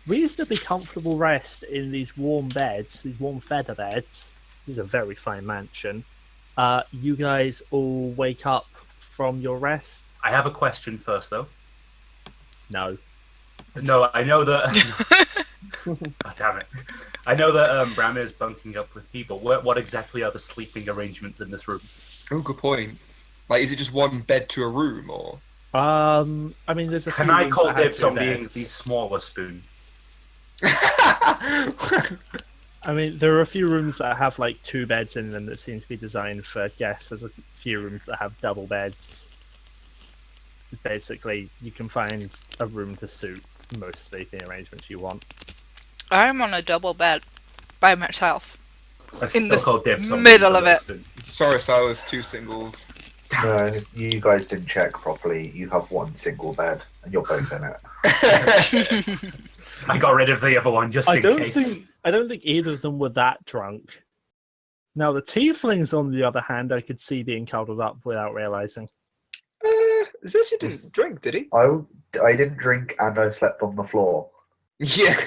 reasonably comfortable rest in these warm beds, these warm feather beds, this is a very fine mansion, you guys all wake up from your rest. I have a question first, though. No. No, I know that. God damn it! I know that Brammyr is bunking up with people. What exactly are the sleeping arrangements in this room? Oh, good point. Like, is it just one bed to a room, or? I mean, there's a Can few I rooms call that have dibs two on being beds. the smaller spoon? I mean, there are a few rooms that have like 2 beds in them that seem to be designed for guests. There's a few rooms that have double beds. Basically, you can find a room to suit most sleeping arrangements you want. I'm on a double bed by myself. I In still the call dibs on middle being of the it. spoon. Sorry, Silas, 2 singles. No, you guys didn't check properly. You have one single bed, and you're both in it. I got rid of the other one just in case. I don't think either of them were that drunk. Now the tieflings, on the other hand, I could see being cuddled up without realizing. Zeesi didn't drink, did he? I didn't drink, and I slept on the floor. Yeah.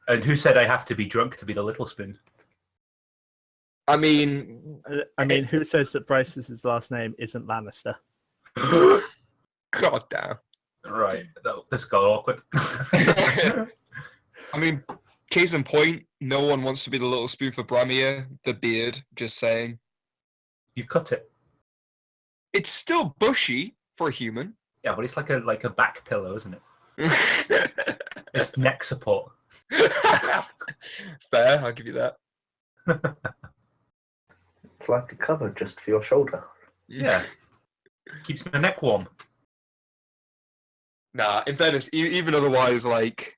And who said I have to be drunk to be the little spoon? I mean, Who says that Bryseis' last name isn't Lannister? God damn. Right, this got awkward. I mean, case in point, no one wants to be the little spoon for Brammyr, the beard, just saying. You've cut it. It's still bushy for a human. Yeah, but it's like a back pillow, isn't it? It's neck support. Fair, I'll give you that. It's like a cover just for your shoulder. Yeah. Keeps my neck warm. Nah, in fairness, even otherwise, like,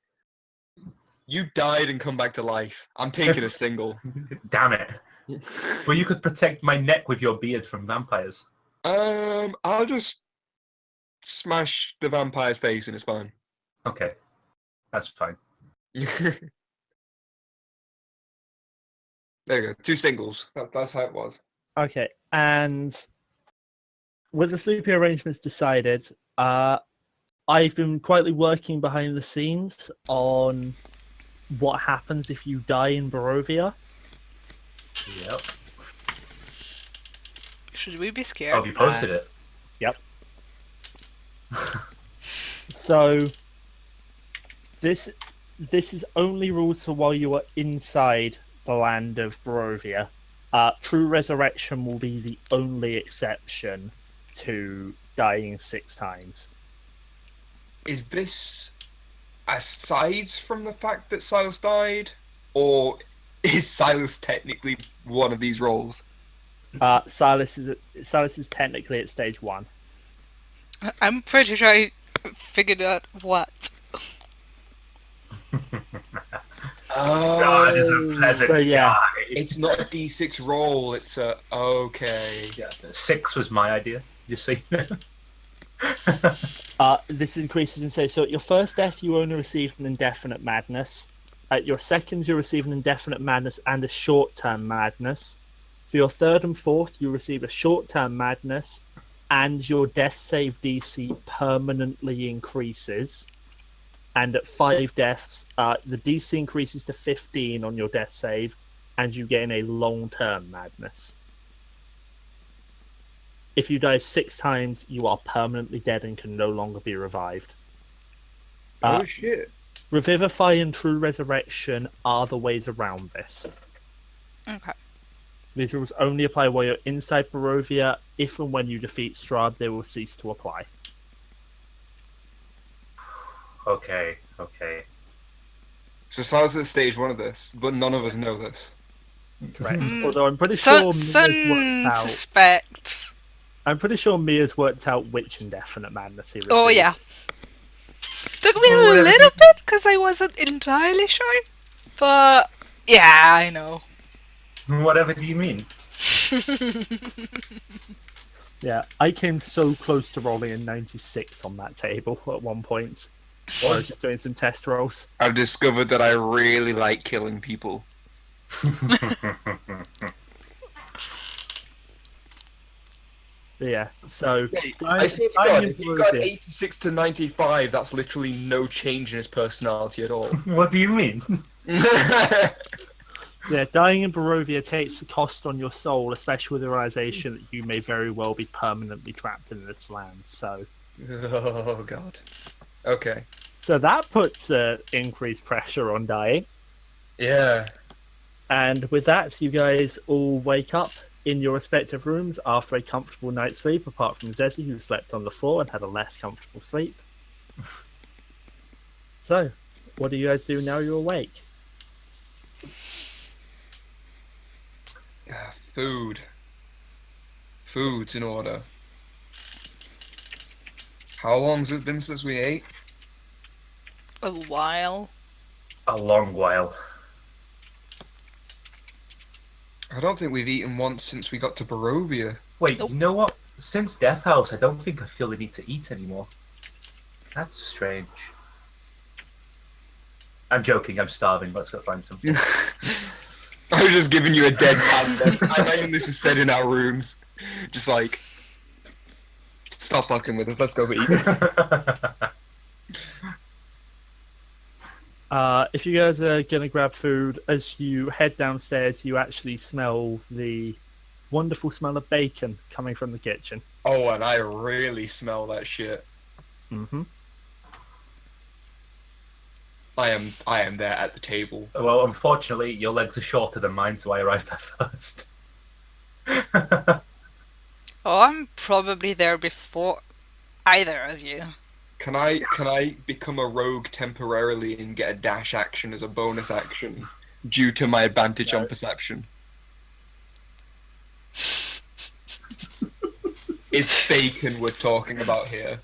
you died and come back to life. I'm taking a single. Damn it. Well, you could protect my neck with your beard from vampires. I'll just smash the vampire's face and it's fine. Okay. That's fine. There you go. 2 singles. That's how it was. Okay, and with the sleeping arrangements decided, I've been quietly working behind the scenes on what happens if you die in Barovia. Yep. Should we be Oh, scared? have you posted it? Yep. So this is only rules for while you are inside the land of Barovia. True resurrection will be the only exception to dying 6 times. Is this aside from the fact that Silas died, or is Silas technically one of these roles? Silas is technically at stage 1. I'm pretty sure I figured out what. God is a pleasant so yeah. guy. It's not a D6 roll, it's a... Okay. Yeah, 6 was my idea, you see. This increases in stage. So at your first death, you only receive an indefinite madness. At your second, you receive an indefinite madness and a short-term madness. For your third and fourth, you receive a short-term madness, and your death save DC permanently increases. And at 5 deaths, the DC increases to 15 on your death save, and you gain a long-term madness. If you die 6 times, you are permanently dead and can no longer be revived. Oh, shit. Revivify and True Resurrection are the ways around this. Okay. These rules only apply while you're inside Barovia. If and when you defeat Strahd, they will cease to apply. Okay. So Silas is at stage 1 of this, but none of us know this. Correct. Although I'm pretty sure Mia's Sun worked out. suspects. I'm pretty sure Mia's worked out which indefinite madness he received. Oh yeah. Took me a Well, little bit because I wasn't entirely sure, but yeah, I know. Whatever do you mean? Yeah, I came so close to rolling a 96 on that table at one point. While I was just doing some test rolls. I've discovered that I really like killing people. But yeah, so I swear to God, if you got 86 to 95, that's literally no change in his personality at all. What do you mean? yeah, dying in Barovia takes a cost on your soul, especially with the realization that you may very well be permanently trapped in this land. So, Oh God. Okay. so that puts increased pressure on dying. Yeah. And with that, you guys all wake up in your respective rooms after a comfortable night's sleep, apart from Zeesi, who slept on the floor and had a less comfortable sleep. So, what do you guys do now you're awake? Food. Food's in order. How long's it been since we ate? A while. A long while. I don't think we've eaten once since we got to Barovia. Wait, Nope. you know what? Since Death House, I don't think I feel the need to eat anymore. That's strange. I'm joking, I'm starving. Let's go find something. I was just giving you a dead hand. I imagine this was said in our rooms. Just like, stop fucking with us, let's go eat. If you guys are going to grab food, as you head downstairs, you actually smell the wonderful smell of bacon coming from the kitchen. Oh, and I really smell that shit. Mm-hmm. I am there at the table. Well, unfortunately, your legs are shorter than mine, so I arrived there first. Oh, I'm probably there before either of you. Can I become a rogue temporarily and get a dash action as a bonus action due to my advantage on perception? It's bacon we're talking about here.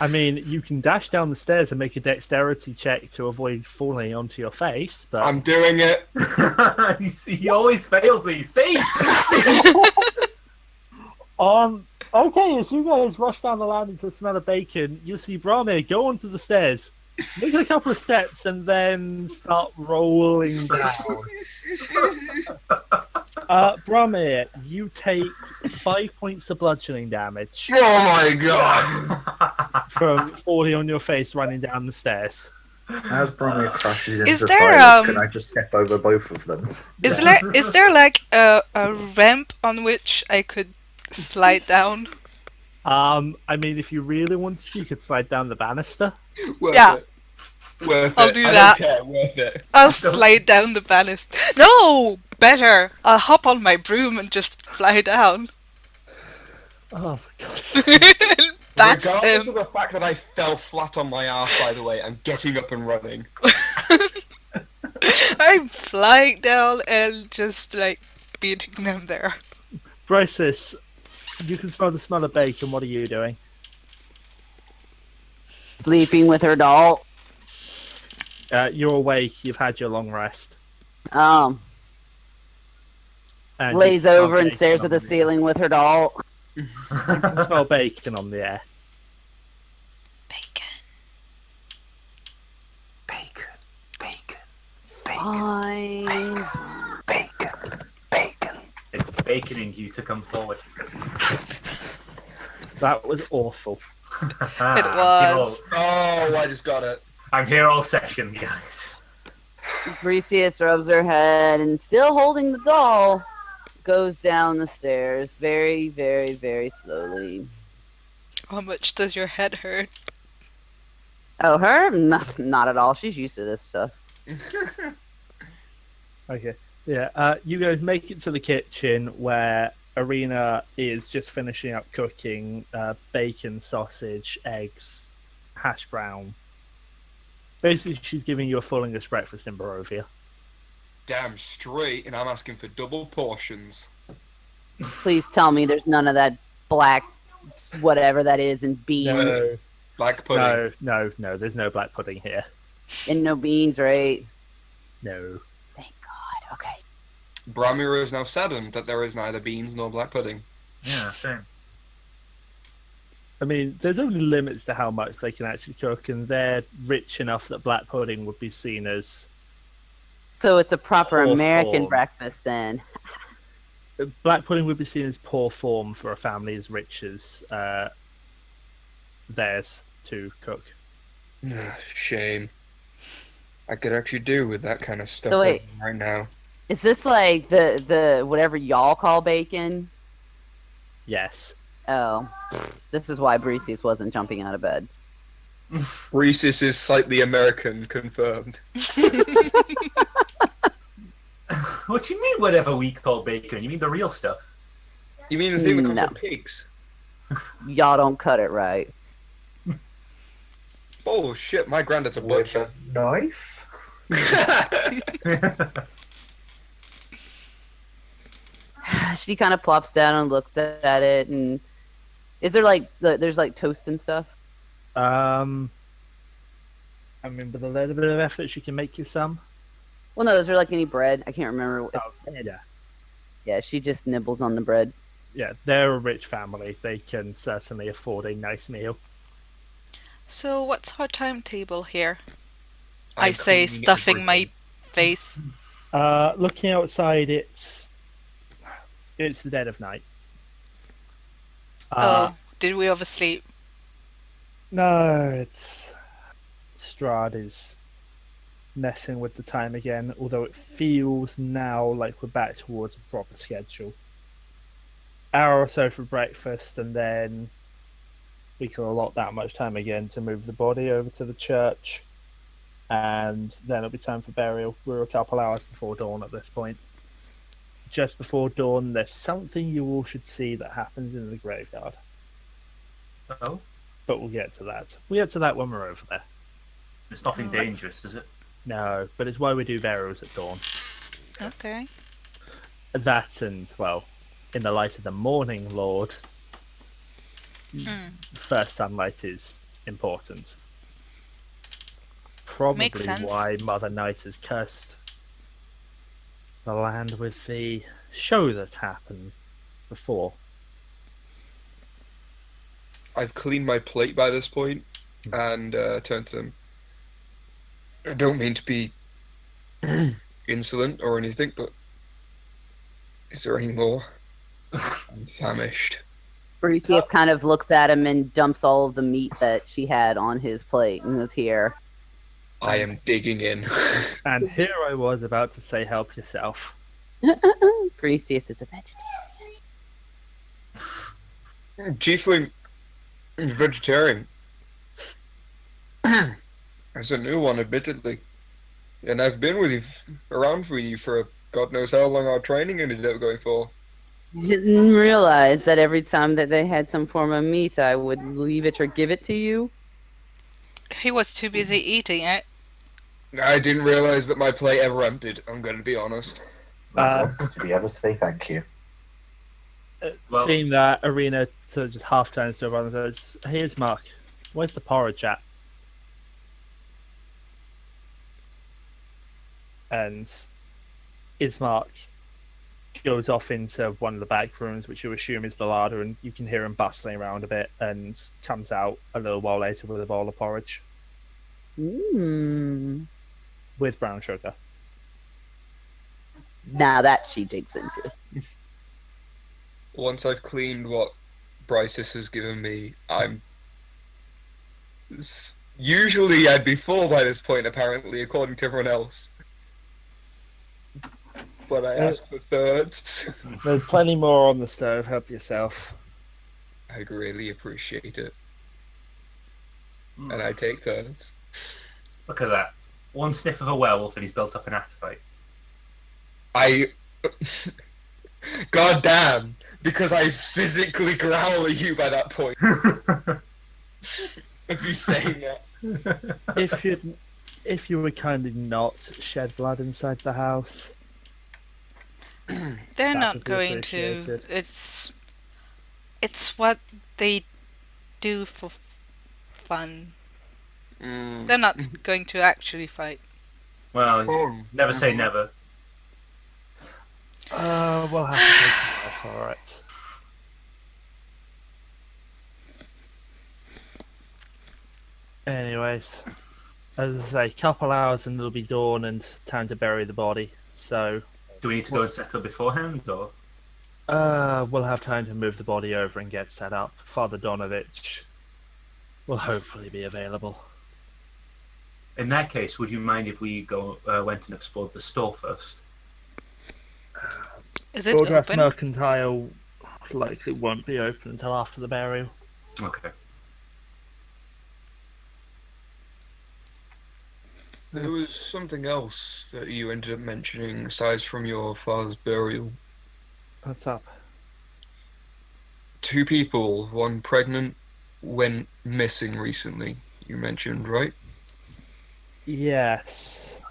I mean, you can dash down the stairs and make a dexterity check to avoid falling onto your face, but... I'm doing it. He always fails these. See? Okay, as you guys rush down the landing to the smell of bacon, you see Brammyr go onto the stairs, make a couple of steps, and then start rolling down. Brammyr, you take 5 points of bludgeoning damage Oh my God! from falling on your face running down the stairs. As Brammyr crashes Is into there, Silas, can I just step over both of them? Is there like a ramp on which I could slide down? I mean, if you really wanted to, you could slide down the banister. Worth Yeah. it. Worth I'll it. do I that. don't care. Worth it. I'll slide down the banister. No! Better! I'll hop on my broom and just fly down. Oh my god. That's Regardless him. of the fact that I fell flat on my ass, by the way, I'm getting up and running. I'm flying down and just like beating them there. Bryseis, you can smell the smell of bacon. What are you doing? Sleeping with her doll. You're awake. You've had your long rest. Um, And lays you can smell over and bacon stares on at the ceiling with her doll. You can smell bacon on the air. Bacon. Bacon, bacon, Fine. bacon, bacon. It's baconing you to come forward. That was awful. It was. Oh, I just got it. I'm here all session, guys. Bryseis rubs her head and, still holding the doll, goes down the stairs very, very, very slowly. How much does your head hurt? Oh, her? Not at all. She's used to this stuff. Okay. Yeah. You guys make it to the kitchen where Arena is just finishing up cooking bacon, sausage, eggs, hash brown. Basically, she's giving you a full English breakfast in Barovia. Damn straight, and I'm asking for double portions. Please tell me there's none of that black, whatever that is, and beans. No, Black pudding. no. There's no black pudding here. And no beans, right? No. Thank God. Okay. Brammyr is now saddened that there is neither beans nor black pudding. Yeah, same. I mean, there's only limits to how much they can actually cook, and they're rich enough that black pudding would be seen as So it's a proper Poor American form. breakfast then. black pudding would be seen as poor form for a family as rich as theirs to cook. Shame. I could actually do with that kind of stuff So wait. right now. Is this like the whatever y'all call bacon? Yes. Oh, this is why Bryseis wasn't jumping out of bed. Bryseis is slightly American, confirmed. What do you mean whatever we call bacon? You mean the real stuff? You mean the thing that comes No. from pigs? Y'all don't cut it right. Oh shit, my granddad's a With butcher. a knife? She kind of plops down and looks at it, and is there like there's like toast and stuff? I mean, with a little bit of effort, she can make you some. Well, no, is there like any bread? I can't remember. Yeah. Yeah, she just nibbles on the bread. Yeah, they're a rich family. They can certainly afford a nice meal. So what's our timetable here? I I'm say, cleaning stuffing my everything. face. Looking outside, it's the dead of night. Oh, did we oversleep? No, it's Strahd is messing with the time again, although it feels now like we're back towards a proper schedule. Hour or so for breakfast, and then we can allot that much time again to move the body over to the church, and then it'll be time for burial. We're a couple hours before dawn at this point. Just before dawn, there's something you all should see that happens in the graveyard, Oh, but we'll get to that. We'll get to that when we're over there. it's nothing Oh, that's- dangerous, is it? No, but it's why we do burials at dawn. Okay. That and, well, in the light of the morning, Lord, first sunlight is important. Probably Makes sense. why Mother Night has cursed the land with the show that happened before. I've cleaned my plate by this point and turned to them. I don't mean to be insolent or anything, but is there any more? I'm famished. Bryseis kind of looks at him and dumps all of the meat that she had on his plate and is here. I am digging in. And here I was about to say, help yourself. Bryseis is a vegetarian. Tiefling is vegetarian. That's a new one, admittedly. And I've been with you, around with you for God knows how long our training ended up going for. Didn't realize that every time that they had some form of meat, I would leave it or give it to you. He was too busy eating it. I didn't realize that my plate ever emptied, I'm going to be honest. Wants to be able to say thank you. Well- Seeing that, Arena sort of just half turns to everyone and says, here's Mark. Where's the porridge at? And Ismark goes off into one of the back rooms, which you assume is the larder, and you can hear him bustling around a bit, and comes out a little while later with a bowl of porridge Mm. with brown sugar. Now that she digs into. Once I've cleaned what Bryseis has given me, I'm... Usually I'd be full by this point, apparently, according to everyone else. But I asked for thirds. There's plenty more on the stove, help yourself. I'd really appreciate it. Hmm. And I take thirds. Look at that. One sniff of a werewolf and he's built up an appetite. I... God damn! Because I physically growl at you by that point. I'd be saying that. If you would kindly not shed blood inside the house. They're That not would be going to. appreciated. It's what they do for fun. Mm. They're not going to actually fight. Well, Oh. never say never. We'll have to take your word for it. Anyways, as I say, couple hours and it'll be dawn and time to bury the body. So, Do we need to go and settle beforehand, or? we'll have time to move the body over and get set up. Father Donovich will hopefully be available. In that case, would you mind if we went and explored the store first? Is it Baldras open? Mercantile likely won't be open until after the burial. Okay. There was something else that you ended up mentioning aside from your father's burial. What's up? 2 people, one pregnant, went missing recently. You mentioned, right? Yes.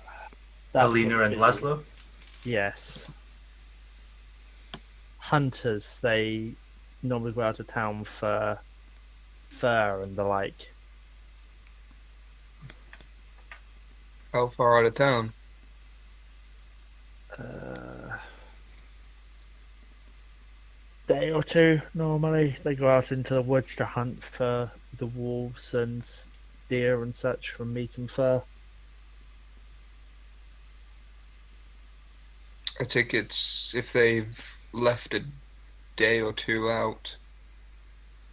That Alina would and be- Laszlo? Yes. Hunters, they normally go out of town for fur and the like. How far out of town? Day or two normally. They go out into the woods to hunt for the wolves and deer and such from meat and fur. I think it's if they've left a day or 2 out.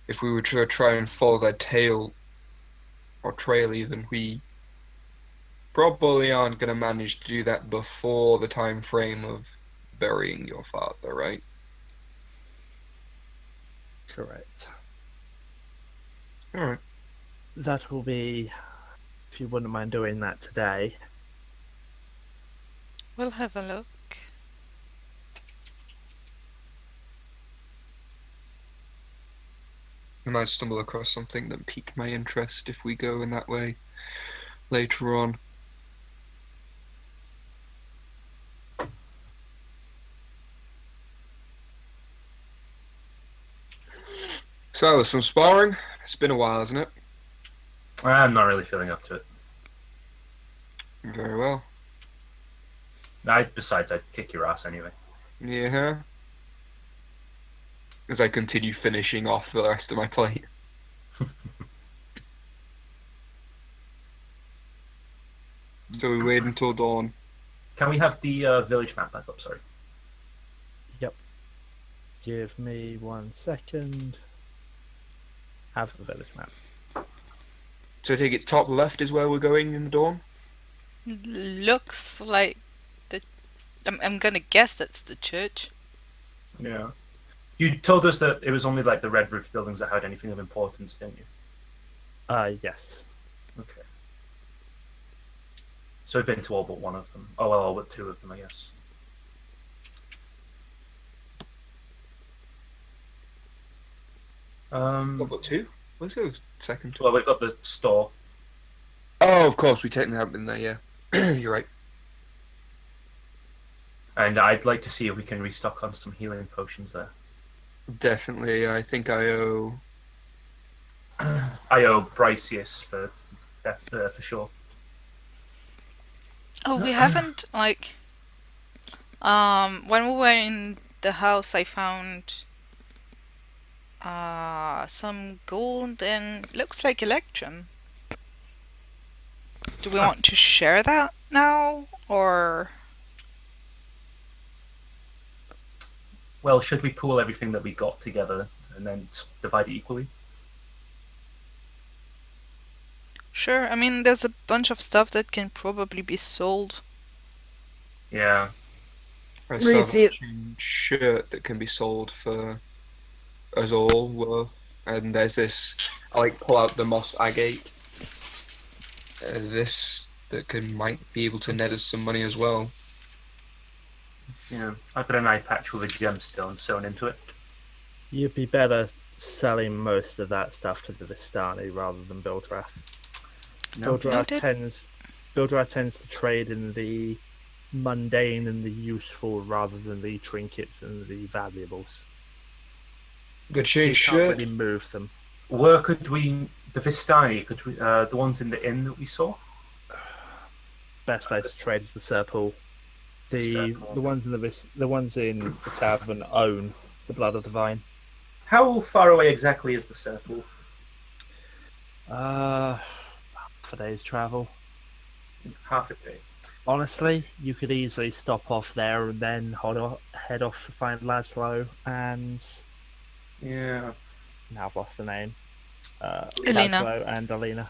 If we were to try and follow their tail or trail even, we probably aren't going to manage to do that before the time frame of burying your father, right? Correct. Alright. That will be, if you wouldn't mind doing that today. We'll have a look. I might stumble across something that piqued my interest if we go in that way later on. Silas, some sparring? It's been a while, hasn't it? I'm not really feeling up to it. Very well. Besides, I'd kick your ass anyway. Yeah. As I continue finishing off the rest of my plate. So we wait until dawn. Can we have the village map back up? Sorry. Give me 1 second. Have the village map. So I take it top left is where we're going in the dawn? Looks like the. I'm gonna guess that's the church. Yeah. You told us that it was only like the red roof buildings that had anything of importance, didn't you? Yes. Okay. So we've been to all but one of them. Oh, well, all but 2 of them, I guess. What about 2? Let's go second. Well, we've got the store. Oh, of course, we technically haven't been there, yeah. You're right. And I'd like to see if we can restock on some healing potions there. Definitely, I think I owe... I owe Bryseis for that for sure. Oh, we haven't like. When we were in the house, I found some gold and looks like electrum. Do we want to share that now, or? Well, should we pool everything that we got together and then divide it equally? Sure. I mean, there's a bunch of stuff that can probably be sold. Yeah. I still have Reese, a shirt that can be sold for us all worth. And there's this, I like pull out the moss agate. This that might be able to net us some money as well. Yeah. I've got an eye patch with a gemstone sewn into it. You'd be better selling most of that stuff to the Vistani rather than Bildrath. No. Bildrath tends to trade in the mundane and the useful rather than the trinkets and the valuables. Good You change can't shirt. really move them. Where could we... The Vistani, could we... the ones in the inn that we saw? Best place to trade is the Serpool. The Circle. ones in the ones in the tavern own the blood of the vine. How far away exactly is the circle? Half a day's travel. Half a day. Honestly, you could easily stop off there and then head off to find Laszlo and Yeah. now I've lost the name. Alina. Laszlo and Alina.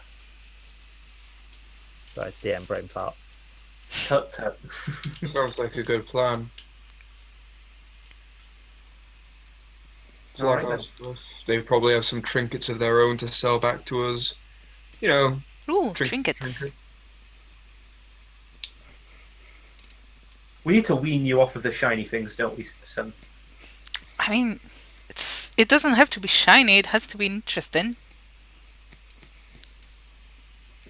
Sorry, DM brain fart. Tut tut. Sounds like a good plan. Alright, Like our stuff. They probably have some trinkets of their own to sell back to us. You know, Ooh, Trinket. trinkets. We need to wean you off of the shiny things, don't we, son? I mean, it doesn't have to be shiny. It has to be interesting.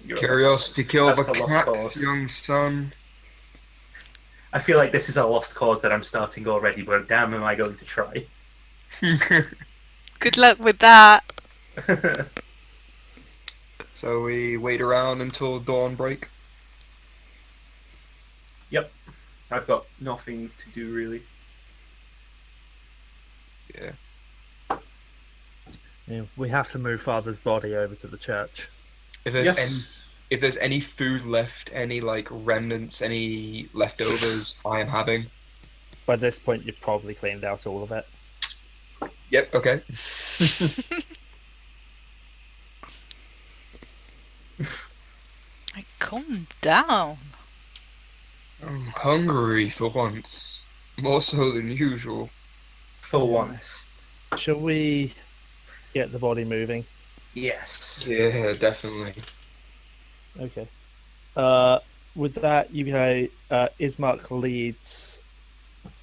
You're a curiosity lost killed cause. the That's a lost cat, cause. young son. I feel like this is a lost cause that I'm starting already, but damn am I going to try. Good luck with that. So we wait around until dawn break. Yep. I've got nothing to do really. Yeah. Yeah, we have to move Father's body over to the church. If there's any, Yes. if there's any food left, any like remnants, any leftovers, I am having. By this point, you've probably cleaned out all of it. Yep. Okay. Like, calm down. I'm hungry for once, more so than usual. For once. Shall we get the body moving? Yes. Yeah, definitely. Okay. With that, you know, Ismark leads.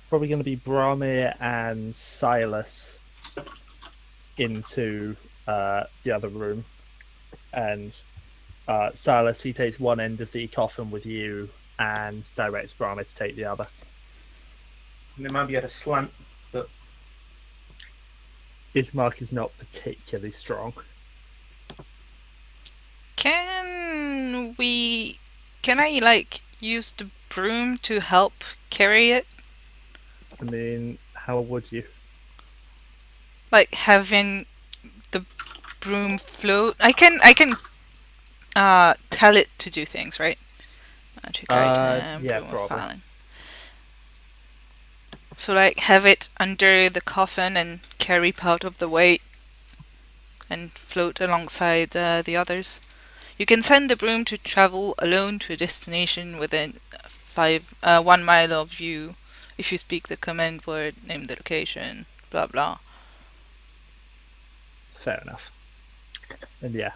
Probably going to be Brammyr and Silas into the other room, and Silas, he takes one end of the coffin with you and directs Brammyr to take the other. And they might be at a slant, but Ismark is not particularly strong. Can I, like, use the broom to help carry it? I mean, how would you? Like, having the broom float? I can tell it to do things, right? Magic item, yeah, broom of probably. filing. So, like, have it under the coffin and carry part of the weight and float alongside the others. You can send the broom to travel alone to a destination within 1 mile of you. If you speak the command word, name the location, blah blah. Fair enough. And yeah,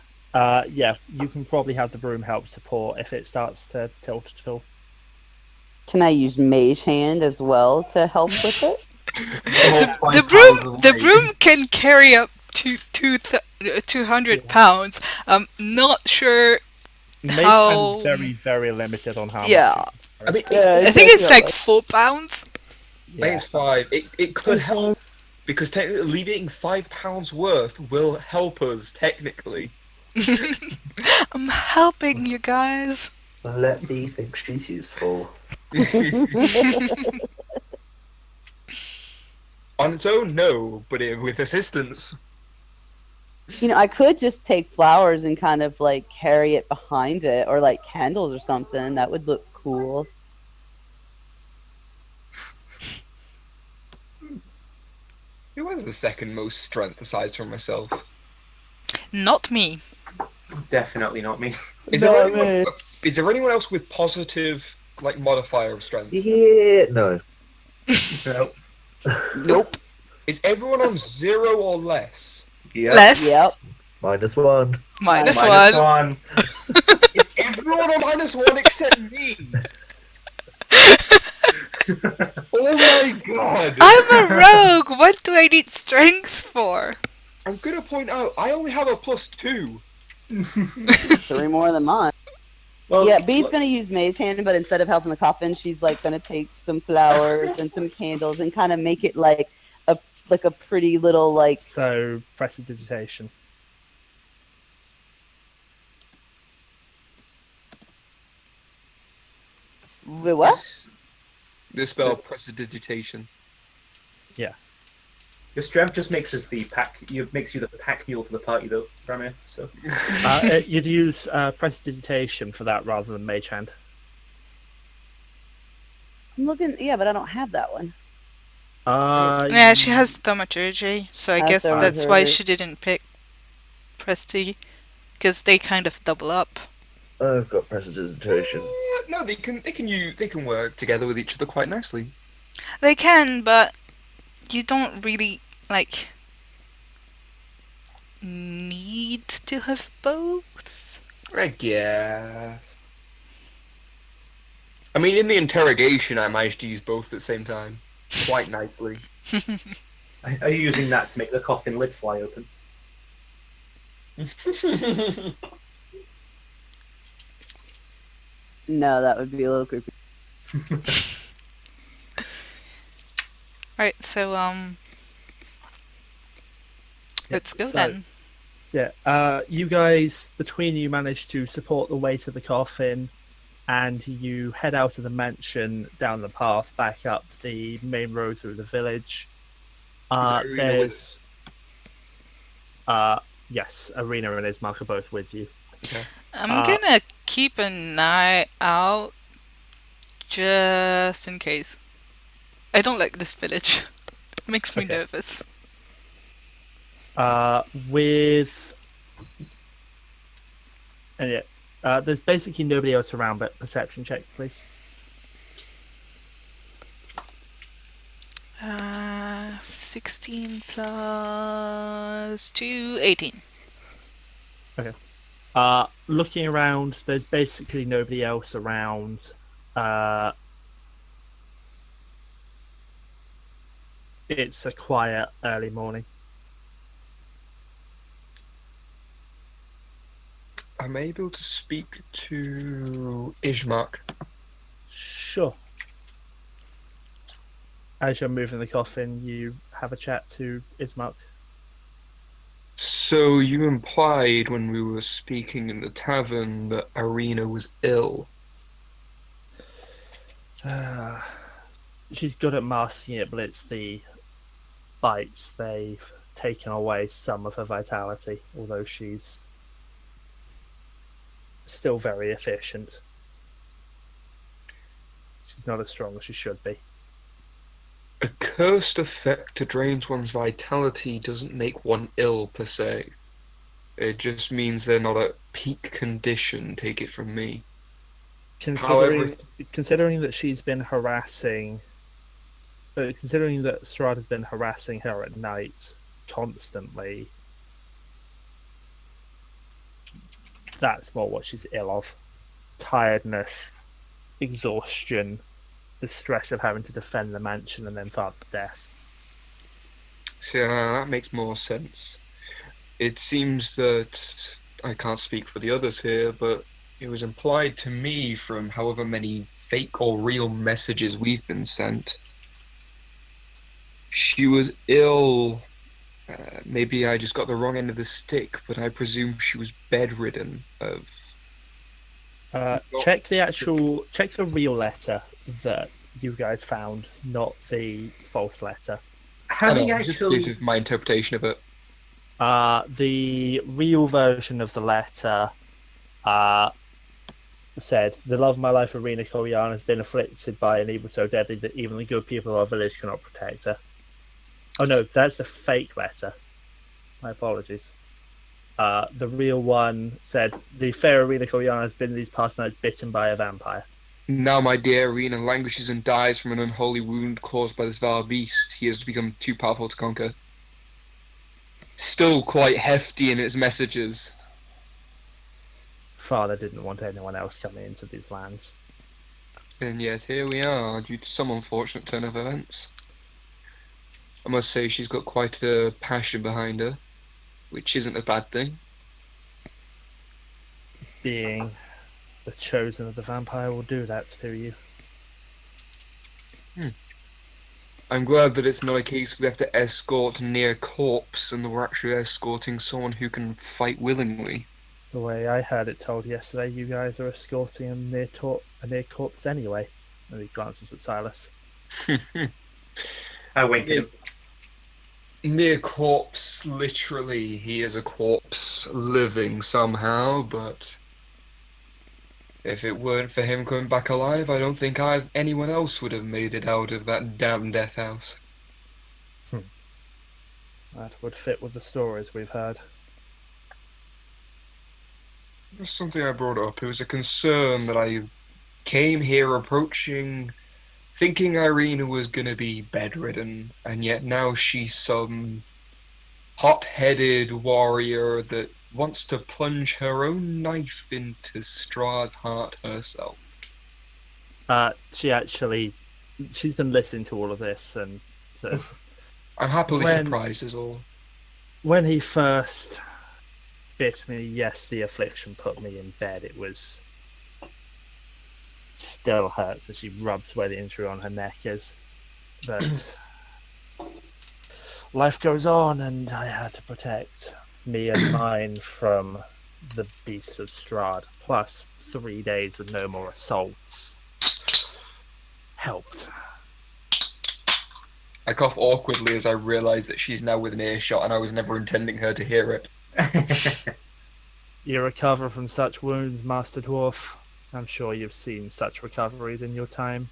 you can probably have the broom help support if it starts to tilt at all. Can I use Mage Hand as well to help with it? The broom can carry up to 200 pounds. I'm not sure Mage how. Hand's very, very limited on how Yeah. much. I mean, I think it's like 4 pounds. I think it's 5. It could help because technically alleviating 5 pounds worth will help us technically. I'm helping you guys. Let me think she's useful. On its own, no, but with assistance. You know, I could just take flowers and kind of like carry it behind it, or like candles or something. That would look cool. Who has the second most strength aside from myself? Not me. definitely not me. Is there anyone else with positive like modifier of strength? Yeah, no. No. Nope. Is everyone on 0 or less? Yep. Less. Yep. -1. Minus Minus one. one. Is everyone on -1 except me? Oh my god! I'm a rogue. What do I need strength for? I'm gonna point out I only have a +2. 3 more than mine. Well, Yeah, Bee's gonna use Mage Hand, but instead of helping the coffin, she's like gonna take some flowers and some candles and kind of make it like a pretty little like. So prestidigitation. Wait, what? This spell prestidigitation. Your strength just makes us makes you the pack mule for the party, though, Brammyr. So You'd use prestidigitation for that rather than mage hand. I'm looking. Yeah, but I don't have that one. Yeah, she has thaumaturgy, so I guess that's why she didn't pick Presti, because they kind of double up. I've got prestidigitation. No, they can work together with each other quite nicely. They can, but you don't really, like, need to have both. Yeah. I mean, in the interrogation, I managed to use both at the same time. Quite nicely. are you using that to make the coffin lid fly open? No, that would be a little creepy. Right, so, let's go then. Yeah, you guys, between you, manage to support the weight of the coffin, and you head out of the mansion, down the path, back up the main road through the village. There's... yes, Arena and Ismark are both with you. Okay. I'm gonna keep an eye out, just in case. I don't like this village. It makes me nervous. There's basically nobody else around, but perception check, please. 16 plus 2, 18. Okay. Looking around, there's basically nobody else around. It's a quiet early morning. I'm able to speak to Ismark. Sure. As you're moving the coffin, you have a chat to Ismark. So you implied when we were speaking in the tavern that Arena was ill. She's good at masking it, but it's the bites. They've taken away some of her vitality, although she's still very efficient. She's not as strong as she should be. A cursed effect that drains one's vitality doesn't make one ill per se. It just means they're not at peak condition, take it from me. Considering that she's been harassing... considering that Strahd has been harassing her at night constantly, that's more what she's ill of. Tiredness, exhaustion, the stress of having to defend the mansion and then father's death. So that makes more sense. It seems that, I can't speak for the others here, but it was implied to me from however many fake or real messages we've been sent, she was ill. Maybe I just got the wrong end of the stick, but I presume she was bedridden of... Check the real letter that you guys found, not the false letter. Just this is my interpretation of it. The real version of the letter said, "The love of my life, Arena Koryan, has been afflicted by an evil so deadly that even the good people of our village cannot protect her." Oh no, that's the fake letter. My apologies. The real one said, "The fair Arena Koryan has been these past nights bitten by a vampire." Now my dear Arena languishes and dies from an unholy wound caused by this vile beast. He has become too powerful to conquer. Still quite hefty in its messages. Father didn't want anyone else coming into these lands. And yet here we are, due to some unfortunate turn of events. I must say she's got quite a passion behind her, which isn't a bad thing. Being the chosen of the vampire will do that to you. I'm glad that it's not a case we have to escort near a corpse and that we're actually escorting someone who can fight willingly. The way I heard it told yesterday, you guys are escorting a near corpse anyway. And he glances at Silas. I wink at him. Mere corpse, literally, he is a corpse living somehow, but if it weren't for him coming back alive, I don't think anyone else would have made it out of that damn death house. That would fit with the stories we've heard. It was something I brought up. It was a concern that I came here approaching, thinking Irina was going to be bedridden, and yet now she's some hot-headed warrior that wants to plunge her own knife into Strahd's heart herself. She's been listening to all of this and says, I'm happily When- surprised is all. when he first bit me, yes, the affliction put me in bed. It was still hurts as she rubs where the injury on her neck is. But life goes on, and I had to protect me and mine from the beasts of Strahd. Plus 3 days with no more assaults helped. I cough awkwardly as I realise that she's now within earshot and I was never intending her to hear it. You recover from such wounds, Master Dwarf. I'm sure you've seen such recoveries in your time.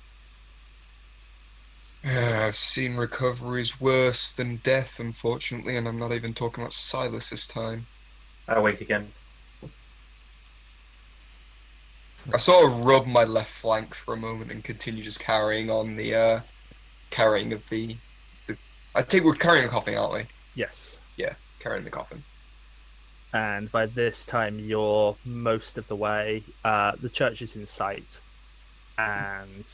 I've seen recoveries worse than death, unfortunately, and I'm not even talking about Silas this time. I wink again. I sort of rub my left flank for a moment and continue just carrying on the carrying of the. I think we're carrying the coffin, aren't we? Yes. Yeah, carrying the coffin. And by this time, you're most of the way. The church is in sight. And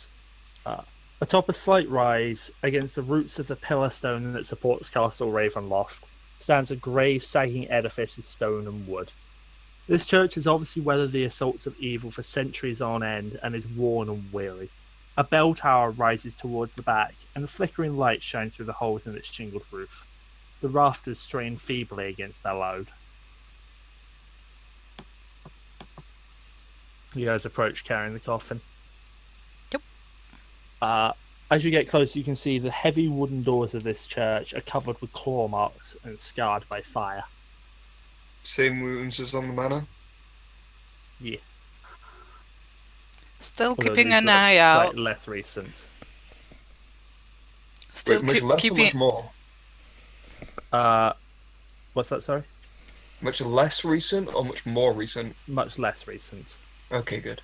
atop a slight rise, against the roots of the pillar stone that supports Castle Ravenloft, stands a grey, sagging edifice of stone and wood. This church has obviously weathered the assaults of evil for centuries on end and is worn and weary. A bell tower rises towards the back, and a flickering light shines through the holes in its shingled roof. The rafters strain feebly against their load. You guys approach carrying the coffin. Yep. As you get closer, you can see the heavy wooden doors of this church are covered with claw marks and scarred by fire. Same wounds as on the manor? Yeah. Still Although keeping these an look eye out. slightly less recent. Still Wait, much less or keeping. much more? What's that, sorry? Much less recent or much more recent? Much less recent. Okay, good.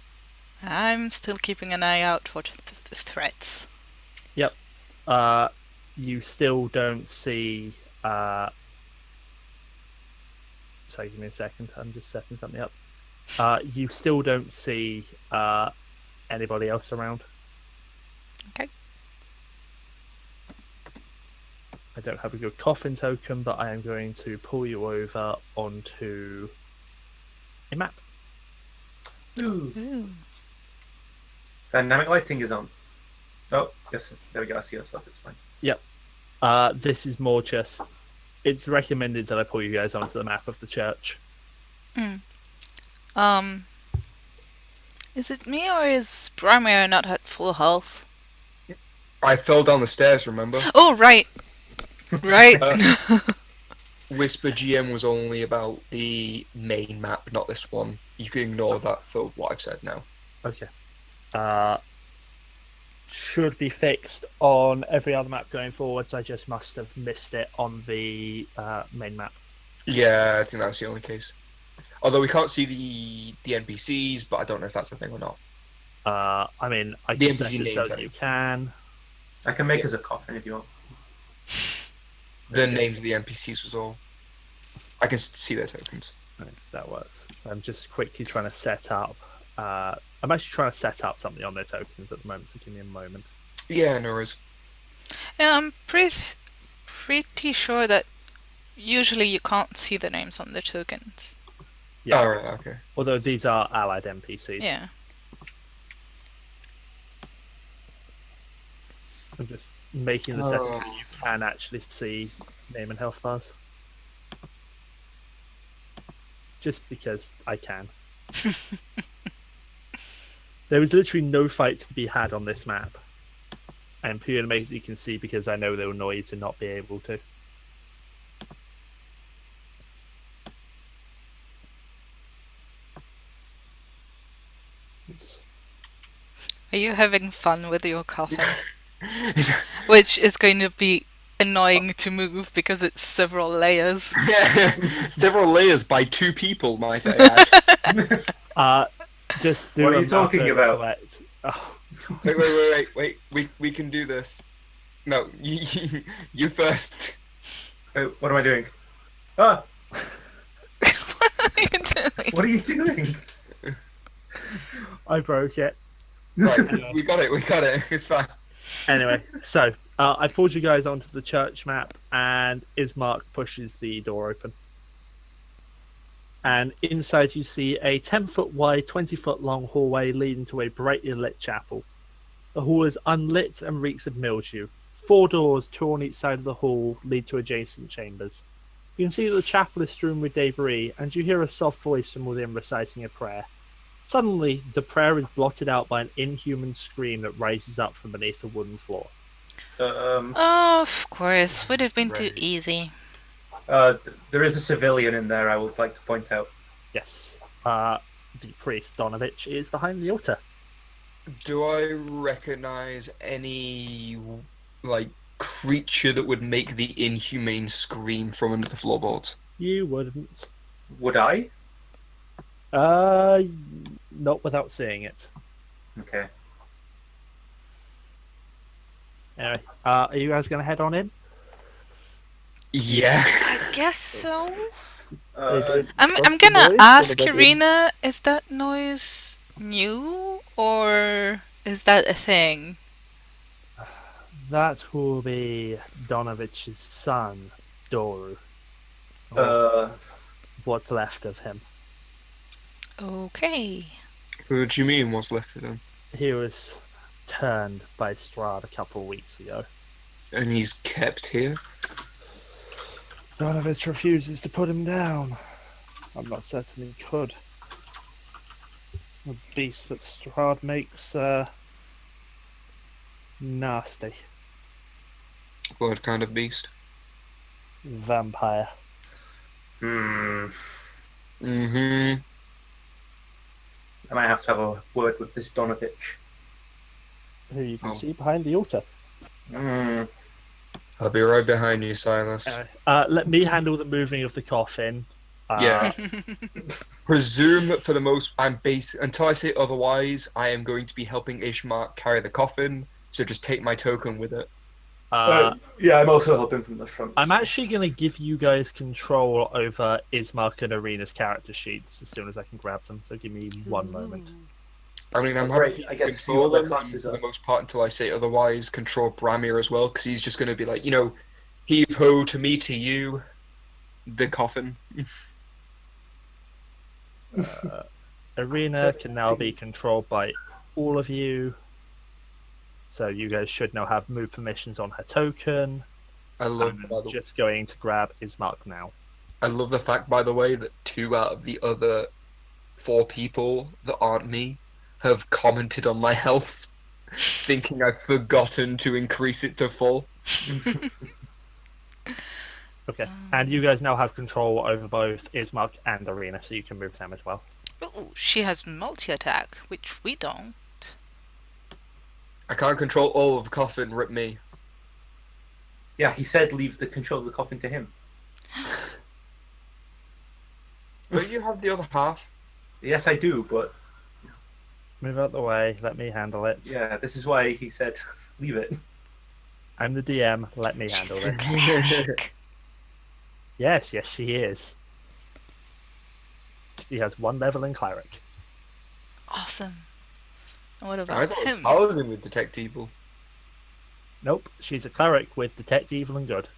I'm still keeping an eye out for threats. Yep. You still don't see... Sorry, give me a second. I'm just setting something up. You still don't see anybody else around. Okay. I don't have a good coffin token, but I am going to pull you over onto a map. Ooh. Ooh. Dynamic lighting is on. Oh, yes. There we go. I see that stuff. It's fine. This is more just... It's recommended that I pull you guys onto the map of the church. Is it me or is Brammyr not at full health? I fell down the stairs, remember? Oh, right. Right. Whisper GM was only about the main map, not this one. You can ignore that for what I've said now. Okay. Should be fixed on every other map going forwards. I just must have missed it on the main map. Yeah, I think that's the only case. Although we can't see the NPCs, but I don't know if that's a thing or not. I mean, I The can set NPC it names, so that that you is. can. I can make us a coffin if you want. The names of the NPCs was all. I can see their tokens. Right, that works. So I'm just quickly trying to set up. I'm actually trying to set up something on their tokens at the moment, so give me a moment. Yeah, no worries. Yeah, I'm pretty sure that usually you can't see the names on the tokens. Yeah. Alright, okay. Although these are allied NPCs. Yeah. I'm just making the settings so you can actually see name and health bars. Just because I can. There was literally no fight to be had on this map. And purely makes you can see because I know they'll annoy you to not be able to. Oops. Are you having fun with your coffin? Which is going to be annoying to move because it's several layers. Several layers by 2 people, might I add. Just do What are a you talking matter about? select. Oh, Wait. We can do this. No, you first. Oh, what am I doing? Ah, What are you doing? what are you doing? I broke it. Right, we got it. It's fine. Anyway, so I pulled you guys onto the church map, and Ismark pushes the door open. And inside you see a 10-foot wide, 20-foot long hallway leading to a brightly lit chapel. The hall is unlit and reeks of mildew. 4 doors, 2 on each side of the hall, lead to adjacent chambers. You can see that the chapel is strewn with debris, and you hear a soft voice from within reciting a prayer. Suddenly, the prayer is blotted out by an inhuman scream that rises up from beneath the wooden floor. Oh, of course. Would have been too Right. easy. There is a civilian in there, I would like to point out. Yes, the priest Donovich is behind the altar. Do I recognize any creature that would make the inhumane scream from under the floorboards? You wouldn't. Would I? Not without seeing it. Okay. Anyway, are you guys going to head on in? Yeah. I guess so. I'm What's the gonna noise? ask What about Irina, is that noise new or is that a thing? That will be Donovich's son, Doru. What's left of him. Okay. What do you mean? What's left of him? He was turned by Strahd a couple of weeks ago. And he's kept here. Donovich refuses to put him down. I'm not certain he could. The beast that Strahd makes nasty. What kind of beast? Vampire. Mm-hmm. I might have to have a word with this Donovich. Who you can Oh. see behind the altar. I'll be right behind you, Silas. Let me handle the moving of the coffin. Yeah. Presume for the most, until I say otherwise, I am going to be helping Ishmark carry the coffin. So just take my token with it. Yeah, I'm also helping from the front. I'm actually going to give you guys control over Ismark and Irina's character sheets as soon as I can grab them. So give me one moment. I mean, I'm Great, happy I to get to see control what their them classes for the are. most part until I say otherwise. Control Brammyr as well, because he's just going to be like, heave ho to me, to you, the coffin. Irina can now be controlled by all of you. So you guys should now have move permissions on her token. I love, I'm just going to grab Ismark now. I love the fact, by the way, that 2 out of the other 4 people that aren't me have commented on my health, thinking I've forgotten to increase it to full. Okay. And you guys now have control over both Ismark and Irina, so you can move them as well. Ooh, she has multi-attack, which we don't. I can't control all of the coffin, rip me. Yeah, he said leave the control of the coffin to him. Don't you have the other half? Yes, I do, but Move out the way. Let me handle it. yeah, this is why he said leave it. I'm the DM. Let me handle She's a it. cleric. Yes, she is. She has 1 level in cleric. Awesome. And what I about thought him? Paladin would detect evil. Nope, she's a cleric with detect evil and good.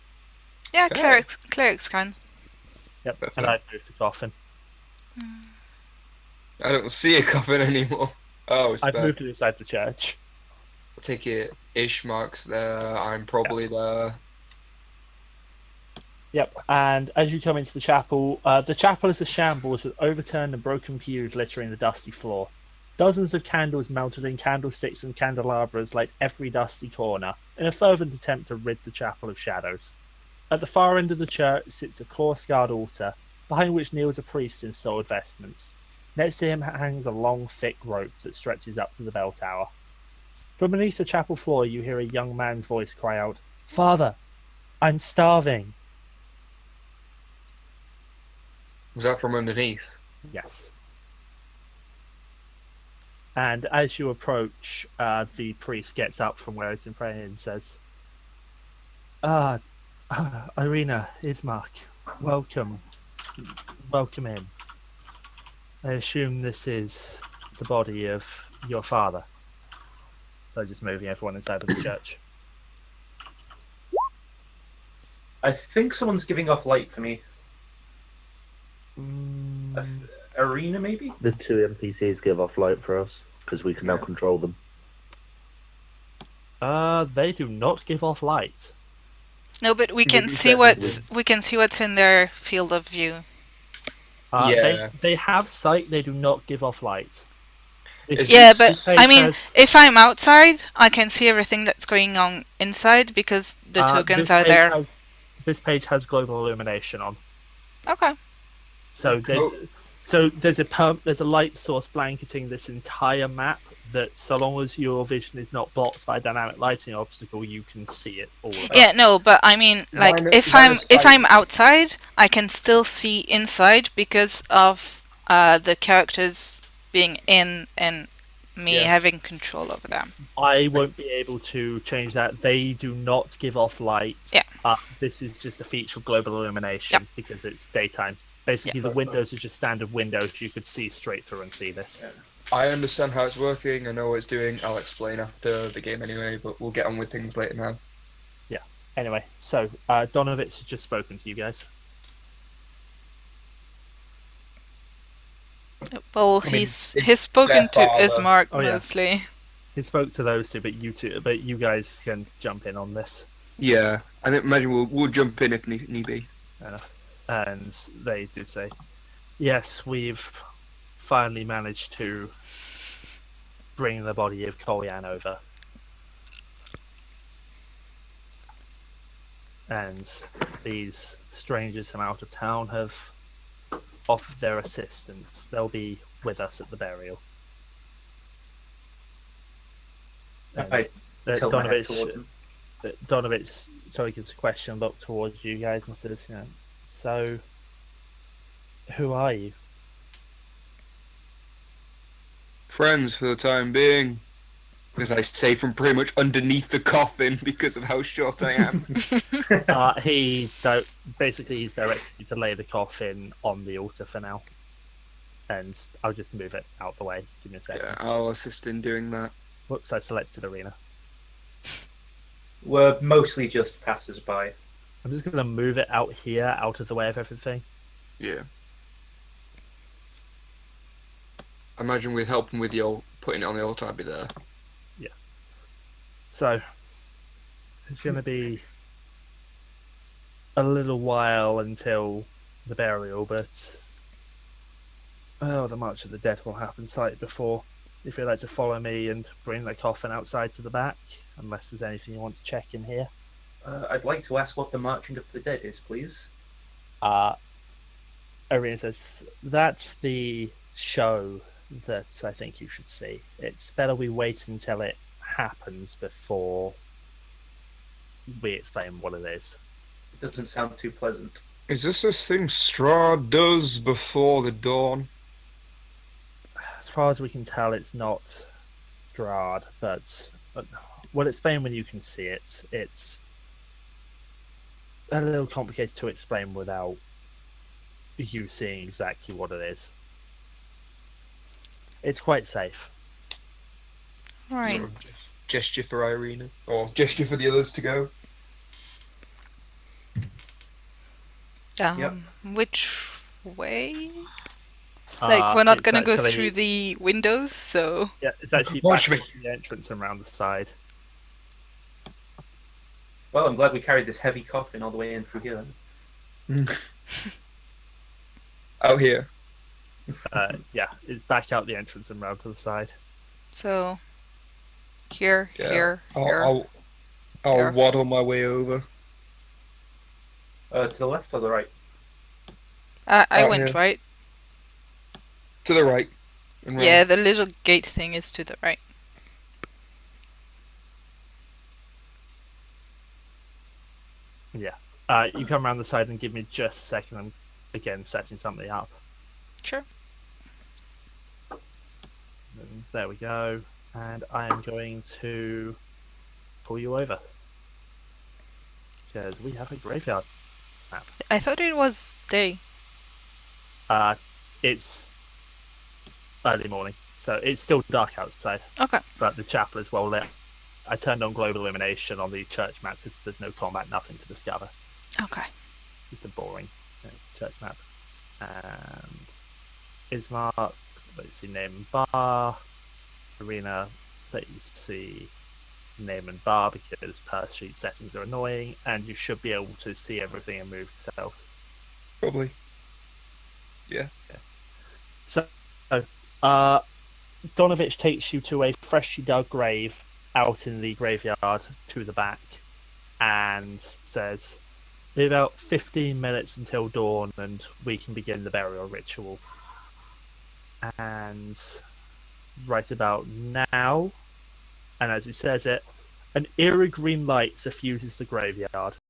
Yeah, Okay. clerics can. Yep, Perfect. and I've moved the coffin. I don't see a coffin anymore. Oh, it's I've there. moved it inside the church. I take it Ishmark's there. I'm probably there. Yep, and as you come into the chapel is a shambles with overturned and broken pews littering the dusty floor. Dozens of candles mounted in candlesticks and candelabras light every dusty corner, in a fervent attempt to rid the chapel of shadows. At the far end of the church sits a claw-scarred altar, behind which kneels a priest in soiled vestments. Next to him hangs a long, thick rope that stretches up to the bell tower. From beneath the chapel floor you hear a young man's voice cry out, "Father, I'm starving." Was that from underneath? Yes. And as you approach, the priest gets up from where he's been praying and says, Irina, Ismark, welcome. Welcome in. I assume this is the body of your father. So just moving everyone inside of the church. I think someone's giving off light for me. Arena, maybe? The 2 NPCs give off light for us because we can now control them. They do not give off light. No, but we can Maybe see what's in their field of view. Yeah. They have sight. They do not give off light. Yeah, but This page I mean, has- if I'm outside, I can see everything that's going on inside because the tokens this are page there. This page has global illumination on. Okay. So there's a light source blanketing this entire map that, so long as your vision is not blocked by a dynamic lighting obstacle, you can see it all. Yeah, no, but I mean, like, if I'm outside, I can still see inside because of the characters being in and me having control over them. I won't be able to change that. They do not give off light. Yeah. This is just a feature of global illumination because it's daytime. Basically, the windows are just standard windows. You could see straight through and see this. Yeah. I understand how it's working. I know what it's doing. I'll explain after the game anyway, but we'll get on with things later now. Anyway, so Donovitz has just spoken to you guys. Well, I mean, he's spoken to their father. Ismark Oh, yeah. mostly. He spoke to those two, but you guys can jump in on this. Yeah, I think imagine we'll jump in if need be. Fair enough. And they do say, yes, we've finally managed to bring the body of Kolyan over. And these strangers from out of town have offered their assistance. They'll be with us at the burial. And, I tilt my head towards him. Donovitz, sorry, gives a question look towards you guys and says, so, who are you? Friends for the time being. As I say from pretty much underneath the coffin because of how short I am. He's directed you to lay the coffin on the altar for now. And I'll just move it out the way. Give me a second. Yeah, I'll assist in doing that. Whoops, I selected arena. We're mostly just passers-by. I'm just going to move it out here, out of the way of everything. Yeah. I imagine with helping with your putting it on the altar, I'd be there. So, it's going to be a little while until the burial, but the March of the Dead will happen slightly before. If you'd like to follow me and bring the coffin outside to the back, unless there's anything you want to check in here. I'd like to ask what the Marching of the Dead is, please. Irene says, that's the show that I think you should see. It's better we wait until it happens before we explain what it is. It doesn't sound too pleasant. Is this thing Strahd does before the dawn? As far as we can tell, it's not Strahd, but we'll explain when you can see it. It's a little complicated to explain without you seeing exactly what it is. It's quite safe. Right. So, gesture for Irina, or gesture for the others to go. Which way? Like, we're not gonna go through the windows, so... Yeah, it's actually Watch back me. to the entrance and around the side. Well, I'm glad we carried this heavy coffin all the way in through here then. Out here. Yeah, it's back out the entrance and round to the side. So here, Yeah. here, here. I'll Here. waddle my way over. To the left or the right? I Out went here. right. To the right. And Yeah, round. the little gate thing is to the right. Yeah. You come around the side and give me just a second. I'm again setting something up. Sure. And there we go. And I am going to pull you over. Because we have a graveyard. I thought it was day. It's early morning, so it's still dark outside. Okay. But the chapel is well lit. I turned on global illumination on the church map because there's no combat, nothing to discover. Okay. Just a boring church map. And Ismark, let's see, name and bar. Arena, let you see name and bar because per sheet settings are annoying, and you should be able to see everything and move cells. Probably. Yeah. So, Donovich takes you to a freshly dug grave out in the graveyard to the back and says, "In about 15 minutes until dawn, and we can begin the burial ritual." And right about now, and as he says it, an eerie green light suffuses the graveyard.